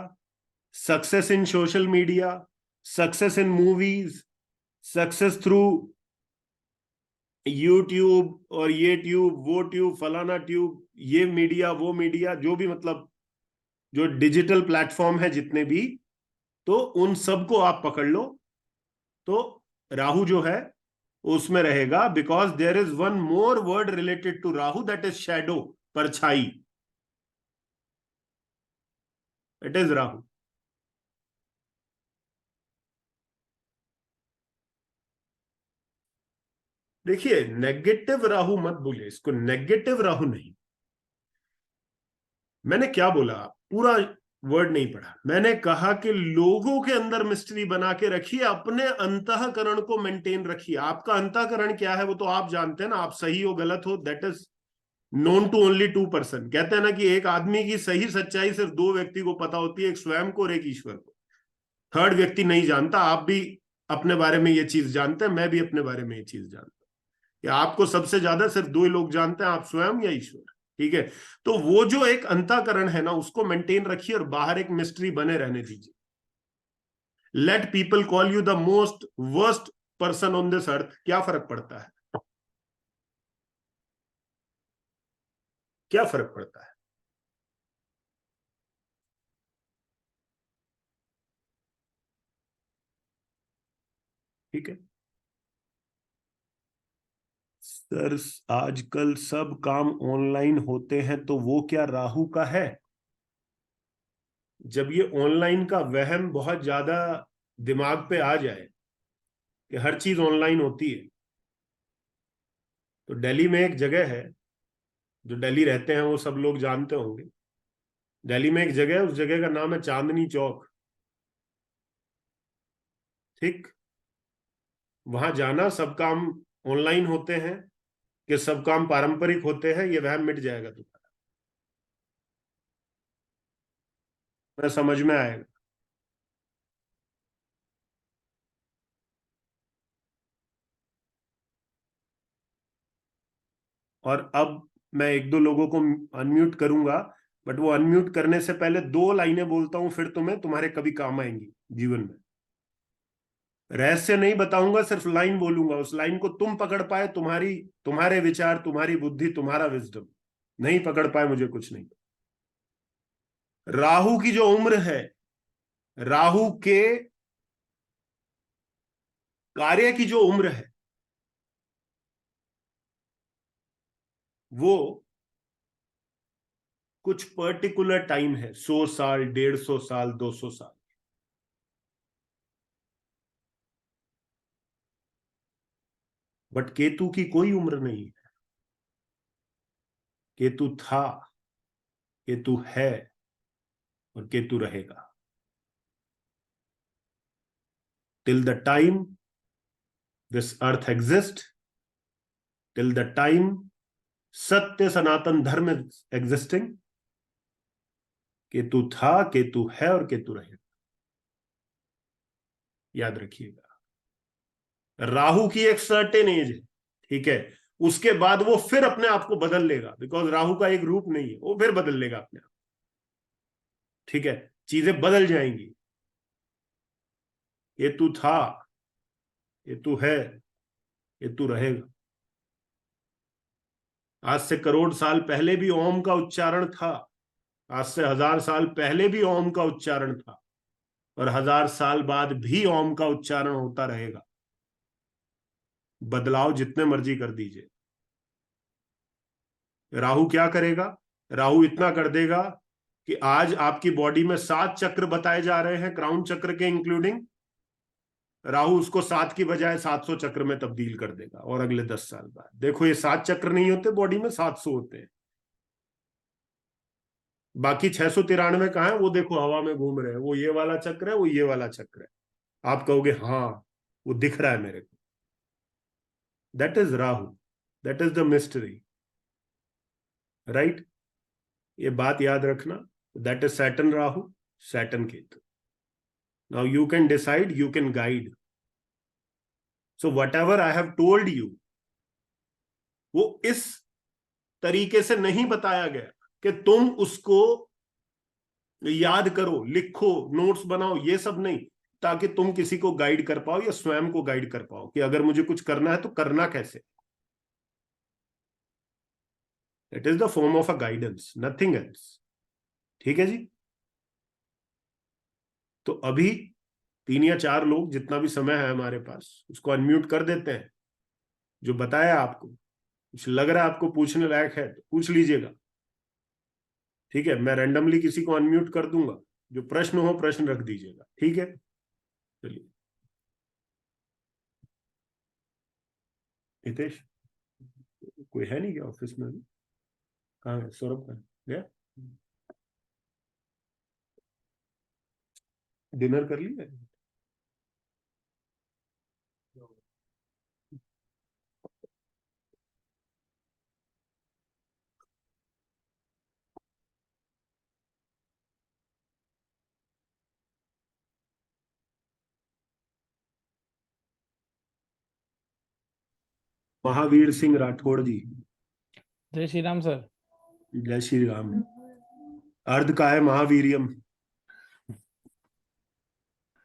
success in social media, success in movies, success through YouTube और ये ट्यूब वो ट्यूब फलाना ट्यूब, ये मीडिया वो मीडिया, जो भी मतलब जो डिजिटल प्लेटफॉर्म है जितने भी, तो उन सबको आप पकड़ लो तो राहु जो है उसमें रहेगा। Because there is one more word related to Rahu, that is shadow, परछाई। It is Rahu. देखिए, नेगेटिव राहु मत बोलिए इसको, नेगेटिव राहु नहीं। मैंने क्या बोला, पूरा वर्ड नहीं पढ़ा। मैंने कहा कि लोगों के अंदर मिस्ट्री बना के रखिए, अपने अंतःकरण को मेंटेन रखिए। आपका अंतःकरण क्या है वो तो आप जानते हैं ना, आप सही हो गलत हो, that is known to only 2%। कहते हैं ना कि एक आदमी की सही सच्चाई सिर्फ दो व्यक्ति को पता होती है, एक स्वयं को और एक ईश्वर को। थर्ड व्यक्ति नहीं जानता। आप भी अपने बारे में ये चीज जानते हैं, मैं भी अपने बारे में ये चीज जानता हूं कि आपको सबसे ज्यादा सिर्फ दो ही लोग जानते हैं, आप स्वयं या ईश्वर। ठीक है, तो वो जो एक अंतःकरण है ना, उसको मेंटेन रखिए और बाहर एक मिस्ट्री बने रहने दीजिए। Let people call you the most worst person on this earth, क्या फर्क पड़ता है? क्या फर्क पड़ता है? ठीक है सर, आजकल सब काम ऑनलाइन होते हैं, तो वो क्या राहु का है? जब ये ऑनलाइन का वहम बहुत ज्यादा दिमाग पे आ जाए कि हर चीज ऑनलाइन होती है, तो दिल्ली में एक जगह है, जो दिल्ली रहते हैं वो सब लोग जानते होंगे। दिल्ली में एक जगह है, उस जगह का नाम है चांदनी चौक। ठीक, वहां जाना, सब काम ऑनलाइन होते हैं कि सब काम पारंपरिक होते हैं, ये वहम मिट जाएगा तुम्हारा। मैं समझ में आएगा। और अब मैं एक दो लोगों को अनम्यूट करूंगा, बट वो अनम्यूट करने से पहले दो लाइनें बोलता हूं, फिर तुम्हें तुम्हारे कभी काम आएंगी जीवन में। रहस्य नहीं बताऊंगा, सिर्फ लाइन बोलूंगा, उस लाइन को तुम पकड़ पाए, तुम्हारी तुम्हारे विचार, तुम्हारी बुद्धि, तुम्हारा विजडम। नहीं पकड़ पाए, मुझे कुछ नहीं। राहु की जो उम्र है, राहु के कार्य की जो उम्र है, वो कुछ पर्टिकुलर टाइम है, 100 साल, 150 साल, 200 साल। बट केतु की कोई उम्र नहीं है। केतु था, केतु है और केतु रहेगा। Till the time this earth exist, till the time सत्य सनातन धर्म एग्जिस्टिंग, केतु था, केतु है और केतु रहेगा। याद रखिएगा। राहु की एक सर्टेन एज है, ठीक है, उसके बाद वो फिर अपने आप को बदल लेगा, बिकॉज राहु का एक रूप नहीं है, वो फिर बदल लेगा अपने आप। ठीक है, चीजें बदल जाएंगी। केतु था, केतु है, केतु रहेगा। आज से करोड़ साल पहले भी ओम का उच्चारण था, आज से 1000 साल पहले भी ओम का उच्चारण था, और 1000 साल बाद भी ओम का उच्चारण होता रहेगा। बदलाव जितने मर्जी कर दीजिए। राहु क्या करेगा? राहु इतना कर देगा कि आज आपकी बॉडी में 7 चक्र बताए जा रहे हैं, क्राउन चक्र के इंक्लूडिंग। राहु उसको 7 की बजाय 700 चक्र में तब्दील कर देगा, और अगले 10 साल बाद देखो, ये 7 चक्र नहीं होते बॉडी में, 700 होते हैं। बाकी 693 कहाँ है वो देखो, हवा में घूम रहे हैं। वो ये वाला चक्र है, वो ये वाला चक्र है। आप कहोगे हाँ, वो दिख रहा है मेरे को। That is Rahu, that is the mystery. Right, ये बात याद रखना। That is Saturn Rahu, Saturn Ketu. Now you can decide, you can guide. So what ever I have told you, वो इस तरीके से नहीं बताया गया कि तुम उसको याद करो, लिखो, नोट्स बनाओ, ये सब नहीं, ताकि तुम किसी को गाइड कर पाओ या स्वयं को गाइड कर पाओ कि अगर मुझे कुछ करना है तो करना कैसे। It is the form of a guidance, nothing else. ठीक है जी। तो अभी 3 या 4 लोग, जितना भी समय है हमारे पास, उसको अनम्यूट कर देते हैं। जो बताया आपको, कुछ लग रहा है आपको पूछने लायक है तो पूछ लीजिएगा। ठीक है, मैं रैंडमली किसी को अनम्यूट कर दूंगा, जो प्रश्न हो प्रश्न रख दीजिएगा। ठीक है, चलिए। हितेश, कोई है नहीं क्या ऑफिस में अभी? कहाँ है सौरभ? का गया? डिनर कर लिया? महावीर सिंह राठौड़ जी। जय श्री राम सर। जय श्री राम। अर्ध का है महावीरियम।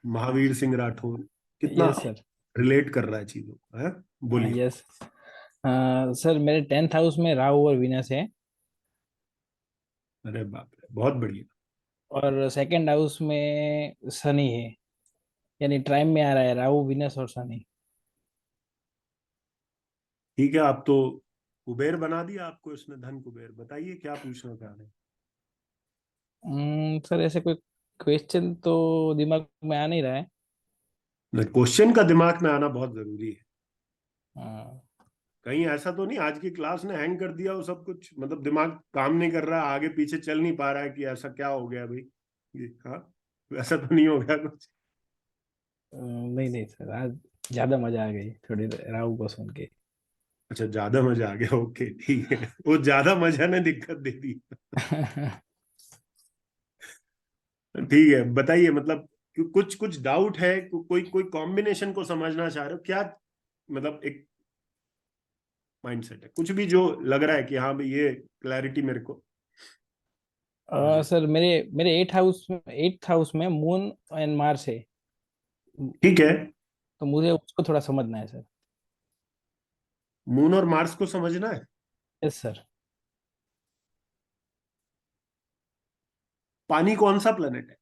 महावीर सिंह राठौर कितना यस सर। रिलेट कर रहा है चीजों को, है? बोलिए। यस। सर मेरे 10th हाउस में राहु और वीनस है। अरे बाप रे, बहुत बढ़िया। और सेकंड हाउस में शनि है। यानी ट्राइम में आ रहा है राहु वीनस और शनि। ठीक है, आप तो कुबेर बना दिया आपको इसने, धन कुबेर। बताइए क्या पूछना चाह रहे हैं। सर ऐसे कोई क्वेश्चन तो दिमाग में आ नहीं रहा है। क्वेश्चन का दिमाग में आना बहुत जरूरी है। हाँ। कहीं ऐसा तो नहीं आज की क्लास ने हैंग कर दिया हो सब कुछ, मतलब दिमाग काम नहीं कर रहा, आगे पीछे चल नहीं पा रहा है कि ऐसा क्या हो गया भाई? हाँ, ऐसा तो नहीं हो गया कुछ? नहीं नहीं सर, आज ज्यादा मजा आ गई थोड़ी राहु को सुन के। अच्छा, ज्यादा मजा आ गया, ओके ठीक है। वो ज्यादा मजा ने दिक्कत दे दी। ठीक है, बताइए, मतलब कुछ कुछ डाउट है, कोई कोई कॉम्बिनेशन को समझना चाह रहे हो क्या? मतलब एक माइंडसेट है, कुछ भी जो लग रहा है कि हाँ भाई ये क्लैरिटी मेरे को। जी। सर मेरे मेरे 8th हाउस में मून एंड मार्स है। ठीक है। तो मुझे उसको थोड़ा समझना है सर। मून और मार्स को समझना है। Yes sir. पानी कौन सा प्लेनेट है?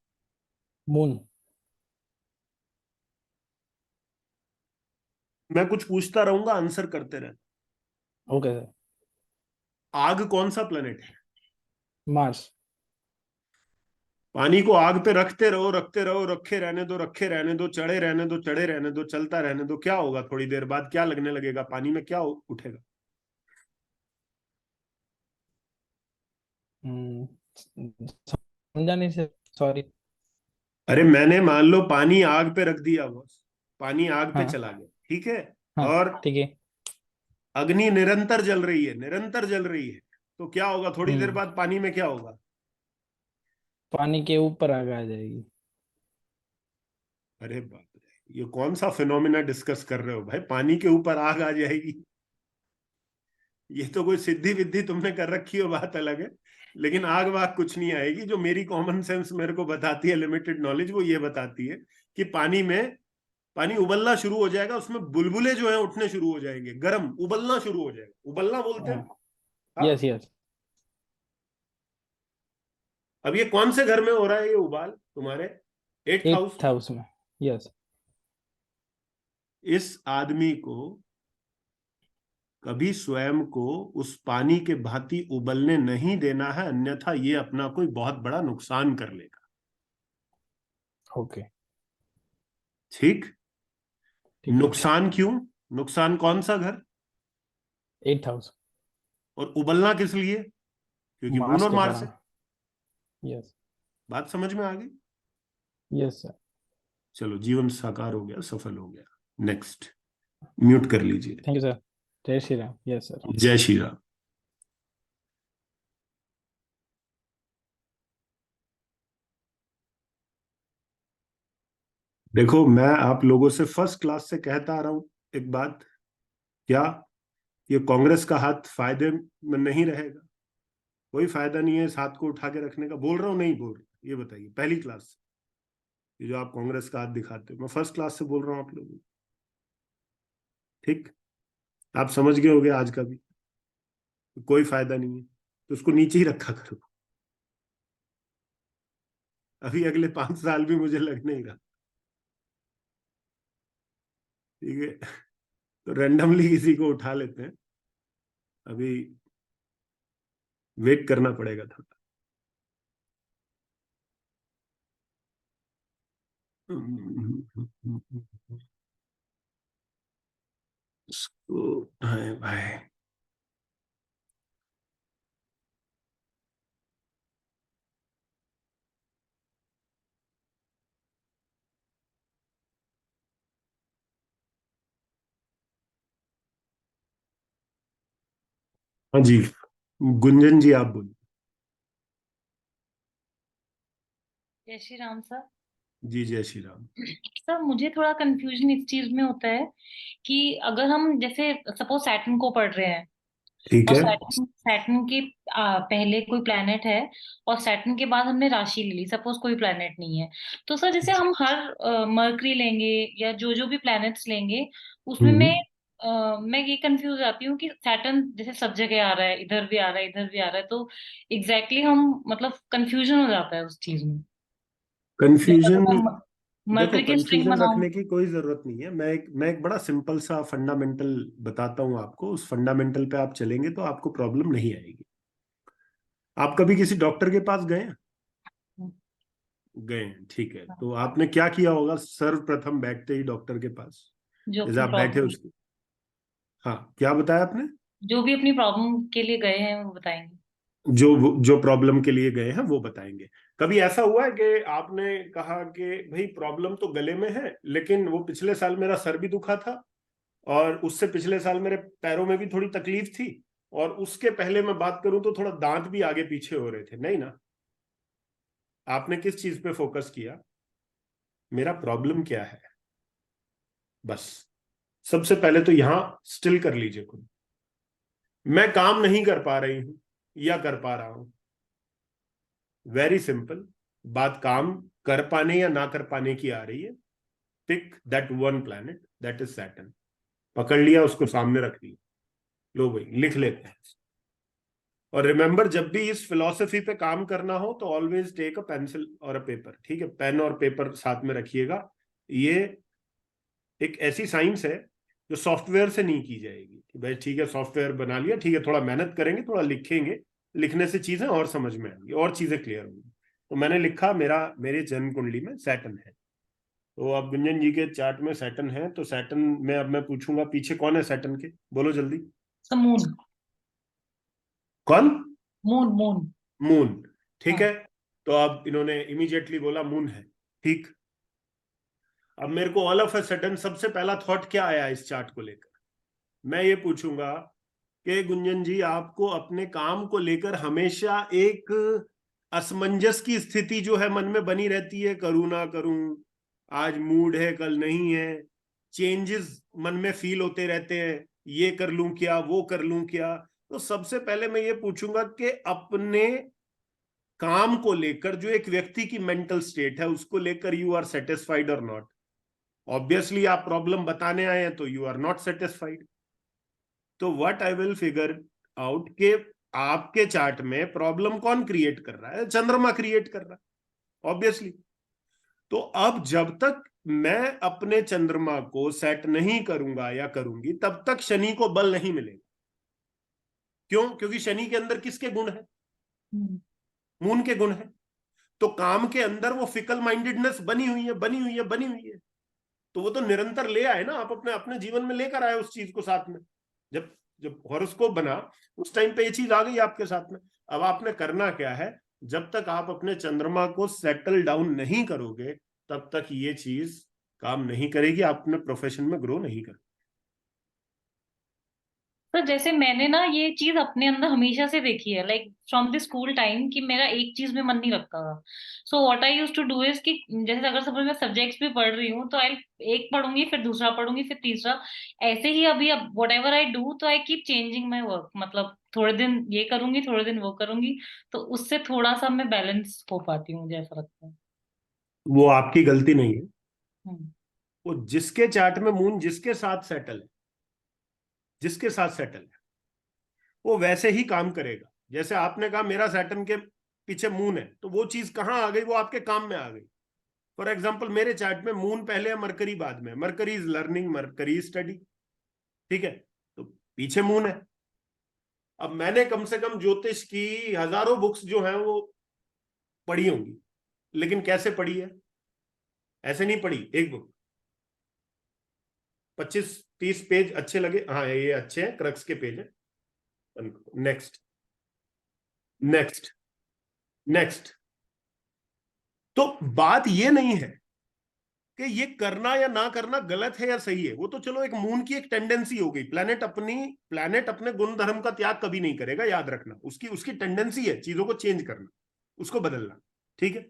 मून। मैं कुछ पूछता रहूंगा, आंसर करते रहना। Okay sir. आग कौन सा प्लेनेट है? मार्स। पानी को आग पे रखते रहो, रखते रहो, रखे रहने दो, रखे रहने दो, चढ़े रहने दो, चढ़े रहने दो, चलता रहने दो, क्या होगा? थोड़ी देर बाद क्या लगने लगेगा पानी में, क्या उठेगा? समझा नहीं सर, सॉरी। अरे मैंने, मान लो पानी आग पे रख दिया बॉस, पानी आग पे हाँ। चला गया, ठीक है? हाँ। और ठीक है। अग्नि निरंतर जल रही है, निरंतर जल रही है, तो क्या होगा थोड़ी देर हम्म बाद पानी में, क्या होगा? पानी के ऊपर आग आ जाएगी। अरे बाप रे, ये कौन सा फिनोमिना डिस्कस कर रहे हो भाई, पानी के ऊपर आग आ जाएगी? ये तो कोई सिद्धि विद्धि तुमने कर रखी हो, बात अलग है। लेकिन आग वाग कुछ नहीं आएगी। जो मेरी कॉमन सेंस मेरे को बताती है, लिमिटेड नॉलेज, वो ये बताती है कि पानी में, पानी उबलना शुरू हो जाएगा, उसमें बुलबुले जो है उठने शुरू हो जाएंगे, गर्म उबलना शुरू हो जाएगा, उबलना बोलते हाँ। हैं। हाँ। Yes yes. अब ये कौन से घर में हो रहा है ये उबाल? तुम्हारे 8th हाउस 8th हाउस में। यस। में। इस आदमी को कभी स्वयं को उस पानी के भांति उबलने नहीं देना है, अन्यथा ये अपना कोई बहुत बड़ा नुकसान कर लेगा। ओके। ठीक। ठीक है। नुकसान क्यों? नुकसान कौन सा घर? 8th house. और उबलना किस लिए? क्योंकि मून मार्स और के मार्स कारण। है। यस। बात समझ में आ गई? Yes sir. चलो, जीवन साकार हो गया, सफल हो गया। नेक्स्ट। म्यूट कर लीजिए। Thank you sir. जय श्री राम। Yes sir. जय श्री राम। देखो, मैं आप लोगों से फर्स्ट क्लास से कहता आ रहा हूं एक बात, क्या ये कांग्रेस का हाथ फायदे में नहीं रहेगा? कोई फायदा नहीं है इस हाथ को उठा के रखने का, बोल रहा हूं नहीं बोल रहा? ये बताइए, पहली क्लास से। ये जो आप कांग्रेस का हाथ दिखाते हो, मैं फर्स्ट क्लास से बोल रहा हूँ आप लोगों को। ठीक, आप समझ गए होगे आज का भी, कोई फायदा नहीं है तो उसको नीचे ही रखा करो। अभी अगले 5 साल भी मुझे लग नहीं रहा। ठीक है, तो रैंडमली किसी को उठा लेते हैं, अभी वेट करना पड़ेगा थोड़ा। इसको है भाई। हाँ जी, गुंजन जी आप बोलिए। जय श्री राम सर। जी जय श्री राम। सर मुझे थोड़ा कंफ्यूजन इस चीज में होता है कि अगर हम जैसे सपोज सैटर्न को पढ़ रहे हैं ठीक और है। सैटर्न सैटर्न के पहले कोई प्लेनेट है और सैटर्न के बाद हमने राशि ले ली, सपोज कोई प्लेनेट नहीं है, तो सर जैसे हम हर मरकरी लेंगे या जो जो भी प्लैनेट्स लेंगे उसमें हम्म। मैं ये कंफ्यूज आती हूँ कि सैटर्न जैसे सब जगह आ रहा है, इधर भी आ रहा है, इधर भी आ रहा है, तो एग्जैक्टली हम मतलब कंफ्यूजन हो जाता है उस चीज में। जैसे कंफ्यूजन, अगर मैं देखो मरकरी की स्ट्रिंग कंफ्यूजन बनाऊं। रखने की कोई जरूरत नहीं है। मैं एक बड़ा सिंपल सा फंडामेंटल बताता हूँ आपको, उस फंडामेंटल पे आप चलेंगे तो आपको प्रॉब्लम नहीं आएगी। आप कभी किसी डॉक्टर के पास गए हैं? गए हैं, ठीक है। तो आपने क्या किया होगा सर्वप्रथम बैठते ही डॉक्टर के पास? जो जैसे अपनी आप बैठे प्रॉब्लम, उसको, हाँ क्या बताया आपने? जो भी अपनी प्रॉब्लम के लिए गए हैं वो बताएंगे। जो जो प्रॉब्लम के लिए गए हैं वो बताएंगे। कभी ऐसा हुआ है कि आपने कहा कि भाई प्रॉब्लम तो गले में है, लेकिन वो पिछले साल मेरा सर भी दुखा था, और उससे पिछले साल मेरे पैरों में भी थोड़ी तकलीफ थी, और उसके पहले मैं बात करूं तो थोड़ा दांत भी आगे पीछे हो रहे थे? नहीं ना। आपने किस चीज पे फोकस किया? मेरा प्रॉब्लम क्या है, बस। सबसे पहले तो यहां स्टिल कर लीजिए खुद। मैं काम नहीं कर पा रही हूं या कर पा रहा हूं, वेरी सिंपल। बात काम कर पाने या ना कर पाने की आ रही है। Pick that one planet, that is Saturn. पकड़ लिया, उसको सामने रख लिया, लो भाई लिख लेते हैं। और रिमेंबर, जब भी इस फिलॉसफी पे काम करना हो तो ऑलवेज टेक अ पेंसिल और अ पेपर। ठीक है, पेन और पेपर साथ में रखिएगा। ये एक ऐसी साइंस है जो सॉफ्टवेयर से नहीं की जाएगी कि भाई ठीक है सॉफ्टवेयर बना लिया, ठीक है थोड़ा मेहनत करेंगे, थोड़ा लिखेंगे, लिखने से चीजें और समझ में आएंगी और चीजें क्लियर होंगी। तो मैंने लिखा, मेरे जन्म कुंडली में सैटर्न है। तो अब गुंजन जी के चार्ट में सैटर्न है, तो सैटर्न में अब मैं पूछूंगा पीछे कौन है सैटर्न के, बोलो जल्दी। मून। कौन? Moon moon. मून। ठीक हाँ। है, तो अब इन्होंने इमीडिएटली बोला मून है। ठीक। अब मेरे को ऑल ऑफ अ सडन सबसे पहला थॉट क्या आया इस चार्ट को लेकर? मैं ये पूछूंगा कि गुंजन जी, आपको अपने काम को लेकर हमेशा एक असमंजस की स्थिति जो है मन में बनी रहती है, करूं ना करूं, आज मूड है कल नहीं है, चेंजेस मन में फील होते रहते हैं, ये कर लूं क्या, वो कर लूं क्या। तो सबसे पहले मैं ये पूछूंगा कि अपने काम को लेकर जो एक व्यक्ति की मेंटल स्टेट है उसको लेकर यू आर सेटिस्फाइड और नॉट? ऑब्वियसली आप प्रॉब्लम बताने आए हैं तो यू आर नॉट सेटिस्फाइड। तो what I will figure out के आपके चार्ट में प्रॉब्लम कौन क्रिएट कर रहा है? चंद्रमा क्रिएट कर रहा है ऑब्वियसली। तो अब जब तक मैं अपने चंद्रमा को सेट नहीं करूंगा या करूंगी, तब तक शनि को बल नहीं मिलेगा। क्यों? क्योंकि शनि के अंदर किसके गुण है? हम्म। मून के गुण है। तो काम के अंदर वो फिकल माइंडेडनेस बनी हुई है, बनी हुई है, बनी हुई है। तो वो तो निरंतर ले आए ना, आप अपने अपने जीवन में लेकर आए उस चीज को साथ में। जब जब हॉरोस्कोप बना उस टाइम पे ये चीज आ गई आपके साथ में। अब आपने करना क्या है, जब तक आप अपने चंद्रमा को सेटल डाउन नहीं करोगे तब तक ये चीज काम नहीं करेगी, आप अपने प्रोफेशन में ग्रो नहीं कर। तो जैसे मैंने ना ये चीज अपने अंदर हमेशा से देखी है, like from the school time, कि मेरा एक चीज में मन नहीं लगता था। So what I use to do is कि जैसे अगर सपोज मैं सब्जेक्ट्स भी पढ़ रही हूँ तो आई एक पढ़ूंगी, फिर दूसरा पढ़ूंगी, फिर तीसरा, ऐसे ही अभी अब वट एवर आई डू, तो I keep changing my work, मतलब थोड़े दिन ये करूंगी, थोड़े दिन वो करूंगी, तो उससे थोड़ा सा मैं बैलेंस हो पाती हूँ, मुझे ऐसा लगता है। वो आपकी गलती नहीं है। हम्म। वो जिसके चार्ट में मून जिसके साथ सेटल है, जिसके साथ सेटल है, वो वैसे ही काम करेगा। जैसे आपने कहा मेरा सैटर्न के पीछे मून है, तो वो चीज कहां आ गई, वो आपके काम में आ गई। फॉर एग्जाम्पल मेरे चार्ट में मून पहले है, मरकरी बाद में। Mercury is learning, mercury is study, ठीक है, तो पीछे मून है। अब मैंने कम से कम ज्योतिष की हजारों बुक्स जो हैं वो पढ़ी होंगी, लेकिन कैसे पढ़ी है? ऐसे नहीं पढ़ी। एक बुक 25-30 पेज अच्छे लगे, हाँ ये अच्छे हैं, क्रक्स के पेज है, नेक्स्ट नेक्स्ट नेक्स्ट। तो बात ये नहीं है कि ये करना या ना करना गलत है या सही है, वो तो चलो एक मून की एक टेंडेंसी हो गई। प्लेनेट अपने गुण धर्म का त्याग कभी नहीं करेगा, याद रखना। उसकी उसकी टेंडेंसी है चीजों को चेंज करना, उसको बदलना, ठीक है।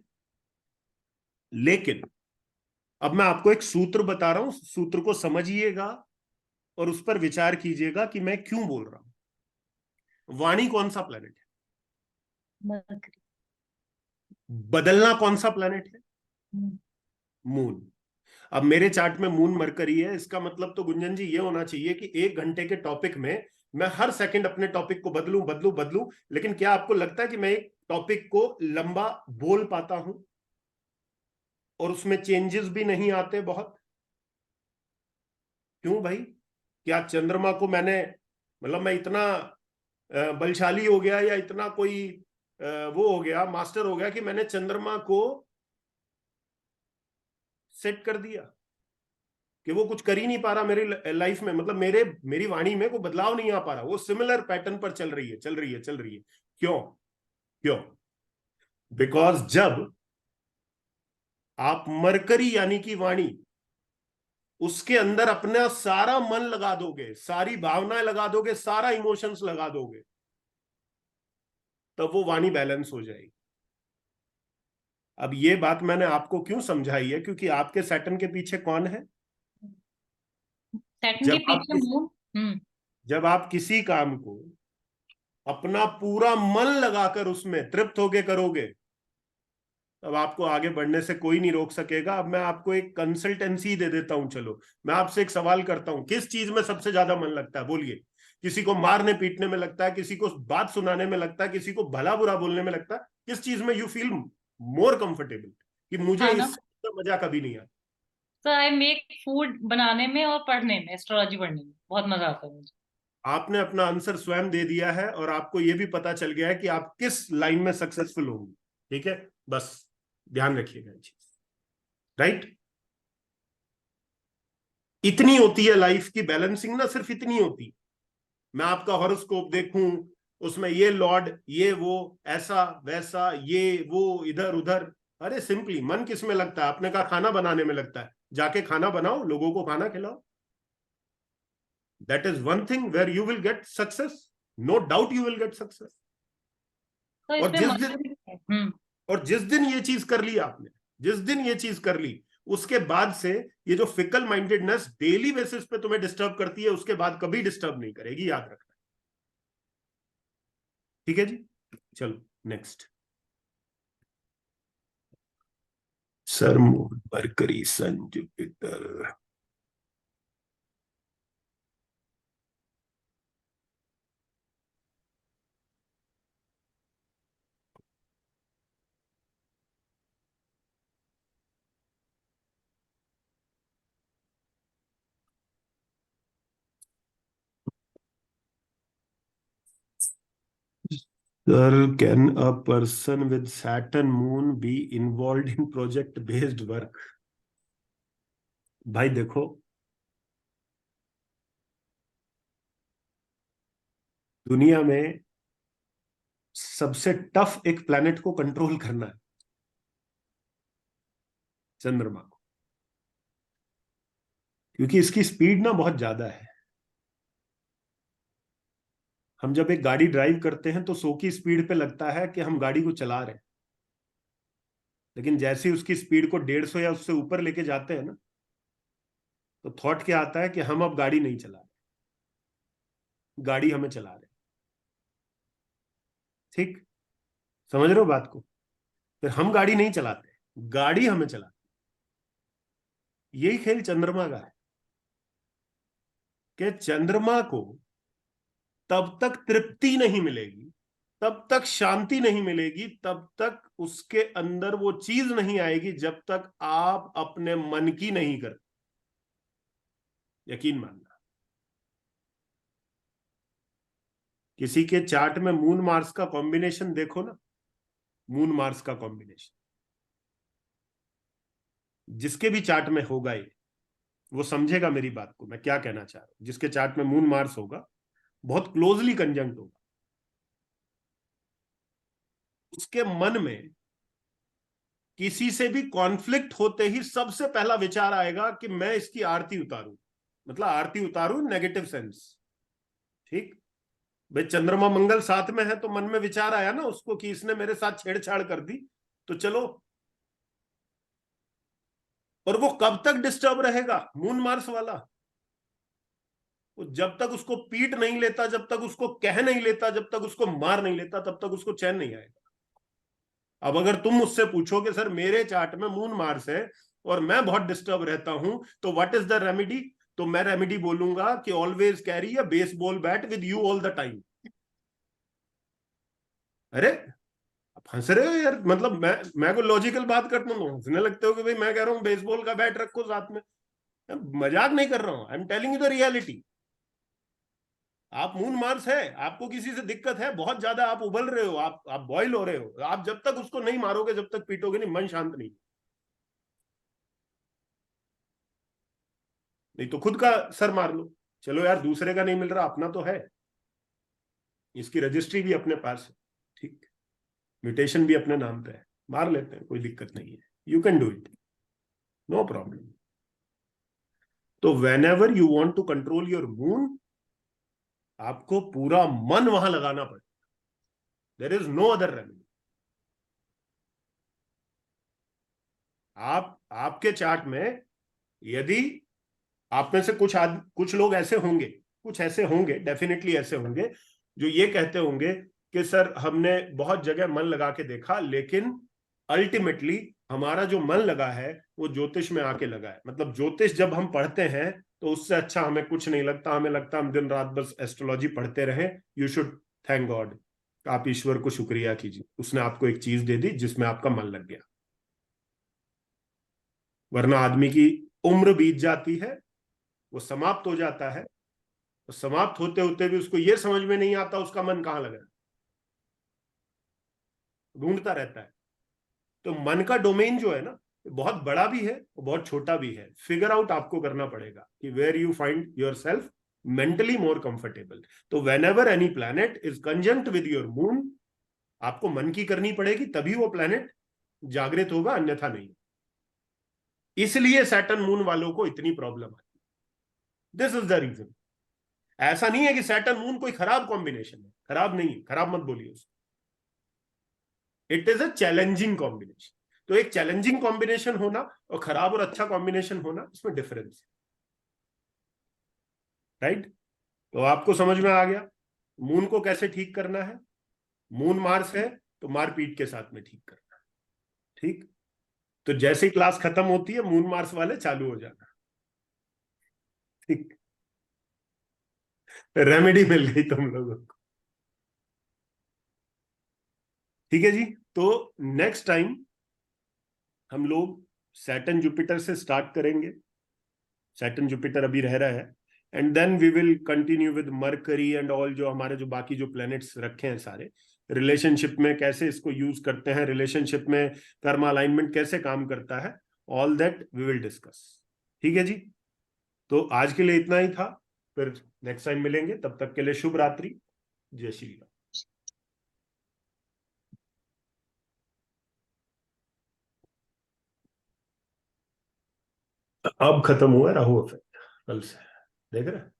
लेकिन अब मैं आपको एक सूत्र बता रहा हूं, सूत्र को समझिएगा और उस पर विचार कीजिएगा कि मैं क्यों बोल रहा हूं। वाणी कौन सा प्लेनेट है? मरकरी। बदलना कौन सा प्लेनेट है? हम्म। मून। अब मेरे चार्ट में मून मरकरी है, इसका मतलब तो गुंजन जी ये होना चाहिए कि 1 घंटे के टॉपिक में मैं हर सेकंड अपने टॉपिक को बदलूं बदलूं बदलूं। लेकिन क्या आपको लगता है कि मैं एक टॉपिक को लंबा बोल पाता हूं और उसमें चेंजेस भी नहीं आते बहुत? क्यों भाई? क्या चंद्रमा को मैंने, मतलब मैं इतना बलशाली हो गया या इतना कोई वो हो गया, मास्टर हो गया कि मैंने चंद्रमा को सेट कर दिया कि वो कुछ कर ही नहीं पा रहा मेरी लाइफ में? मतलब मेरी वाणी में कोई बदलाव नहीं आ पा रहा, वो सिमिलर पैटर्न पर चल रही है, चल रही है, चल रही है। क्यों? क्यों? बिकॉज जब आप मरकरी यानी कि वाणी, उसके अंदर अपना सारा मन लगा दोगे, सारी भावनाएं लगा दोगे, सारा इमोशंस लगा दोगे, तब वो वाणी बैलेंस हो जाएगी। अब ये बात मैंने आपको क्यों समझाई है, क्योंकि आपके सैटर्न के पीछे कौन है? सैटर्न के जब आप पीछे किस मून। हम्म। जब आप किसी काम को अपना पूरा मन लगाकर उसमें तृप्त होके करोगे, तब आपको आगे बढ़ने से कोई नहीं रोक सकेगा। अब मैं आपको एक कंसल्टेंसी दे देता हूं, चलो मैं आपसे एक सवाल करता हूं, किस चीज में सबसे ज्यादा मन लगता है? बोलिए। किसी को मारने पीटने में लगता है, किसी को बात सुनाने में लगता है, किसी को भला बुरा बोलने में लगता है? किस चीज में यू फील मोर कंफर्टेबल कि मुझे खाना। इससे मजा कभी नहीं आता? तो आई मेक फूड बनाने में और पढ़ने में, एस्ट्रोलॉजी पढ़ने में बहुत मजा आता है मुझे। आपने अपना आंसर स्वयं दे दिया है और आपको यह भी पता चल गया है कि आप किस लाइन में सक्सेसफुल होंगे, ठीक है। बस ध्यान रखिएगा ये चीज, राइट। इतनी होती है लाइफ की बैलेंसिंग ना, सिर्फ इतनी होती है। मैं आपका हॉरोस्कोप देखूं, उसमें ये लॉर्ड, ये वो, ऐसा वैसा, ये वो, इधर उधर, अरे सिंपली मन किस में लगता है? आपने कहा खाना बनाने में लगता है, जाके खाना बनाओ, लोगों को खाना खिलाओ। That is one thing where you will get success, no doubt you will get success. तो और इसमें जिस दिन मजा भी है। हम्म। और जिस दिन ये चीज कर ली आपने, जिस दिन ये चीज कर ली, उसके बाद से ये जो फिकल माइंडेडनेस डेली बेसिस पे तुम्हें डिस्टर्ब करती है, उसके बाद कभी डिस्टर्ब नहीं करेगी, याद रखना। ठीक है जी, चलो next. Sir, moon, Mercury, sun, Jupiter. Sir, can a person with Saturn moon be involved in project based work? भाई देखो, दुनिया में सबसे टफ एक प्लेनेट को कंट्रोल करना है, चंद्रमा को, क्योंकि इसकी स्पीड ना बहुत ज्यादा है। हम जब एक गाड़ी ड्राइव करते हैं तो 100 की स्पीड पे लगता है कि हम गाड़ी को चला रहे हैं, लेकिन जैसे ही उसकी स्पीड को 150 या उससे ऊपर लेके जाते हैं ना, तो थॉट क्या आता है कि हम अब गाड़ी नहीं चला रहे, गाड़ी हमें चला रहे। ठीक, समझ रहे हो बात को? फिर हम गाड़ी नहीं चलाते, गाड़ी हमें चलाती। यही खेल चंद्रमा का है कि चंद्रमा को तब तक तृप्ति नहीं मिलेगी, तब तक शांति नहीं मिलेगी, तब तक उसके अंदर वो चीज नहीं आएगी जब तक आप अपने मन की नहीं करते। यकीन मानना, किसी के चार्ट में मून मार्स का कॉम्बिनेशन देखो ना, मून मार्स का कॉम्बिनेशन जिसके भी चार्ट में होगा ये, वो समझेगा मेरी बात को, मैं क्या कहना चाह रहा हूं। जिसके चार्ट में मून मार्स होगा, बहुत क्लोजली कंजंक्ट होगा, उसके मन में किसी से भी कॉन्फ्लिक्ट होते ही सबसे पहला विचार आएगा कि मैं इसकी आरती उतारूं, मतलब आरती उतारूं नेगेटिव सेंस। ठीक, भाई चंद्रमा मंगल साथ में है तो मन में विचार आया ना उसको कि इसने मेरे साथ छेड़छाड़ कर दी, तो चलो। और वो कब तक डिस्टर्ब रहेगा मून मार्स वाला? वो जब तक उसको पीट नहीं लेता, जब तक उसको कह नहीं लेता, जब तक उसको मार नहीं लेता, तब तक उसको चैन नहीं आएगा। अब अगर तुम मुझसे पूछो कि सर मेरे चार्ट में मून मार्स है और मैं बहुत डिस्टर्ब रहता हूं, तो व्हाट इज द रेमेडी? तो मैं रेमेडी बोलूंगा कि always carry a baseball bat with you all the time. अरे आप हंस रहे हो यार, मतलब मैं कोई लॉजिकल बात करता हूँ हंसने लगते हो कि भाई मैं कह रहा हूँ बेसबॉल का बैट रखो साथ में। मैं मजाक नहीं कर रहा हूँ, I am telling you the reality. आप मून मार्स है, आपको किसी से दिक्कत है, बहुत ज्यादा आप उबल रहे हो, आप बॉयल हो रहे हो, आप जब तक उसको नहीं मारोगे, जब तक पीटोगे नहीं, मन शांत नहीं। नहीं तो खुद का सर मार लो। चलो यार, दूसरे का नहीं मिल रहा, अपना तो है, इसकी रजिस्ट्री भी अपने पास है, ठीक, म्यूटेशन भी अपने नाम पे है, मार लेते हैं, कोई दिक्कत नहीं है, you can do it, no problem. तो when ever you want to control your moon, आपको पूरा मन वहां लगाना पड़ेगा, there is no other remedy. आपके चार्ट में यदि आप में से कुछ लोग ऐसे होंगे, कुछ ऐसे होंगे, डेफिनेटली ऐसे होंगे जो ये कहते होंगे कि सर हमने बहुत जगह मन लगा के देखा, लेकिन अल्टीमेटली हमारा जो मन लगा है वो ज्योतिष में आके लगा है। मतलब ज्योतिष जब हम पढ़ते हैं तो उससे अच्छा हमें कुछ नहीं लगता, हमें लगता हम दिन रात बस एस्ट्रोलॉजी पढ़ते रहें। यू शुड थैंक गॉड, आप ईश्वर को शुक्रिया कीजिए, उसने आपको एक चीज दे दी जिसमें आपका मन लग गया। वरना आदमी की उम्र बीत जाती है, वो समाप्त हो जाता है, तो समाप्त होते होते भी उसको ये समझ में नहीं आता उसका मन कहाँ लगा, ढूंढता रहता है। तो मन का डोमेन जो है ना, बहुत बड़ा भी है और बहुत छोटा भी है। फिगर आउट आपको करना पड़ेगा कि where you find your self mentally more comfortable. तो when ever any planet is conjunct with your moon, आपको मन की करनी पड़ेगी, तभी वो प्लैनेट जागृत होगा, अन्यथा नहीं। इसलिए सैटर्न मून वालों को इतनी प्रॉब्लम है, दिस इज द रीजन। ऐसा नहीं है कि सैटर्न मून कोई खराब कॉम्बिनेशन है, खराब नहीं है, खराब मत बोलिए उसको, it is a challenging combination. तो एक चैलेंजिंग कॉम्बिनेशन होना और खराब और अच्छा कॉम्बिनेशन होना, इसमें डिफरेंस है, राइट? तो आपको समझ में आ गया मून को कैसे ठीक करना है। मून मार्स है तो मारपीट के साथ में ठीक करना है, ठीक। तो जैसे ही क्लास खत्म होती है मून मार्स वाले चालू हो जाना, ठीक, रेमेडी मिल गई तुम लोगों को। ठीक है जी। तो नेक्स्ट टाइम हम लोग सैटर्न जुपिटर से स्टार्ट करेंगे। सैटर्न जुपिटर अभी रह रहा है, and then we will continue with Mercury and all, जो हमारे जो बाकी जो प्लैनेट्स रखे हैं सारे, रिलेशनशिप में कैसे इसको यूज करते हैं, रिलेशनशिप में कर्मा अलाइनमेंट कैसे काम करता है, all that we will discuss. ठीक है जी। तो आज के लिए इतना ही था, फिर नेक्स्ट टाइम मिलेंगे, तब तक के लिए शुभ रात्रि, जय श्री राम। अब खत्म हुआ राहु इफेक्ट, कल से देख रहे हैं।